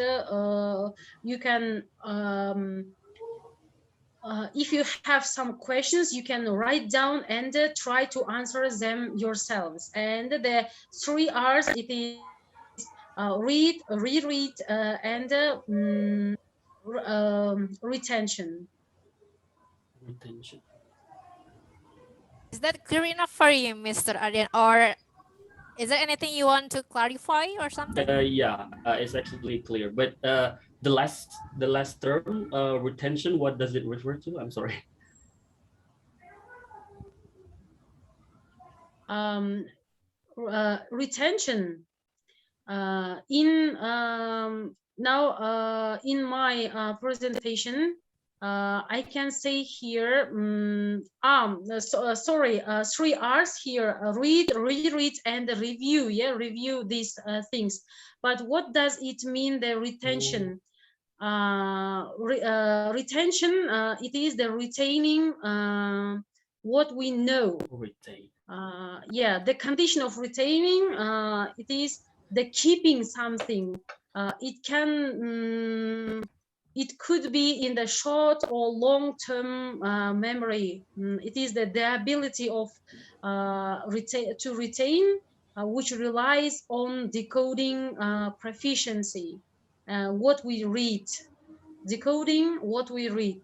[SPEAKER 18] you can if you have some questions, you can write down and try to answer them yourselves. And the 3 R's, it is read, reread, and retention.
[SPEAKER 12] Retention.
[SPEAKER 8] Is that clear enough for you, Mr. Ardian, or is there anything you want to clarify or something?
[SPEAKER 12] Yeah, it's actually clear. But the last term, retention, what does it refer to? I'm sorry.
[SPEAKER 18] Retention. Now in my presentation, I can say here, sorry, 3 R's here: read, reread, and review. Yeah, review these things. But what does it mean, the retention? Retention, it is the retaining what we know.
[SPEAKER 12] Retain.
[SPEAKER 18] Yeah, the condition of retaining, it is the keeping something. It could be in the short or long-term memory. It is the ability of to retain, which relies on decoding proficiency. What we read, decoding what we read.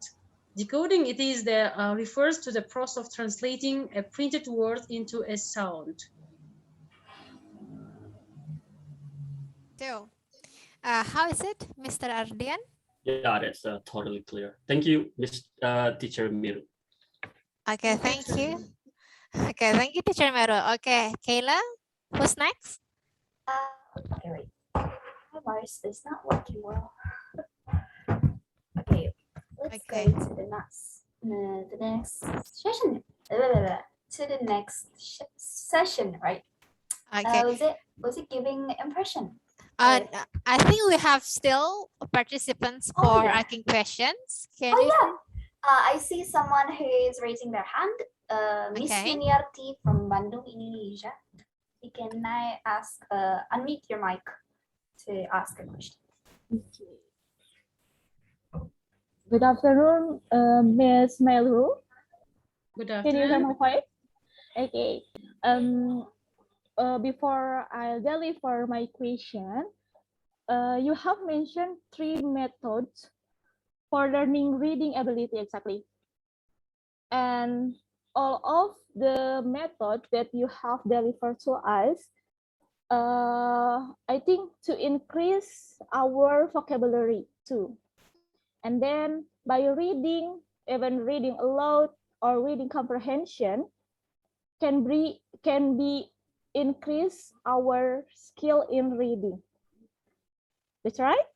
[SPEAKER 18] Decoding, it is the refers to the process of translating a printed word into a sound.
[SPEAKER 8] So, how is it, Mr. Ardian?
[SPEAKER 12] Yeah, that's totally clear. Thank you, Miss Teacher Miru.
[SPEAKER 8] Okay, thank you. Okay, thank you, Teacher Miru. Okay, Kayla, who's next?
[SPEAKER 9] Okay, wait. My mouse is not working well. Okay, let's go to the next session. To the next session, right?
[SPEAKER 8] Okay.
[SPEAKER 9] Was it giving impression?
[SPEAKER 8] I think we have still participants for asking questions. Can you?
[SPEAKER 9] Yeah. I see someone who is raising their hand. Miss Yuniarti from Bandung, Indonesia. You can now ask, unmute your mic to ask a question.
[SPEAKER 2] Okay. Good afternoon, Ms. Melu.
[SPEAKER 18] Good
[SPEAKER 2] Can you hear
[SPEAKER 18] afternoon.
[SPEAKER 2] my voice? Okay. Before I deliver my question, you have mentioned 3 methods for learning reading ability exactly. And all of the methods that you have delivered to us, I think to increase our vocabulary too. And then by reading, even reading aloud or reading comprehension can be increase our skill in reading. That's right?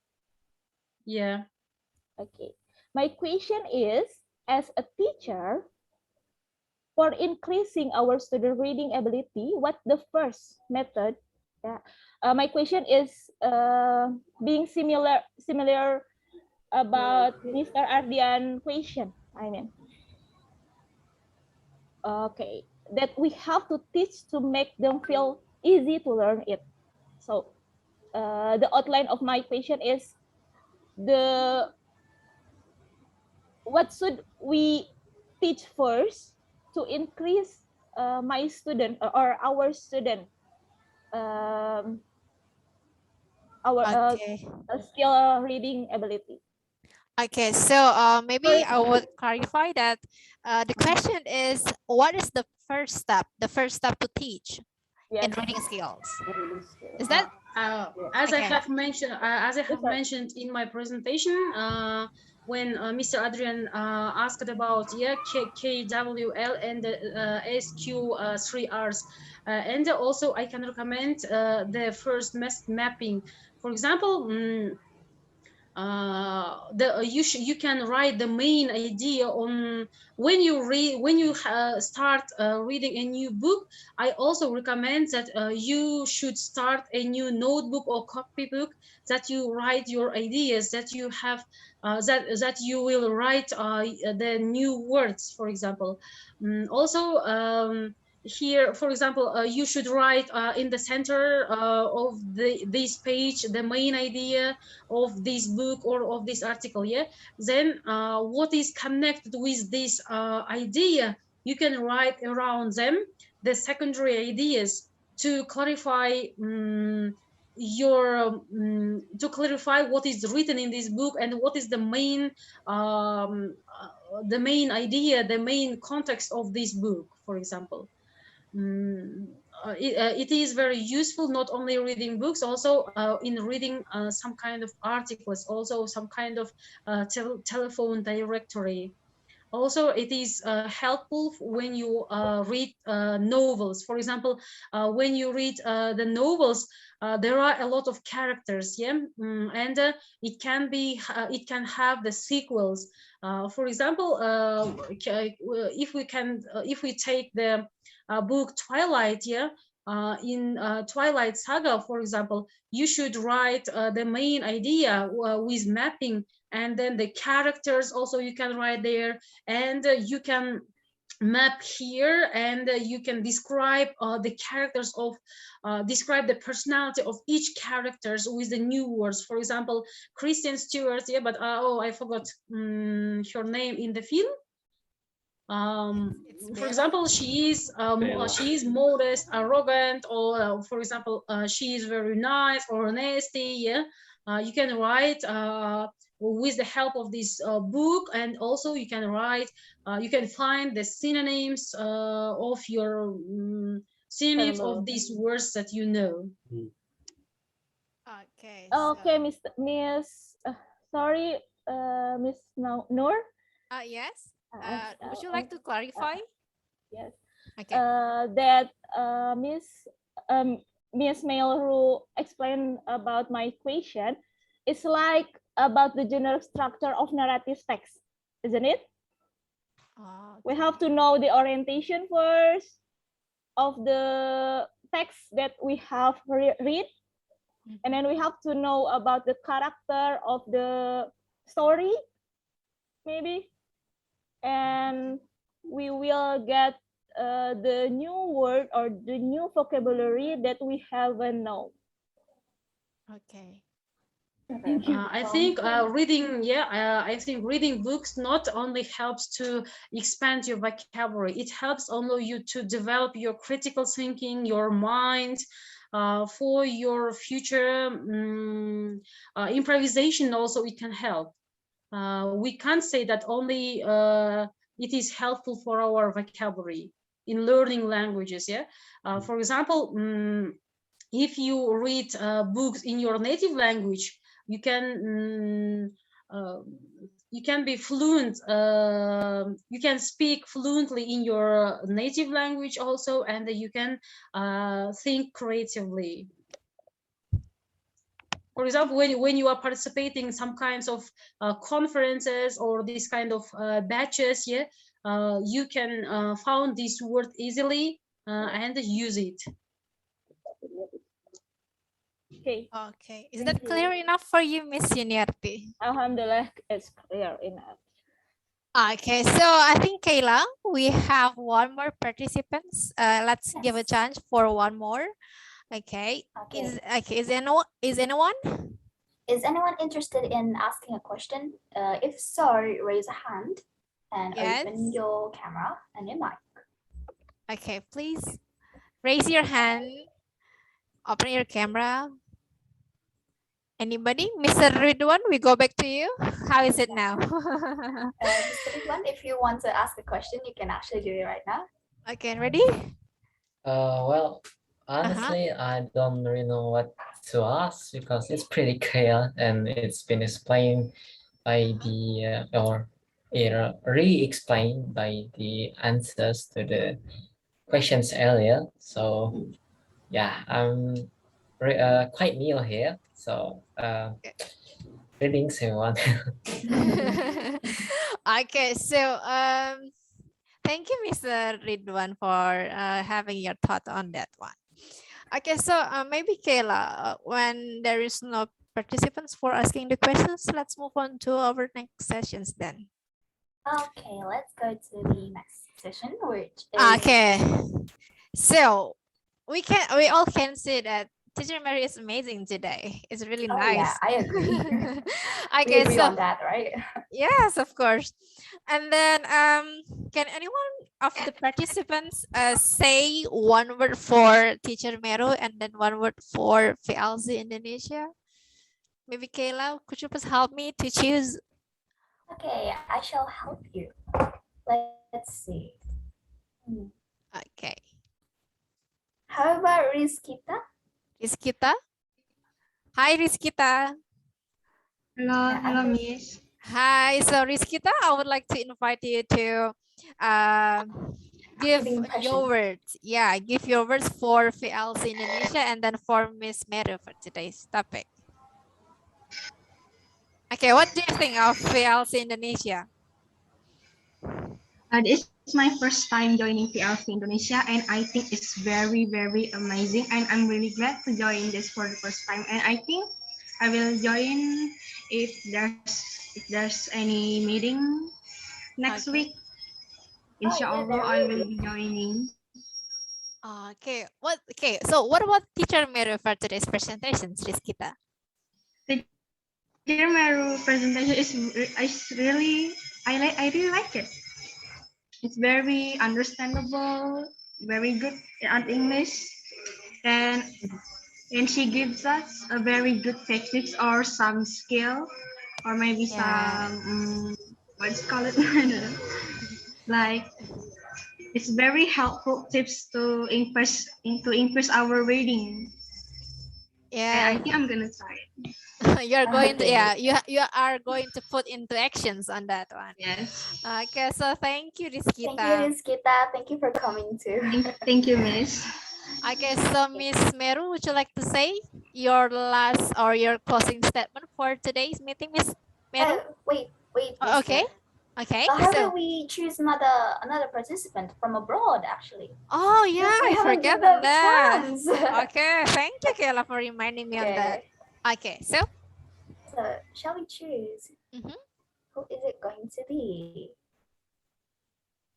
[SPEAKER 18] Yeah.
[SPEAKER 2] Okay. My question is, as a teacher, for increasing our student reading ability, what the first method? Yeah. My question is being similar about Mr. Ardian question. I mean, okay, that we have to teach to make them feel easy to learn it. So the outline of my question is what should we teach first to increase my student or our student our skill reading ability.
[SPEAKER 8] Okay, so maybe I would clarify that the question is, what is the first step to teach in reading skills? Is that
[SPEAKER 18] as I have mentioned in my presentation, when Mr. Adrian asked about KWL and SQ3Rs, and also I can recommend the first mapping. For example, you can write the main idea on when you start reading a new book. I also recommend that you should start a new notebook or copybook that you write your ideas, that you have that you will write the new words, for example. Also, here, for example, you should write in the center of this page the main idea of this book or of this article. Yeah, then what is connected with this idea, you can write around them the secondary ideas to clarify to clarify what is written in this book and what is the main idea, the main context of this book, for example. It is very useful not only reading books, also in reading some kind of articles, also some kind of telephone directory. Also, it is helpful when you read novels. For example, when you read the novels, there are a lot of characters, yeah, and it can have the sequels. For example, if we take the book Twilight, yeah, in Twilight Saga, for example, you should write the main idea with mapping, and then the characters also you can write there, and you can map here, and you can describe the characters of describe the personality of each characters with the new words. For example, Kristen Stewart, yeah, but oh, I forgot her name in the film. For example, she is modest, arrogant, or for example, she is very nice or nasty. Yeah, you can write with the help of this book, and also you can write. You can find the synonyms of your synonyms of these words that you know.
[SPEAKER 8] Okay.
[SPEAKER 2] Okay, Miss. Sorry, Miss Noor.
[SPEAKER 8] Yes. Would you like to clarify?
[SPEAKER 2] Yes.
[SPEAKER 8] Okay.
[SPEAKER 2] That Miss Melru explained about my question. It's like about the general structure of narrative text, isn't it?
[SPEAKER 8] Okay.
[SPEAKER 2] We have to know the orientation first of the text that we have read, and then we have to know about the character of the story, maybe. And we will get the new word or the new vocabulary that we haven't known.
[SPEAKER 8] Okay.
[SPEAKER 18] I think reading, I think reading books not only helps to expand your vocabulary, it helps also you to develop your critical thinking, your mind, for your future improvisation. Also, it can help. We can't say that only it is helpful for our vocabulary in learning languages. Yeah, for example, if you read books in your native language, you can you can be fluent. You can speak fluently in your native language also, and you can think creatively. For example, when you are participating in some kinds of conferences or this kind of batches, yeah, you can find this word easily and use it.
[SPEAKER 2] Okay.
[SPEAKER 8] Okay. Is that clear enough for you, Miss Yuniarti?
[SPEAKER 2] Alhamdulillah, it's clear enough.
[SPEAKER 8] Okay, so I think Kayla, we have one more participants. Let's give a chance for one more. Okay. Is anyone?
[SPEAKER 9] Is anyone interested in asking a question? If so, raise a hand and open your camera and your mic.
[SPEAKER 8] Okay, please raise your hand. Open your camera. Anybody? Mr. Ridwan, we go back to you. How is it now?
[SPEAKER 9] Mr. Ridwan, if you want to ask a question, you can actually do it right now.
[SPEAKER 8] Okay, ready?
[SPEAKER 3] Well, honestly, I don't really know what to ask because it's pretty clear and it's been explained by the or re-explained by the answers to the questions earlier. So yeah, I'm quite new here. So greetings everyone.
[SPEAKER 8] Okay, so thank you, Mr. Ridwan, for having your thought on that one. Okay, so maybe Kayla, when there is no participants for asking the questions, let's move on to our next sessions then.
[SPEAKER 9] Okay, let's go to the next session, which is...
[SPEAKER 8] Okay, so we all can see that Teacher Mary is amazing today. It's really nice.
[SPEAKER 9] Yeah, I agree.
[SPEAKER 8] Okay,
[SPEAKER 9] we agree
[SPEAKER 8] so
[SPEAKER 9] on that, right?
[SPEAKER 8] yes, of course. And then can anyone of the participants say one word for Teacher Meru and then one word for VLC-Indonesia? Maybe Kayla, could you please help me to choose?
[SPEAKER 9] Okay, I shall help you. Let's see.
[SPEAKER 8] Okay.
[SPEAKER 9] How about Rizkita?
[SPEAKER 8] Rizkita? Hi, Rizkita.
[SPEAKER 20] Hello, Miss.
[SPEAKER 8] Hi, so Rizkita, I would like to invite you to give your words. Yeah, give your words for VLC-Indonesia and then for Miss Meru for today's topic. Okay, what do you think of VLC-Indonesia?
[SPEAKER 20] This is my first time joining VLC-Indonesia, and I think it's very, very amazing. And I'm really glad to join this for the first time. And I think I will join if there's any meeting next week. Inshallah, I will be joining.
[SPEAKER 8] Okay, so what about Teacher Meru for today's presentations, Rizkita?
[SPEAKER 20] Teacher Meru presentation is really, I really like it. It's very understandable, very good at English, and she gives us a very good techniques or some skill, or maybe some what's called it, like it's very helpful tips to increase our reading.
[SPEAKER 8] Yeah,
[SPEAKER 20] and I think I'm gonna try it.
[SPEAKER 8] You're going to, you are going to put into actions on that one.
[SPEAKER 20] Yes.
[SPEAKER 8] Okay, so thank you, Rizkita.
[SPEAKER 9] Thank you, Rizkita. Thank you for coming too.
[SPEAKER 20] Thank you, Miss.
[SPEAKER 8] Okay, so Miss Meru, would you like to say your last or your closing statement for today's meeting, Miss Meru?
[SPEAKER 9] Wait.
[SPEAKER 8] Oh, okay. Okay.
[SPEAKER 9] How about we choose another participant from abroad, actually?
[SPEAKER 8] Oh yeah, I forgot that. Okay, thank you, Kayla, for reminding me on that. Okay, so
[SPEAKER 9] shall we choose? Who is it going to be?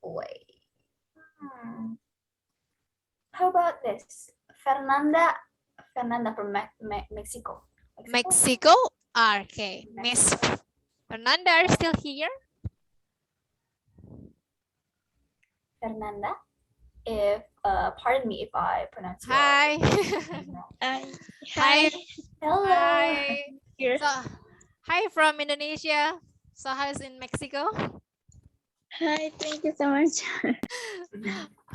[SPEAKER 9] Wait. How about this? Fernanda from Mexico.
[SPEAKER 8] Mexico? Okay, Miss Fernanda, are you still here?
[SPEAKER 9] Fernanda, if pardon me if I pronounce
[SPEAKER 8] Hi.
[SPEAKER 9] Hi. Hello.
[SPEAKER 8] Hi. So, hi from Indonesia. So how's in Mexico?
[SPEAKER 4] Hi, thank you so much.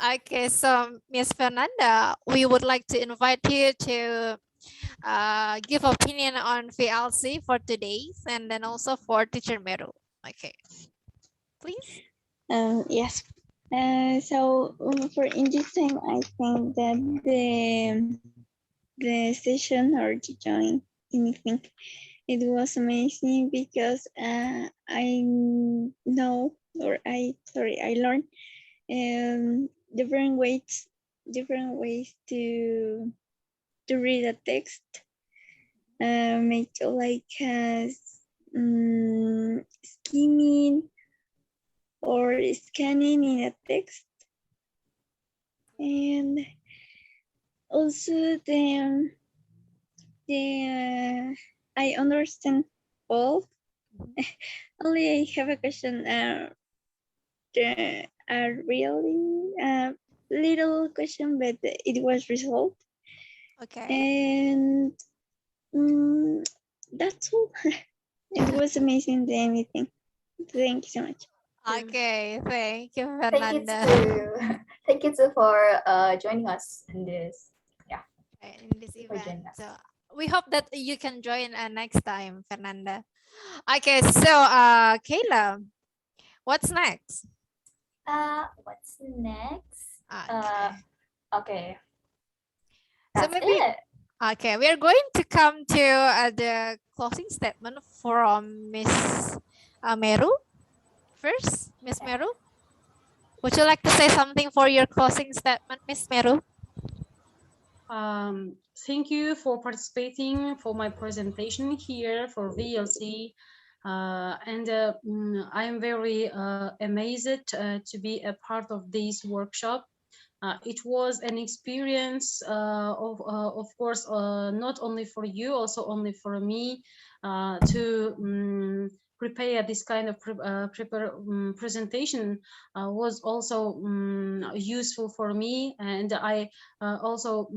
[SPEAKER 8] Okay, so Miss Fernanda, we would like to invite you to give opinion on VLC for today's and then also for teacher Meru. Okay, please.
[SPEAKER 4] Yes. So for in this time, I think that the session or to join anything, it was amazing because I know or I learned different ways to read a text, make like skimming or scanning in a text, and also I understand all. Only I have a question. A really little question, but it was resolved.
[SPEAKER 8] Okay.
[SPEAKER 4] And that's all. It was amazing. Anything. Thank you so much.
[SPEAKER 8] Okay, thank you,
[SPEAKER 9] Thank you
[SPEAKER 8] Fernanda.
[SPEAKER 9] too. Thank you too for joining us in this. Yeah.
[SPEAKER 8] In this event. So we hope that you can join next time, Fernanda. Okay, so Kayla, what's next?
[SPEAKER 9] What's next?
[SPEAKER 8] Okay.
[SPEAKER 9] Okay.
[SPEAKER 8] So
[SPEAKER 9] That's
[SPEAKER 8] maybe
[SPEAKER 9] it.
[SPEAKER 8] okay, we are going to come to the closing statement from Miss Meru. First, Miss Meru, would you like to say something for your closing statement, Miss Meru?
[SPEAKER 18] Thank you for participating for my presentation here for VLC. I am very amazed to be a part of this workshop. It was an experience of course, not only for you, also only for me to prepare this kind of presentation was also useful for me, and I also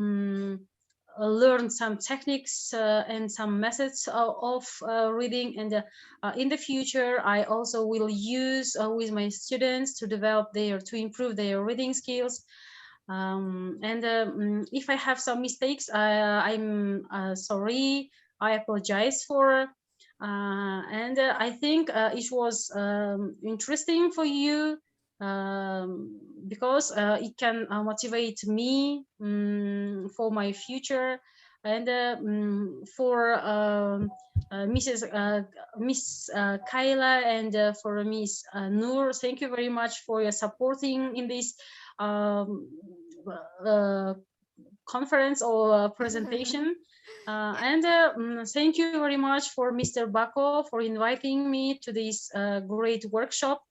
[SPEAKER 18] learned some techniques and some methods of reading, and in the future I also will use with my students to improve their reading skills. If I have some mistakes, I'm sorry, I apologize for. I think it was interesting for you because it can motivate me for my future, and for Miss Kayla and for Miss Noor, thank you very much for your supporting in this conference or presentation. Thank you very much for Mr. Bako for inviting me to this great workshop.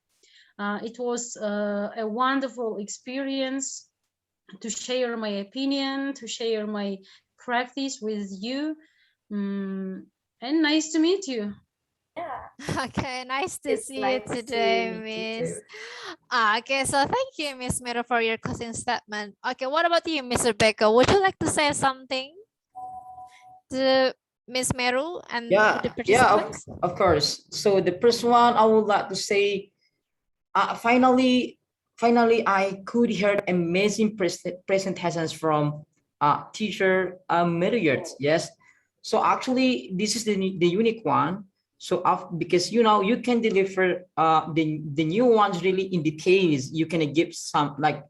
[SPEAKER 18] It was a wonderful experience to share my opinion, to share my practice with you, and nice to meet you.
[SPEAKER 8] Okay, nice to see you today, Miss. Okay, so thank you, Miss Meru, for your closing statement. Okay, what about you, Mr. Beko? Would you like to say something to Miss Meru and to the participants?
[SPEAKER 10] Of course. So the first one, I would like to say, finally, I could hear amazing presentations from teacher Meruyert. Yes. So actually, this is the unique one. So because you can deliver the new ones really in details. You can give some like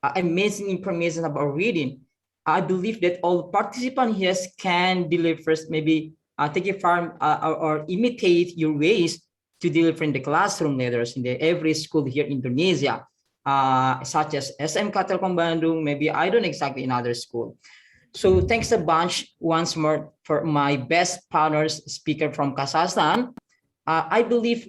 [SPEAKER 10] amazing information about reading. I believe that all participants here can deliver maybe take a farm or imitate your ways to deliver in the classroom letters in every school here in Indonesia, such as SMK Telkom Bandung, maybe I don't exactly in other school. So thanks a bunch once more for my best partners speaker from Kazakhstan. I believe,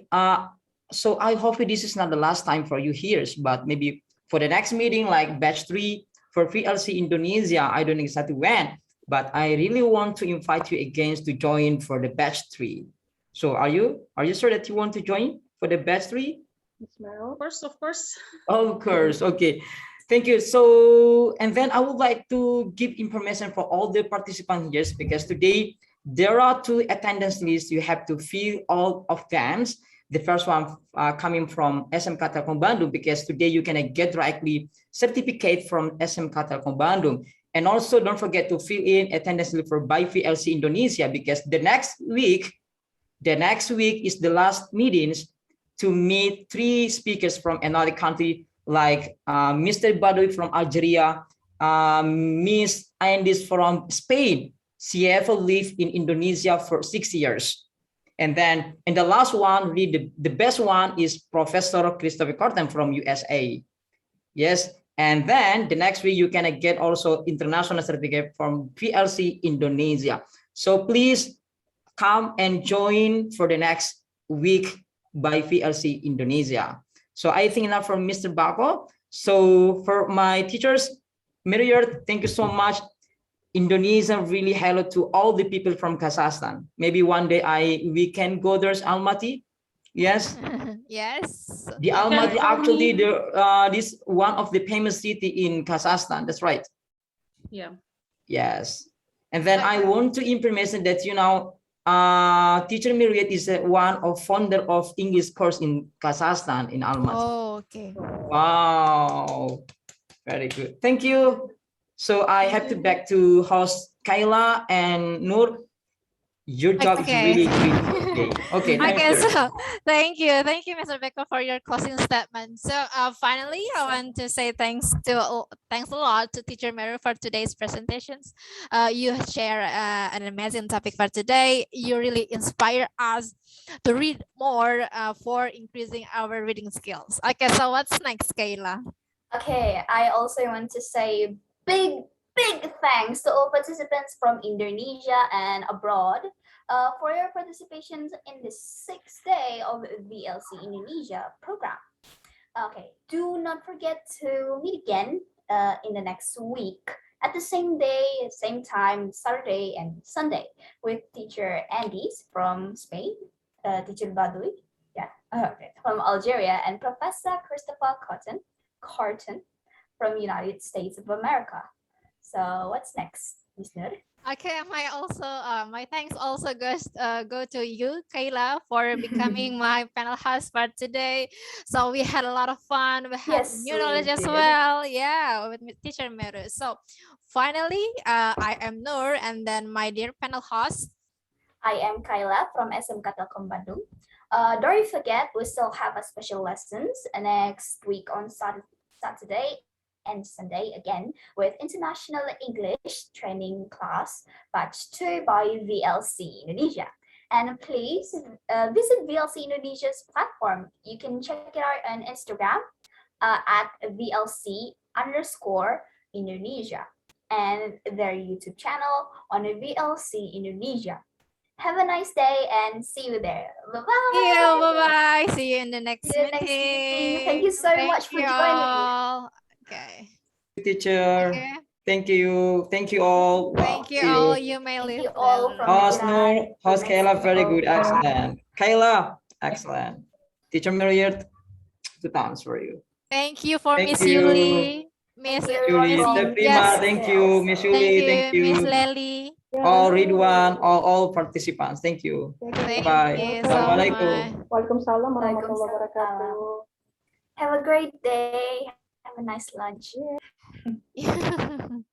[SPEAKER 10] so I hope this is not the last time for you here, but maybe for the next meeting, like batch 3 for VLC-Indonesia, I don't exactly when, but I really want to invite you again to join for the batch 3. So are you sure that you want to join for the batch 3?
[SPEAKER 18] Of course, of course.
[SPEAKER 10] Of course, okay. Thank you. So, and then I would like to give information for all the participants here because today there are 2 attendance lists. You have to fill all of them. The first one coming from SMK Telkom Bandung because today you can get directly certificate from SMK Telkom Bandung. And also don't forget to fill in attendance for by VLC Indonesia, because the next week is the last meetings to meet 3 speakers from another country, like Mr. Badoui from Algeria, Miss Andis from Spain. She ever lived in Indonesia for 6 years. And then, and the last one, really the best one, is Professor Christopher Corten from USA. Yes. And then the next week you can get also international certificate from VLC Indonesia. So please come and join for the next week by VLC Indonesia. So I think enough from Mr. Bako. So for my teachers, Meruyert, thank you so much. Indonesia really hello to all the people from Kazakhstan. Maybe one day we can go there, Almaty. Yes.
[SPEAKER 8] Yes.
[SPEAKER 10] The Almaty actually this one of the famous city in Kazakhstan. That's right.
[SPEAKER 18] Yeah.
[SPEAKER 10] Yes. And then I want to information that Teacher Meruyert is one of founder of English course in Kazakhstan in Almaty.
[SPEAKER 8] Oh, okay.
[SPEAKER 10] Wow. Very good. Thank you. So I have to back to host Kayla and Nur. Your job is really great. Okay.
[SPEAKER 8] Okay, so thank you, Mr. Beko, for your closing statement. So finally, I want to say thanks a lot to Teacher Meru for today's presentations. You share an amazing topic for today. You really inspire us to read more for increasing our reading skills. Okay, so what's next, Kayla?
[SPEAKER 9] Okay, I also want to say big thanks to all participants from Indonesia and abroad for your participations in the 6th day of VLC Indonesia program. Okay, do not forget to meet again in the next week at the same day, same time, Saturday and Sunday, with teacher Andis from Spain, teacher Badoui, from Algeria, and Professor Christopher Carton from United States of America. So what's next, Ms. Nur?
[SPEAKER 8] Okay, my thanks also go to you, Kayla, for becoming my panel host for today. So we had a lot of fun. We had new knowledge as well. Yeah, with Teacher Meru. So finally, I am Nur, and then my dear panel host.
[SPEAKER 9] I am Kayla from SMK Telkom Bandung. Don't forget, we still have a special lessons next week on Saturday and Sunday again with International English Training Class Batch 2 by VLC Indonesia. And please visit VLC Indonesia's platform. You can check it out on Instagram at VLC_Indonesia and their YouTube channel on VLC Indonesia. Have a nice day and see you there. Bye-bye.
[SPEAKER 8] See you. Bye-bye. See you in the next meeting.
[SPEAKER 9] Thank you so much for joining.
[SPEAKER 8] Okay.
[SPEAKER 10] Teacher. Okay. Thank you all.
[SPEAKER 8] Thank you all. You may leave.
[SPEAKER 10] Host Nur, host Kayla, very good, excellent. Kayla, excellent. Teacher Meruyert, 2 times for you.
[SPEAKER 8] Thank you for Miss Yuli.
[SPEAKER 10] Miss Yuli, thank you. Miss Yuli, thank you.
[SPEAKER 8] Miss Lely.
[SPEAKER 10] All Ridwan, all participants, thank you. Bye. Assalamualaikum.
[SPEAKER 1] Waalaikumsalam warahmatullahi wabarakatuh.
[SPEAKER 9] Have a great day. Have a nice lunch.
[SPEAKER 8] Yeah.